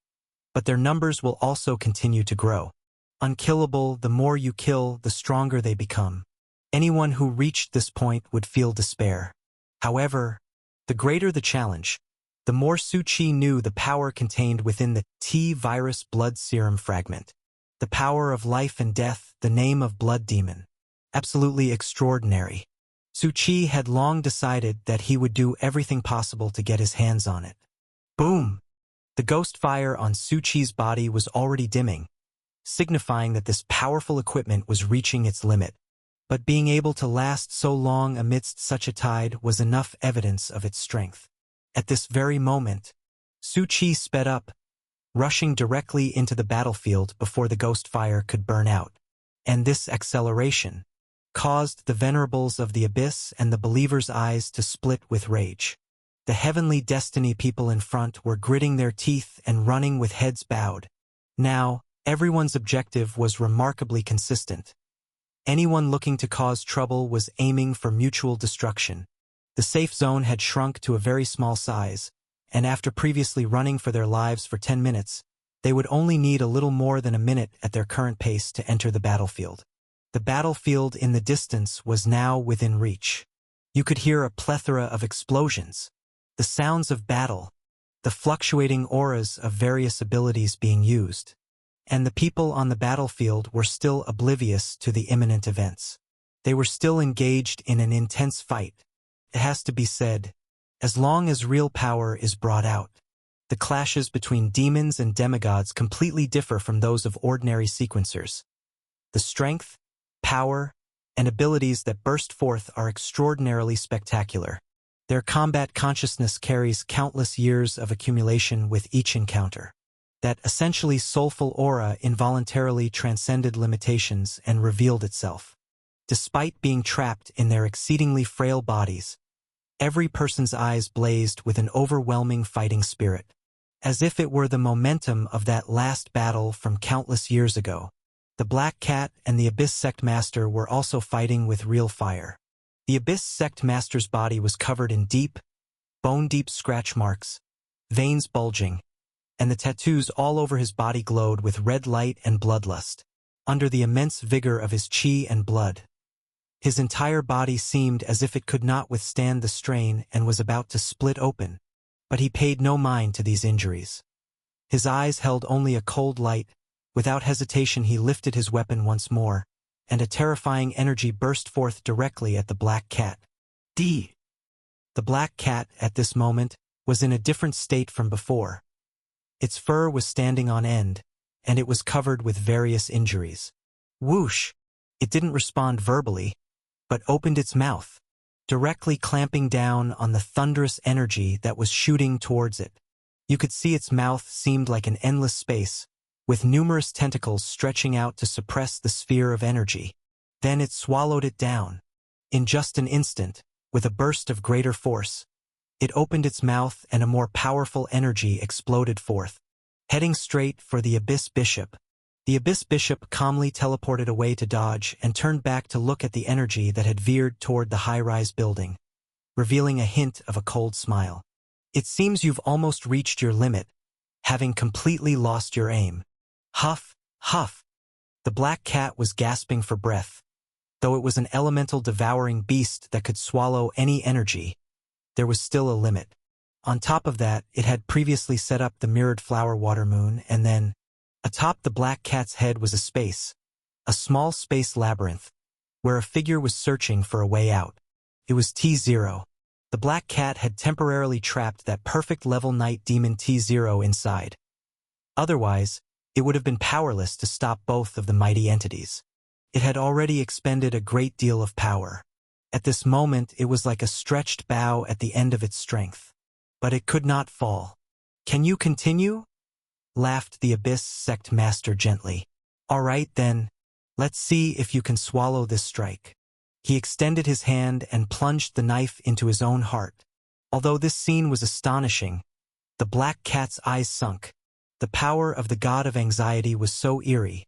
but their numbers will also continue to grow. Unkillable, the more you kill, the stronger they become. Anyone who reached this point would feel despair. However, the greater the challenge, the more Su Qi knew the power contained within the T-Virus blood serum fragment. The power of life and death, the name of Blood Demon. Absolutely extraordinary. Su Qi had long decided that he would do everything possible to get his hands on it. Boom! The ghost fire on Su Qi's body was already dimming, signifying that this powerful equipment was reaching its limit. But being able to last so long amidst such a tide was enough evidence of its strength. At this very moment, Su Qi sped up, rushing directly into the battlefield before the ghost fire could burn out. And this acceleration caused the Venerables of the Abyss and the Believers' eyes to split with rage. The Heavenly Destiny people in front were gritting their teeth and running with heads bowed. Now, everyone's objective was remarkably consistent. Anyone looking to cause trouble was aiming for mutual destruction. The safe zone had shrunk to a very small size, and after previously running for their lives for 10 minutes, they would only need a little more than a minute at their current pace to enter the battlefield. The battlefield in the distance was now within reach. You could hear a plethora of explosions, the sounds of battle, the fluctuating auras of various abilities being used, and the people on the battlefield were still oblivious to the imminent events. They were still engaged in an intense fight. It has to be said, as long as real power is brought out, The clashes between demons and demigods completely differ from those of ordinary sequencers. The strength, power, and abilities that burst forth are extraordinarily spectacular. Their combat consciousness carries countless years of accumulation with each encounter. That essentially soulful aura involuntarily transcended limitations and revealed itself. Despite being trapped in their exceedingly frail bodies, every person's eyes blazed with an overwhelming fighting spirit, as if it were the momentum of that last battle from countless years ago. The Black Cat and the Abyss Sect Master were also fighting with real fire. The Abyss Sect Master's body was covered in deep, bone-deep scratch marks, veins bulging, and the tattoos all over his body glowed with red light and bloodlust. Under the immense vigor of his chi and blood, his entire body seemed as if it could not withstand the strain and was about to split open, but he paid no mind to these injuries. His eyes held only a cold light. Without hesitation he lifted his weapon once more, and a terrifying energy burst forth directly at the Black Cat. The Black Cat, at this moment, was in a different state from before. Its fur was standing on end, and it was covered with various injuries. Whoosh! It didn't respond verbally, but opened its mouth, directly clamping down on the thunderous energy that was shooting towards it. You could see its mouth seemed like an endless space, with numerous tentacles stretching out to suppress the sphere of energy. Then it swallowed it down. In just an instant, with a burst of greater force, it opened its mouth and a more powerful energy exploded forth. Heading straight for the Abyss Bishop, the Abyss Bishop calmly teleported away to dodge and turned back to look at the energy that had veered toward the high-rise building, revealing a hint of a cold smile. It seems you've almost reached your limit, having completely lost your aim. Huff, huff. The Black Cat was gasping for breath. Though it was an elemental devouring beast that could swallow any energy, there was still a limit. On top of that, it had previously set up the mirrored flower water moon, and then, atop the Black Cat's head was a small space labyrinth, where a figure was searching for a way out. It was T-Zero. The Black Cat had temporarily trapped that perfect level night demon T-Zero inside. Otherwise, it would have been powerless to stop both of the mighty entities. It had already expended a great deal of power. At this moment it was like a stretched bow at the end of its strength. But it could not fall. "Can you continue?" laughed the Abyss Sect Master gently. "All right then, let's see if you can swallow this strike." He extended his hand and plunged the knife into his own heart. Although this scene was astonishing, the Black Cat's eyes sunk. The power of the god of anxiety was so eerie.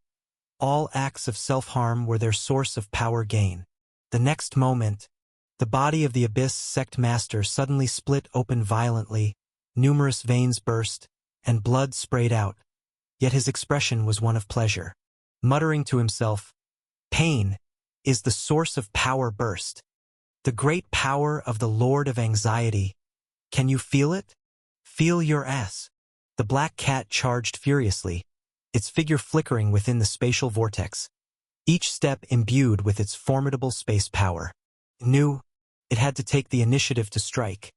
All acts of self-harm were their source of power gain. The next moment, the body of the Abyss Sect Master suddenly split open violently, numerous veins burst, and blood sprayed out. Yet his expression was one of pleasure. Muttering to himself, "Pain is the source of power burst. The great power of the Lord of Anxiety. Can you feel it? Feel your ass." The Black Cat charged furiously, its figure flickering within the spatial vortex, each step imbued with its formidable space power. It knew it had to take the initiative to strike.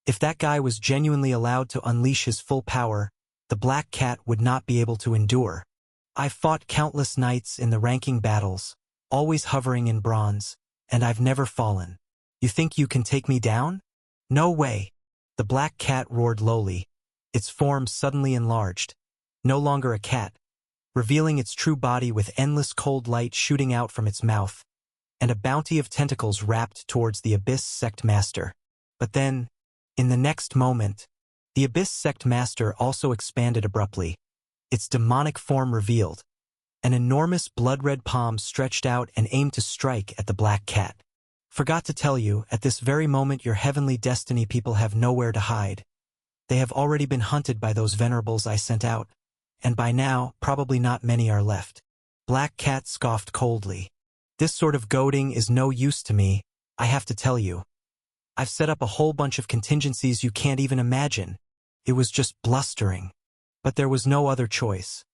If that guy was genuinely allowed to unleash his full power, the Black Cat would not be able to endure. "I've fought countless knights in the ranking battles, always hovering in bronze, and I've never fallen. You think you can take me down? No way." The Black Cat roared lowly, its form suddenly enlarged, no longer a cat, revealing its true body with endless cold light shooting out from its mouth, and a bounty of tentacles wrapped towards the Abyss Sect Master. But then, in the next moment, the Abyss Sect Master also expanded abruptly, its demonic form revealed. An enormous blood-red palm stretched out and aimed to strike at the Black Cat. "Forgot to tell you, at this very moment your heavenly destiny people have nowhere to hide. They have already been hunted by those venerables I sent out, and by now, probably not many are left." Black Cat scoffed coldly. "This sort of goading is no use to me, I have to tell you. I've set up a whole bunch of contingencies you can't even imagine. It was just blustering. But there was no other choice.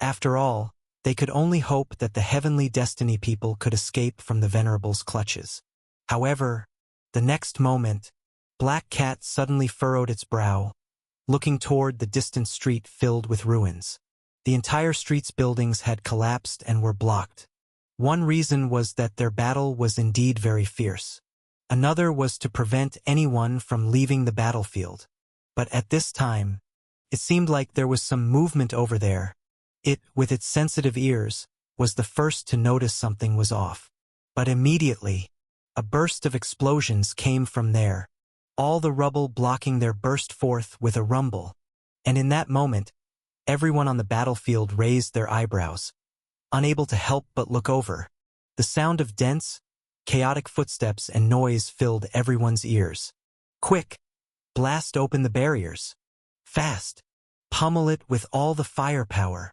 After all, they could only hope that the heavenly destiny people could escape from the venerable's clutches." However, the next moment, Black Cat suddenly furrowed its brow, looking toward the distant street filled with ruins. The entire street's buildings had collapsed and were blocked. One reason was that their battle was indeed very fierce. Another was to prevent anyone from leaving the battlefield. But at this time, it seemed like there was some movement over there. It, with its sensitive ears, was the first to notice something was off. But immediately, a burst of explosions came from there. All the rubble blocking there burst forth with a rumble. And in that moment, everyone on the battlefield raised their eyebrows, unable to help but look over. The sound of dense, chaotic footsteps and noise filled everyone's ears. Quick! Blast open the barriers. Fast! Pummel it with all the firepower.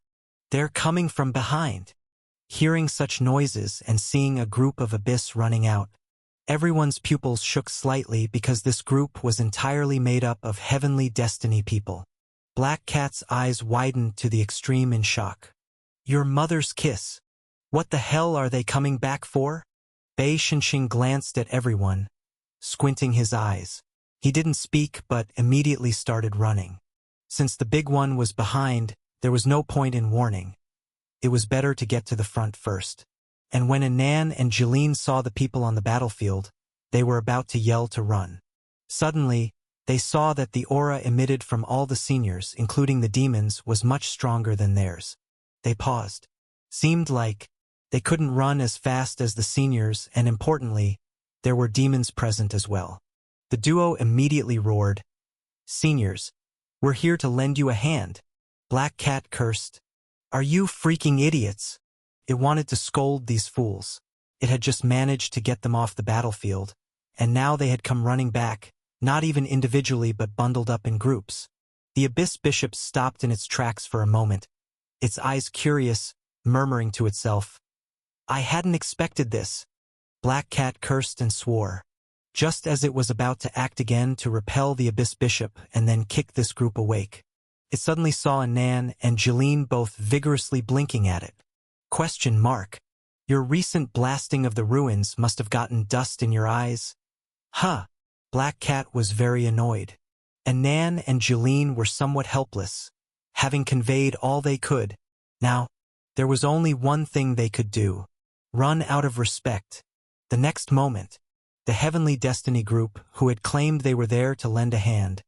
They're coming from behind. Hearing such noises and seeing a group of Abyss running out, everyone's pupils shook slightly because this group was entirely made up of Heavenly Destiny people. Black Cat's eyes widened to the extreme in shock. Your mother's kiss. What the hell are they coming back for? Bei Shenxing glanced at everyone, squinting his eyes. He didn't speak but immediately started running. Since the big one was behind, there was no point in warning. It was better to get to the front first. And when Anan and Jeline saw the people on the battlefield, they were about to yell to run. Suddenly, they saw that the aura emitted from all the seniors, including the demons, was much stronger than theirs. They paused. Seemed like they couldn't run as fast as the seniors, and importantly, there were demons present as well. The duo immediately roared, "Seniors, we're here to lend you a hand." Black Cat cursed, "Are you freaking idiots?" It wanted to scold these fools. It had just managed to get them off the battlefield, and now they had come running back, not even individually but bundled up in groups. The Abyss Bishop stopped in its tracks for a moment, its eyes curious, murmuring to itself, "I hadn't expected this." Black Cat cursed and swore. Just as it was about to act again to repel the Abyss Bishop and then kick this group awake, it suddenly saw Anan and Jeline both vigorously blinking at it. Question mark. Your recent blasting of the ruins must have gotten dust in your eyes. Huh. Black Cat was very annoyed. Anan and Jeline were somewhat helpless, having conveyed all they could. Now, there was only one thing they could do. Run out of respect. The next moment, the Heavenly Destiny group, who had claimed they were there to lend a hand,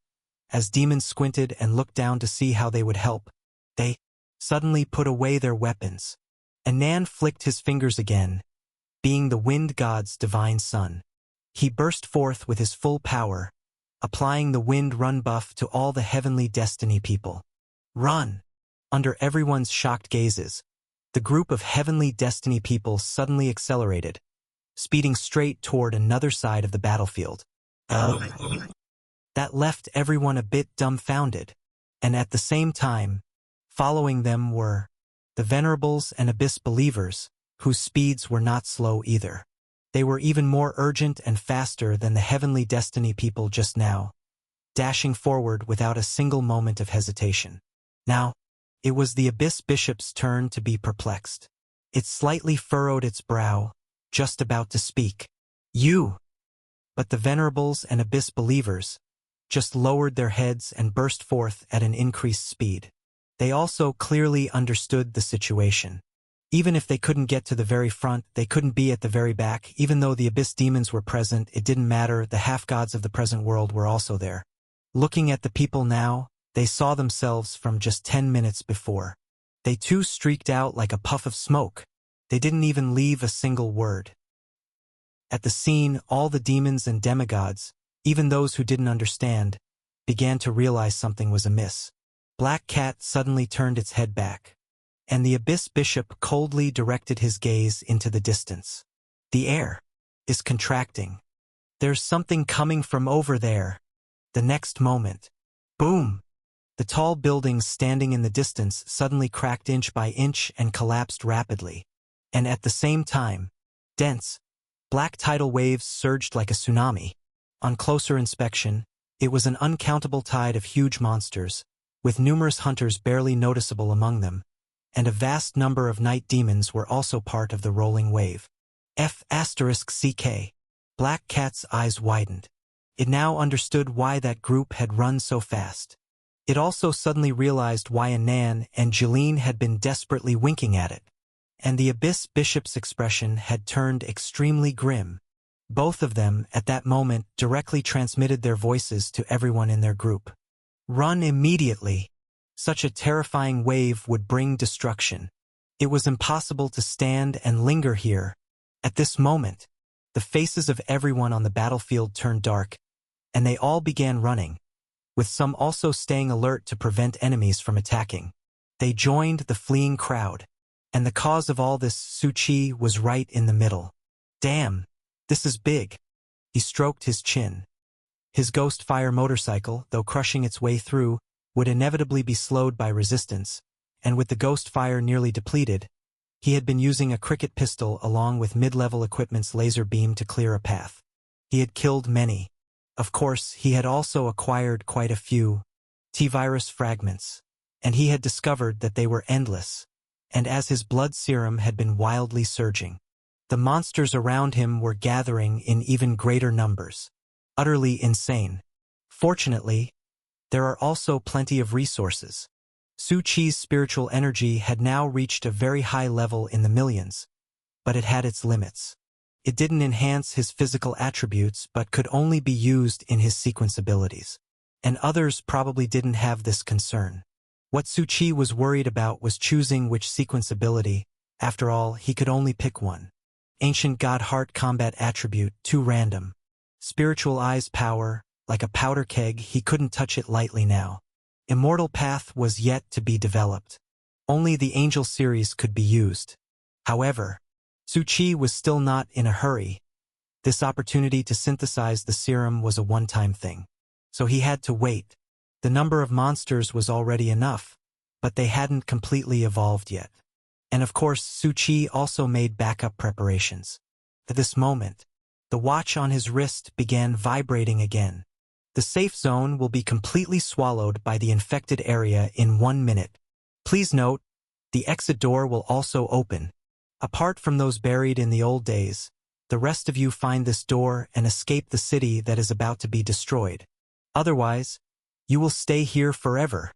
as demons squinted and looked down to see how they would help, they suddenly put away their weapons. Anan flicked his fingers again, being the wind god's divine son. He burst forth with his full power, applying the wind run buff to all the Heavenly Destiny people. Run! Under everyone's shocked gazes, the group of Heavenly Destiny people suddenly accelerated, speeding straight toward another side of the battlefield. That left everyone a bit dumbfounded, and at the same time, following them were the Venerables and Abyss Believers, whose speeds were not slow either. They were even more urgent and faster than the Heavenly Destiny people just now, dashing forward without a single moment of hesitation. Now, it was the Abyss Bishop's turn to be perplexed. It slightly furrowed its brow, just about to speak. You! But the Venerables and Abyss Believers just lowered their heads and burst forth at an increased speed. They also clearly understood the situation. Even if they couldn't get to the very front, they couldn't be at the very back. Even though the Abyss demons were present, it didn't matter. The half-gods of the present world were also there. Looking at the people now, they saw themselves from just 10 minutes before. They too streaked out like a puff of smoke. They didn't even leave a single word. At the scene, all the demons and demigods, even those who didn't understand, began to realize something was amiss. Black Cat suddenly turned its head back, and the Abyss Bishop coldly directed his gaze into the distance. The air is contracting. There's something coming from over there. The next moment, boom! The tall buildings standing in the distance suddenly cracked inch by inch and collapsed rapidly. And at the same time, dense, black tidal waves surged like a tsunami. On closer inspection, it was an uncountable tide of huge monsters, with numerous hunters barely noticeable among them, and a vast number of night demons were also part of the rolling wave. F***CK. Black Cat's eyes widened. It now understood why that group had run so fast. It also suddenly realized why Anan and Jeline had been desperately winking at it. And the Abyss Bishop's expression had turned extremely grim. Both of them, at that moment, directly transmitted their voices to everyone in their group. Run immediately! Such a terrifying wave would bring destruction. It was impossible to stand and linger here. At this moment, the faces of everyone on the battlefield turned dark, and they all began running, with some also staying alert to prevent enemies from attacking. They joined the fleeing crowd, and the cause of all this, Su Qi, was right in the middle. Damn, this is big. He stroked his chin. His Ghost Fire motorcycle, though crushing its way through, would inevitably be slowed by resistance, and with the Ghost Fire nearly depleted, he had been using a cricket pistol along with mid-level equipment's laser beam to clear a path. He had killed many. Of course, he had also acquired quite a few T-virus fragments, and he had discovered that they were endless, and as his blood serum had been wildly surging, the monsters around him were gathering in even greater numbers. Utterly insane. Fortunately, there are also plenty of resources. Su Qi's spiritual energy had now reached a very high level in the millions, but it had its limits. It didn't enhance his physical attributes but could only be used in his sequence abilities. And others probably didn't have this concern. What Su Qi was worried about was choosing which sequence ability. After all, he could only pick one. Ancient God Heart Combat attribute, too random. Spiritual Eyes power, like a powder keg, he couldn't touch it lightly now. Immortal Path was yet to be developed. Only the Angel series could be used. However, Su Qi was still not in a hurry. This opportunity to synthesize the serum was a one-time thing. So he had to wait. The number of monsters was already enough, but they hadn't completely evolved yet. And of course, Su Qi also made backup preparations. At this moment, the watch on his wrist began vibrating again. The safe zone will be completely swallowed by the infected area in 1 minute. Please note, the exit door will also open. Apart from those buried in the old days, the rest of you find this door and escape the city that is about to be destroyed. Otherwise, you will stay here forever.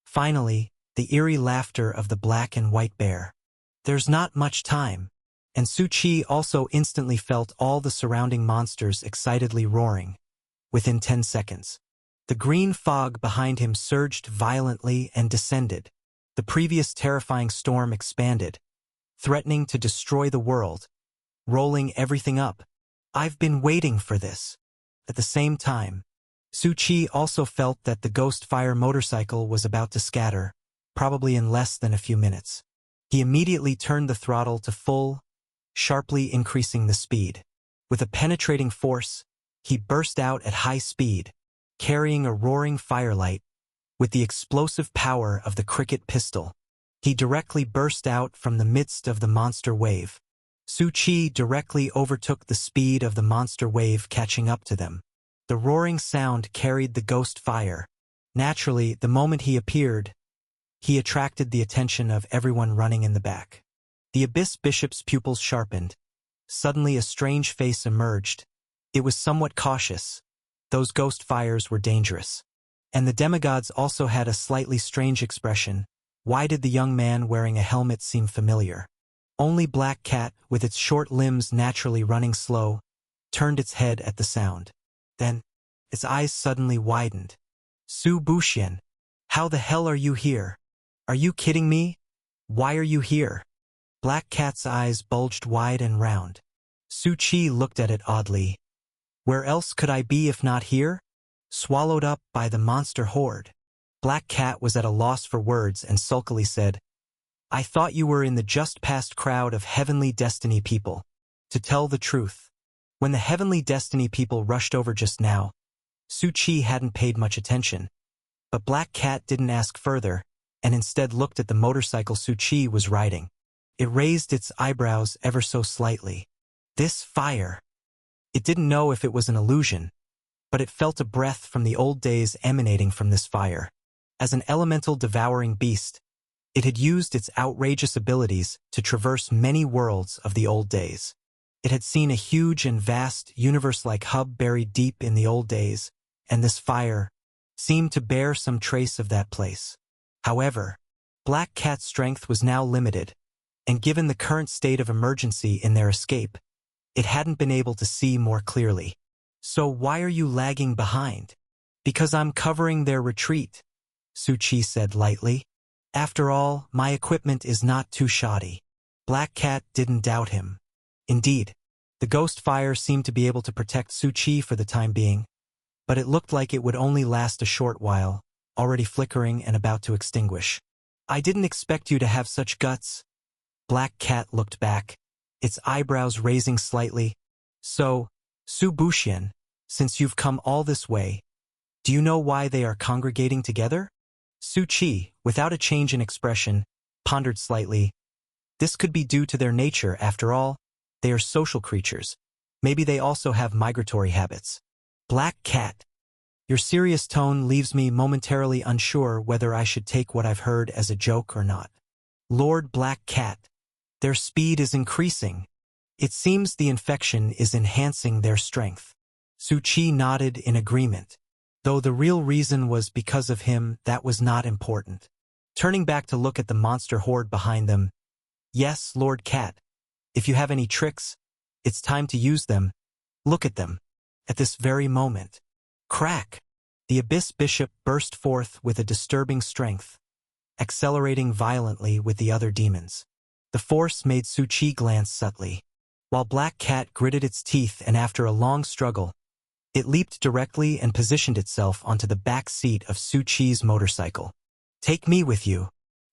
Finally, the eerie laughter of the black and white bear. There's not much time, and Su Qi also instantly felt all the surrounding monsters excitedly roaring. Within 10 seconds, the green fog behind him surged violently and descended. The previous terrifying storm expanded, threatening to destroy the world, rolling everything up. I've been waiting for this. At the same time, Su Qi also felt that the Ghost Fire motorcycle was about to scatter, probably in less than a few minutes. He immediately turned the throttle to full, sharply increasing the speed. With a penetrating force, he burst out at high speed, carrying a roaring firelight. With the explosive power of the cricket pistol, he directly burst out from the midst of the monster wave. Su Qi directly overtook the speed of the monster wave, catching up to them. The roaring sound carried the Ghost Fire. Naturally, the moment he appeared, he attracted the attention of everyone running in the back. The Abyss Bishop's pupils sharpened. Suddenly a strange face emerged. It was somewhat cautious. Those Ghost Fires were dangerous. And the demigods also had a slightly strange expression. Why did the young man wearing a helmet seem familiar? Only Black Cat, with its short limbs naturally running slow, turned its head at the sound. Then, its eyes suddenly widened. Su Buxian, how the hell are you here? Are you kidding me? Why are you here? Black Cat's eyes bulged wide and round. Su Qi looked at it oddly. Where else could I be if not here? Swallowed up by the monster horde. Black Cat was at a loss for words and sulkily said, I thought you were in the just past crowd of Heavenly Destiny people. To tell the truth, when the Heavenly Destiny people rushed over just now, Su Qi hadn't paid much attention. But Black Cat didn't ask further, and instead looked at the motorcycle Su Qi was riding. It raised its eyebrows ever so slightly. This fire. It didn't know if it was an illusion, but it felt a breath from the old days emanating from this fire. As an elemental devouring beast, it had used its outrageous abilities to traverse many worlds of the old days. It had seen a huge and vast universe-like hub buried deep in the old days, and this fire, seemed to bear some trace of that place. However, Black Cat's strength was now limited, and given the current state of emergency in their escape, it hadn't been able to see more clearly. So why are you lagging behind? Because I'm covering their retreat, Su Chi said lightly. After all, my equipment is not too shoddy. Black Cat didn't doubt him. Indeed, the ghost fire seemed to be able to protect Su Chi for the time being, but it looked like it would only last a short while, already flickering and about to extinguish. I didn't expect you to have such guts. Black Cat looked back, its eyebrows raising slightly. So, Su Buxian, since you've come all this way, do you know why they are congregating together? Su Chi, without a change in expression, pondered slightly. This could be due to their nature, after all. They are social creatures. Maybe they also have migratory habits. Black Cat, your serious tone leaves me momentarily unsure whether I should take what I've heard as a joke or not. Lord Black Cat, their speed is increasing. It seems the infection is enhancing their strength. Su Chi nodded in agreement. Though the real reason was because of him, that was not important. Turning back to look at the monster horde behind them, yes, Lord Cat, if you have any tricks, it's time to use them. Look at them. At this very moment. Crack! The Abyss Bishop burst forth with a disturbing strength, accelerating violently with the other demons. The force made Su Chi glance subtly, while Black Cat gritted its teeth, and after a long struggle, it leaped directly and positioned itself onto the back seat of Su Chi's motorcycle. Take me with you.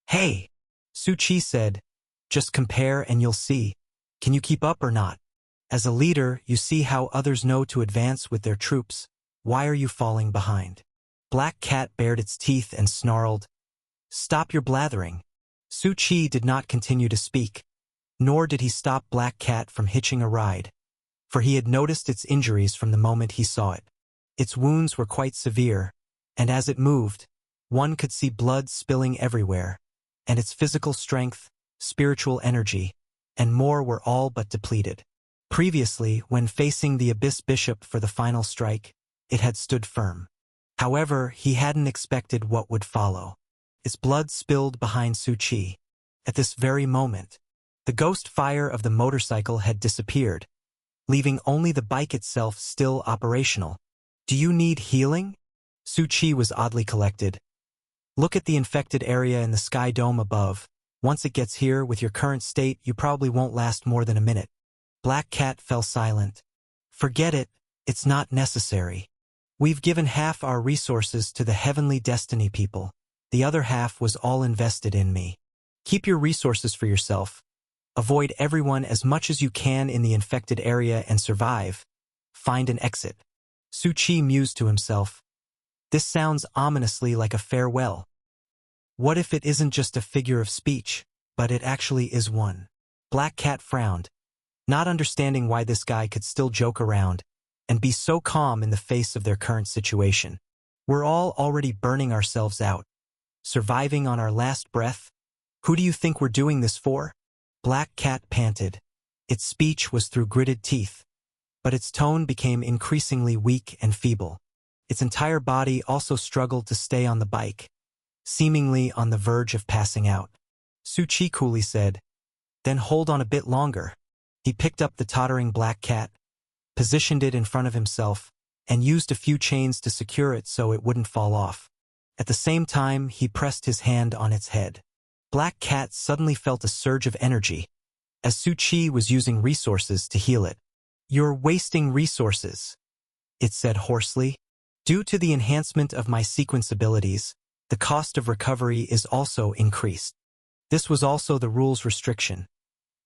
Hey! Su Chi said, just compare and you'll see. Can you keep up or not? As a leader, you see how others know to advance with their troops. Why are you falling behind? Black Cat bared its teeth and snarled. Stop your blathering. Su Chi did not continue to speak, nor did he stop Black Cat from hitching a ride, for he had noticed its injuries from the moment he saw it. Its wounds were quite severe, and as it moved, one could see blood spilling everywhere, and its physical strength, spiritual energy, and more were all but depleted. Previously, when facing the Abyss Bishop for the final strike, it had stood firm. However, he hadn't expected what would follow. Its blood spilled behind Su Chi. At this very moment, the ghost fire of the motorcycle had disappeared, leaving only the bike itself still operational. Do you need healing? Su Chi was oddly collected. Look at the infected area in the sky dome above. Once it gets here, with your current state, you probably won't last more than a minute. Black Cat fell silent. Forget it, it's not necessary. We've given half our resources to the Heavenly Destiny people. The other half was all invested in me. Keep your resources for yourself. Avoid everyone as much as you can in the infected area and survive. Find an exit. Su Chi mused to himself. This sounds ominously like a farewell. What if it isn't just a figure of speech, but it actually is one? Black Cat frowned, not understanding why this guy could still joke around and be so calm in the face of their current situation. We're all already burning ourselves out, surviving on our last breath. Who do you think we're doing this for? Black Cat panted. Its speech was through gritted teeth, but its tone became increasingly weak and feeble. Its entire body also struggled to stay on the bike, seemingly on the verge of passing out. Su Chi coolly said, then hold on a bit longer. He picked up the tottering Black Cat, positioned it in front of himself, and used a few chains to secure it so it wouldn't fall off. At the same time, he pressed his hand on its head. Black Cat suddenly felt a surge of energy, as Su Chi was using resources to heal it. You're wasting resources, it said hoarsely. Due to the enhancement of my sequence abilities, the cost of recovery is also increased. This was also the rule's restriction.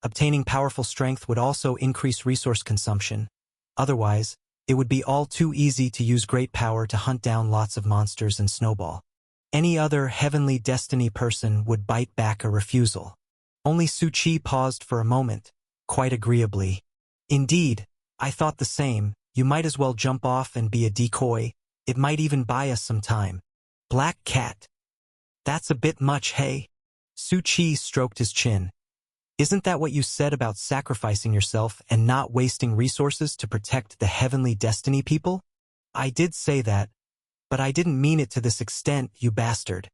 Obtaining powerful strength would also increase resource consumption. Otherwise, it would be all too easy to use great power to hunt down lots of monsters and snowball. Any other Heavenly Destiny person would bite back a refusal. Only Su Chi paused for a moment, quite agreeably. Indeed, I thought the same. You might as well jump off and be a decoy. It might even buy us some time. Black Cat. That's a bit much, hey? Su Chi stroked his chin. Isn't that what you said about sacrificing yourself and not wasting resources to protect the Heavenly Destiny people? I did say that, But I didn't mean it to this extent, you bastard.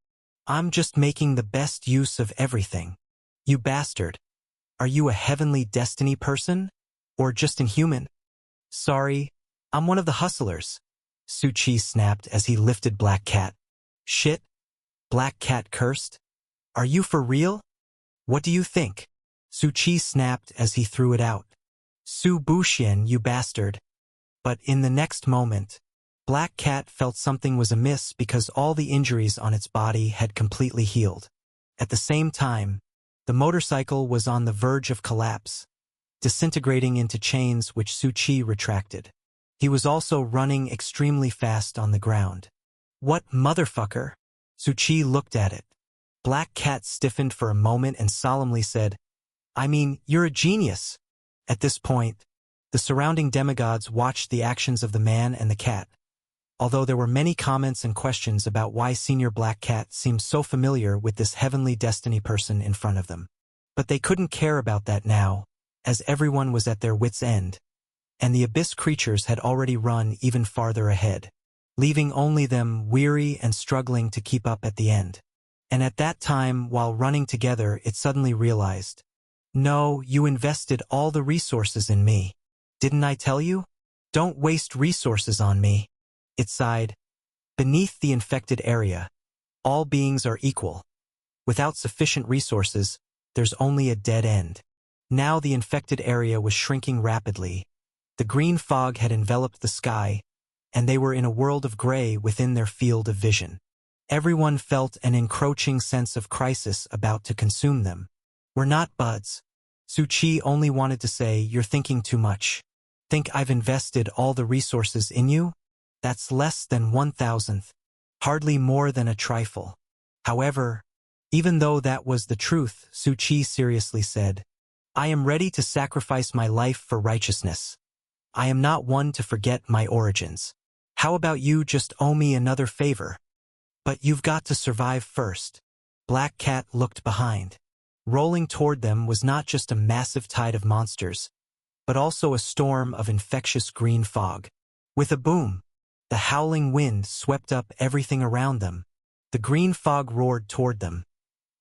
I'm just making the best use of everything. You bastard. Are you a heavenly destiny person? Or just inhuman? Sorry, I'm one of the hustlers. Su Chi snapped as he lifted Black Cat. Shit? Black Cat cursed? Are you for real? What do you think? Su Chi snapped as he threw it out. Su Buxian, you bastard. But in the next moment, Black Cat felt something was amiss because all the injuries on its body had completely healed. At the same time, the motorcycle was on the verge of collapse, disintegrating into chains which Su Chi retracted. He was also running extremely fast on the ground. What motherfucker? Su Chi looked at it. Black Cat stiffened for a moment and solemnly said, I mean, you're a genius. At this point, the surrounding demigods watched the actions of the man and the cat. Although there were many comments and questions about why Senior Black Cat seemed so familiar with this heavenly destiny person in front of them. But they couldn't care about that now, as everyone was at their wits' end, and the abyss creatures had already run even farther ahead, leaving only them weary and struggling to keep up at the end. And at that time, while running together, it suddenly realized, no, you invested all the resources in me. Didn't I tell you? Don't waste resources on me. It sighed. Beneath the infected area, all beings are equal. Without sufficient resources, there's only a dead end. Now the infected area was shrinking rapidly. The green fog had enveloped the sky, and they were in a world of gray within their field of vision. Everyone felt an encroaching sense of crisis about to consume them. We're not buds. Su Chi only wanted to say, you're thinking too much. Think I've invested all the resources in you? That's less than 1,000th. Hardly more than a trifle. However, even though that was the truth, Su Chi seriously said, I am ready to sacrifice my life for righteousness. I am not one to forget my origins. How about you just owe me another favor? But you've got to survive first. Black Cat looked behind. Rolling toward them was not just a massive tide of monsters, but also a storm of infectious green fog. With a boom, the howling wind swept up everything around them. The green fog roared toward them.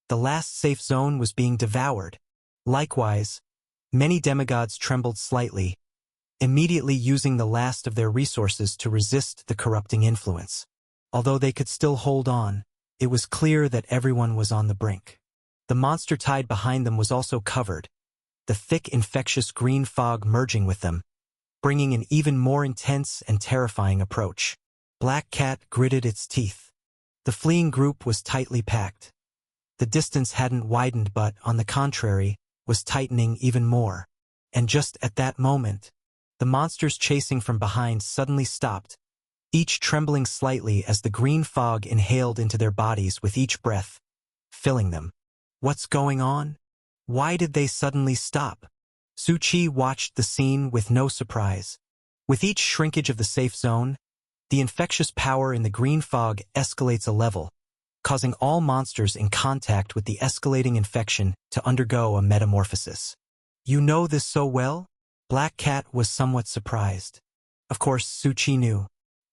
The last safe zone was being devoured. Likewise, many demigods trembled slightly, immediately using the last of their resources to resist the corrupting influence. Although they could still hold on, it was clear that everyone was on the brink. The monster tide behind them was also covered, the thick infectious green fog merging with them, bringing an even more intense and terrifying approach. Black Cat gritted its teeth. The fleeing group was tightly packed. The distance hadn't widened but, on the contrary, was tightening even more. And just at that moment, the monsters chasing from behind suddenly stopped, each trembling slightly as the green fog inhaled into their bodies with each breath, filling them. What's going on? Why did they suddenly stop? Su Chi watched the scene with no surprise. With each shrinkage of the safe zone, the infectious power in the green fog escalates a level, causing all monsters in contact with the escalating infection to undergo a metamorphosis. You know this so well? Black Cat was somewhat surprised. Of course, Su Chi knew.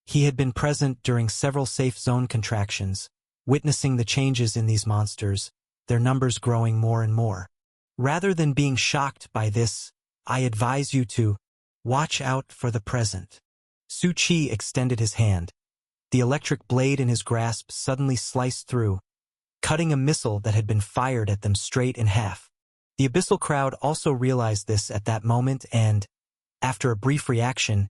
He had been present during several safe zone contractions, witnessing the changes in these monsters, their numbers growing more and more. Rather than being shocked by this, I advise you to watch out for the present. Su Chi extended his hand. The electric blade in his grasp suddenly sliced through, cutting a missile that had been fired at them straight in half. The abyssal crowd also realized this at that moment and, after a brief reaction,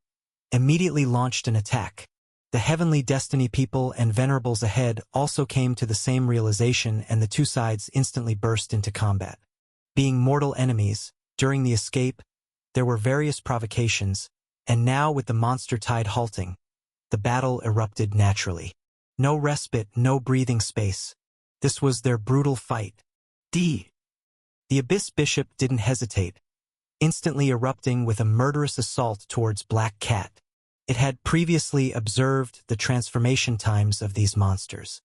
immediately launched an attack. The heavenly destiny people and venerables ahead also came to the same realization, and the two sides instantly burst into combat. Being mortal enemies, during the escape, there were various provocations, and now with the monster tide halting, the battle erupted naturally. No respite, no breathing space. This was their brutal fight. The Abyss Bishop didn't hesitate, instantly erupting with a murderous assault towards Black Cat. It had previously observed the transformation times of these monsters.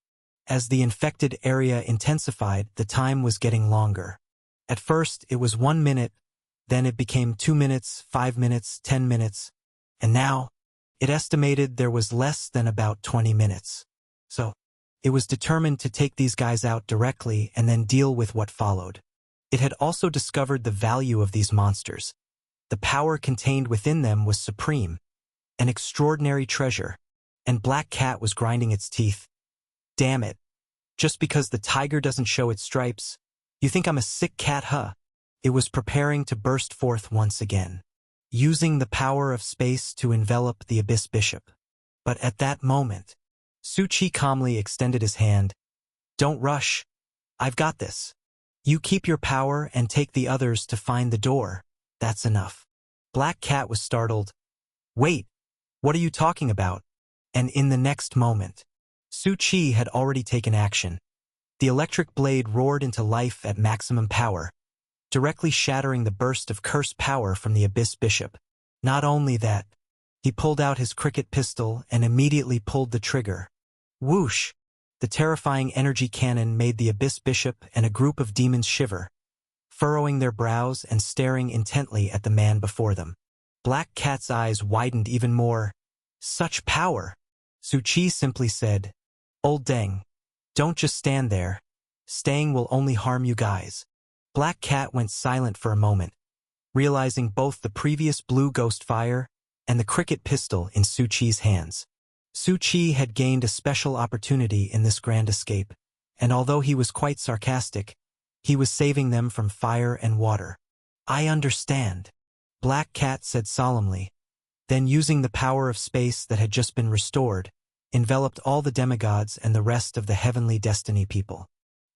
As the infected area intensified, the time was getting longer. At first, it was 1 minute, then it became 2 minutes, 5 minutes, 10 minutes, and now, It estimated there was less than about 20 minutes. So, it was determined to take these guys out directly and then deal with what followed. It had also discovered the value of these monsters. The power contained within them was supreme, an extraordinary treasure, and Black Cat was grinding its teeth. Damn it. Just because the tiger doesn't show its stripes, you think I'm a sick cat, huh? It was preparing to burst forth once again, using the power of space to envelop the Abyss Bishop. But at that moment, Su Chi calmly extended his hand. Don't rush. I've got this. You keep your power and take the others to find the door. That's enough. Black Cat was startled. Wait, what are you talking about? And in the next moment, Su Chi had already taken action. The electric blade roared into life at maximum power, directly shattering the burst of cursed power from the Abyss Bishop. Not only that, he pulled out his cricket pistol and immediately pulled the trigger. Whoosh! The terrifying energy cannon made the Abyss Bishop and a group of demons shiver, furrowing their brows and staring intently at the man before them. Black Cat's eyes widened even more. Such power! Su Chi simply said, Old Deng, don't just stand there. Staying will only harm you guys. Black Cat went silent for a moment, realizing both the previous blue ghost fire and the cricket pistol in Su Chi's hands. Su Chi had gained a special opportunity in this grand escape, and although he was quite sarcastic, he was saving them from fire and water. I understand, Black Cat said solemnly, then using the power of space that had just been restored, enveloped all the demigods and the rest of the heavenly destiny people.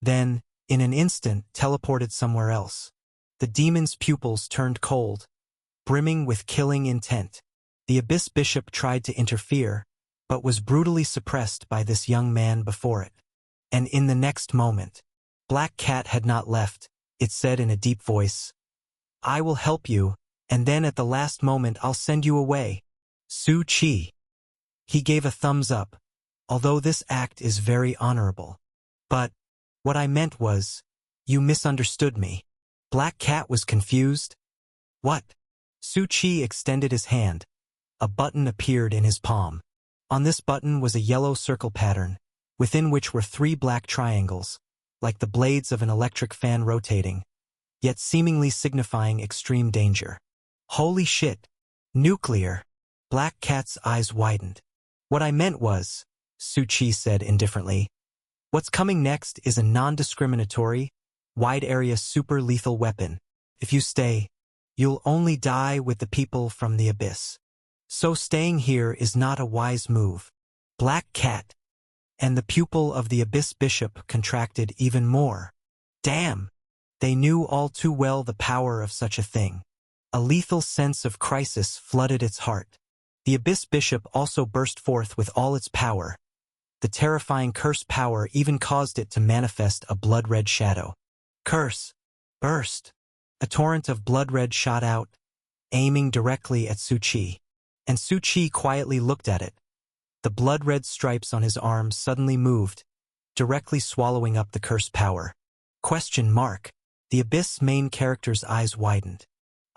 Then, in an instant, teleported somewhere else. The demon's pupils turned cold, brimming with killing intent. The Abyss Bishop tried to interfere, but was brutally suppressed by this young man before it. And in the next moment, Black Cat had not left. It said in a deep voice, I will help you, and then at the last moment I'll send you away. Su Chi. He gave a thumbs up, although this act is very honorable. But what I meant was, you misunderstood me. Black Cat was confused. What? Su Chi extended his hand. A button appeared in his palm. On this button was a yellow circle pattern, within which were 3 black triangles, like the blades of an electric fan rotating, yet seemingly signifying extreme danger. Holy shit! Nuclear! Black Cat's eyes widened. What I meant was, Su Chi said indifferently, what's coming next is a non-discriminatory, wide-area super-lethal weapon. If you stay, you'll only die with the people from the Abyss. So staying here is not a wise move. Black Cat. And the pupil of the Abyss Bishop contracted even more. Damn! They knew all too well the power of such a thing. A lethal sense of crisis flooded its heart. The Abyss Bishop also burst forth with all its power. The terrifying curse power even caused it to manifest a blood-red shadow. Curse! Burst! A torrent of blood-red shot out, aiming directly at Su Chi. And Su Chi quietly looked at it. The blood-red stripes on his arms suddenly moved, directly swallowing up the cursed power. Question mark. The Abyss main character's eyes widened.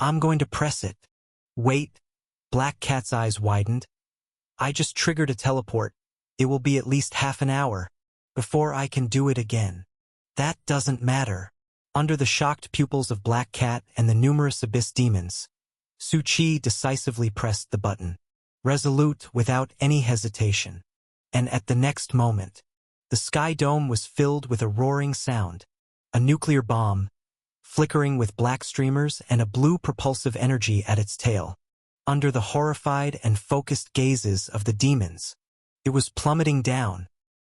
I'm going to press it. Wait. Black Cat's eyes widened. I just triggered a teleport. It will be at least half an hour before I can do it again. That doesn't matter. Under the shocked pupils of Black Cat and the numerous Abyss demons, Su Chi decisively pressed the button, resolute without any hesitation. And at the next moment, the sky dome was filled with a roaring sound, a nuclear bomb, flickering with black streamers and a blue propulsive energy at its tail. Under the horrified and focused gazes of the demons, it was plummeting down,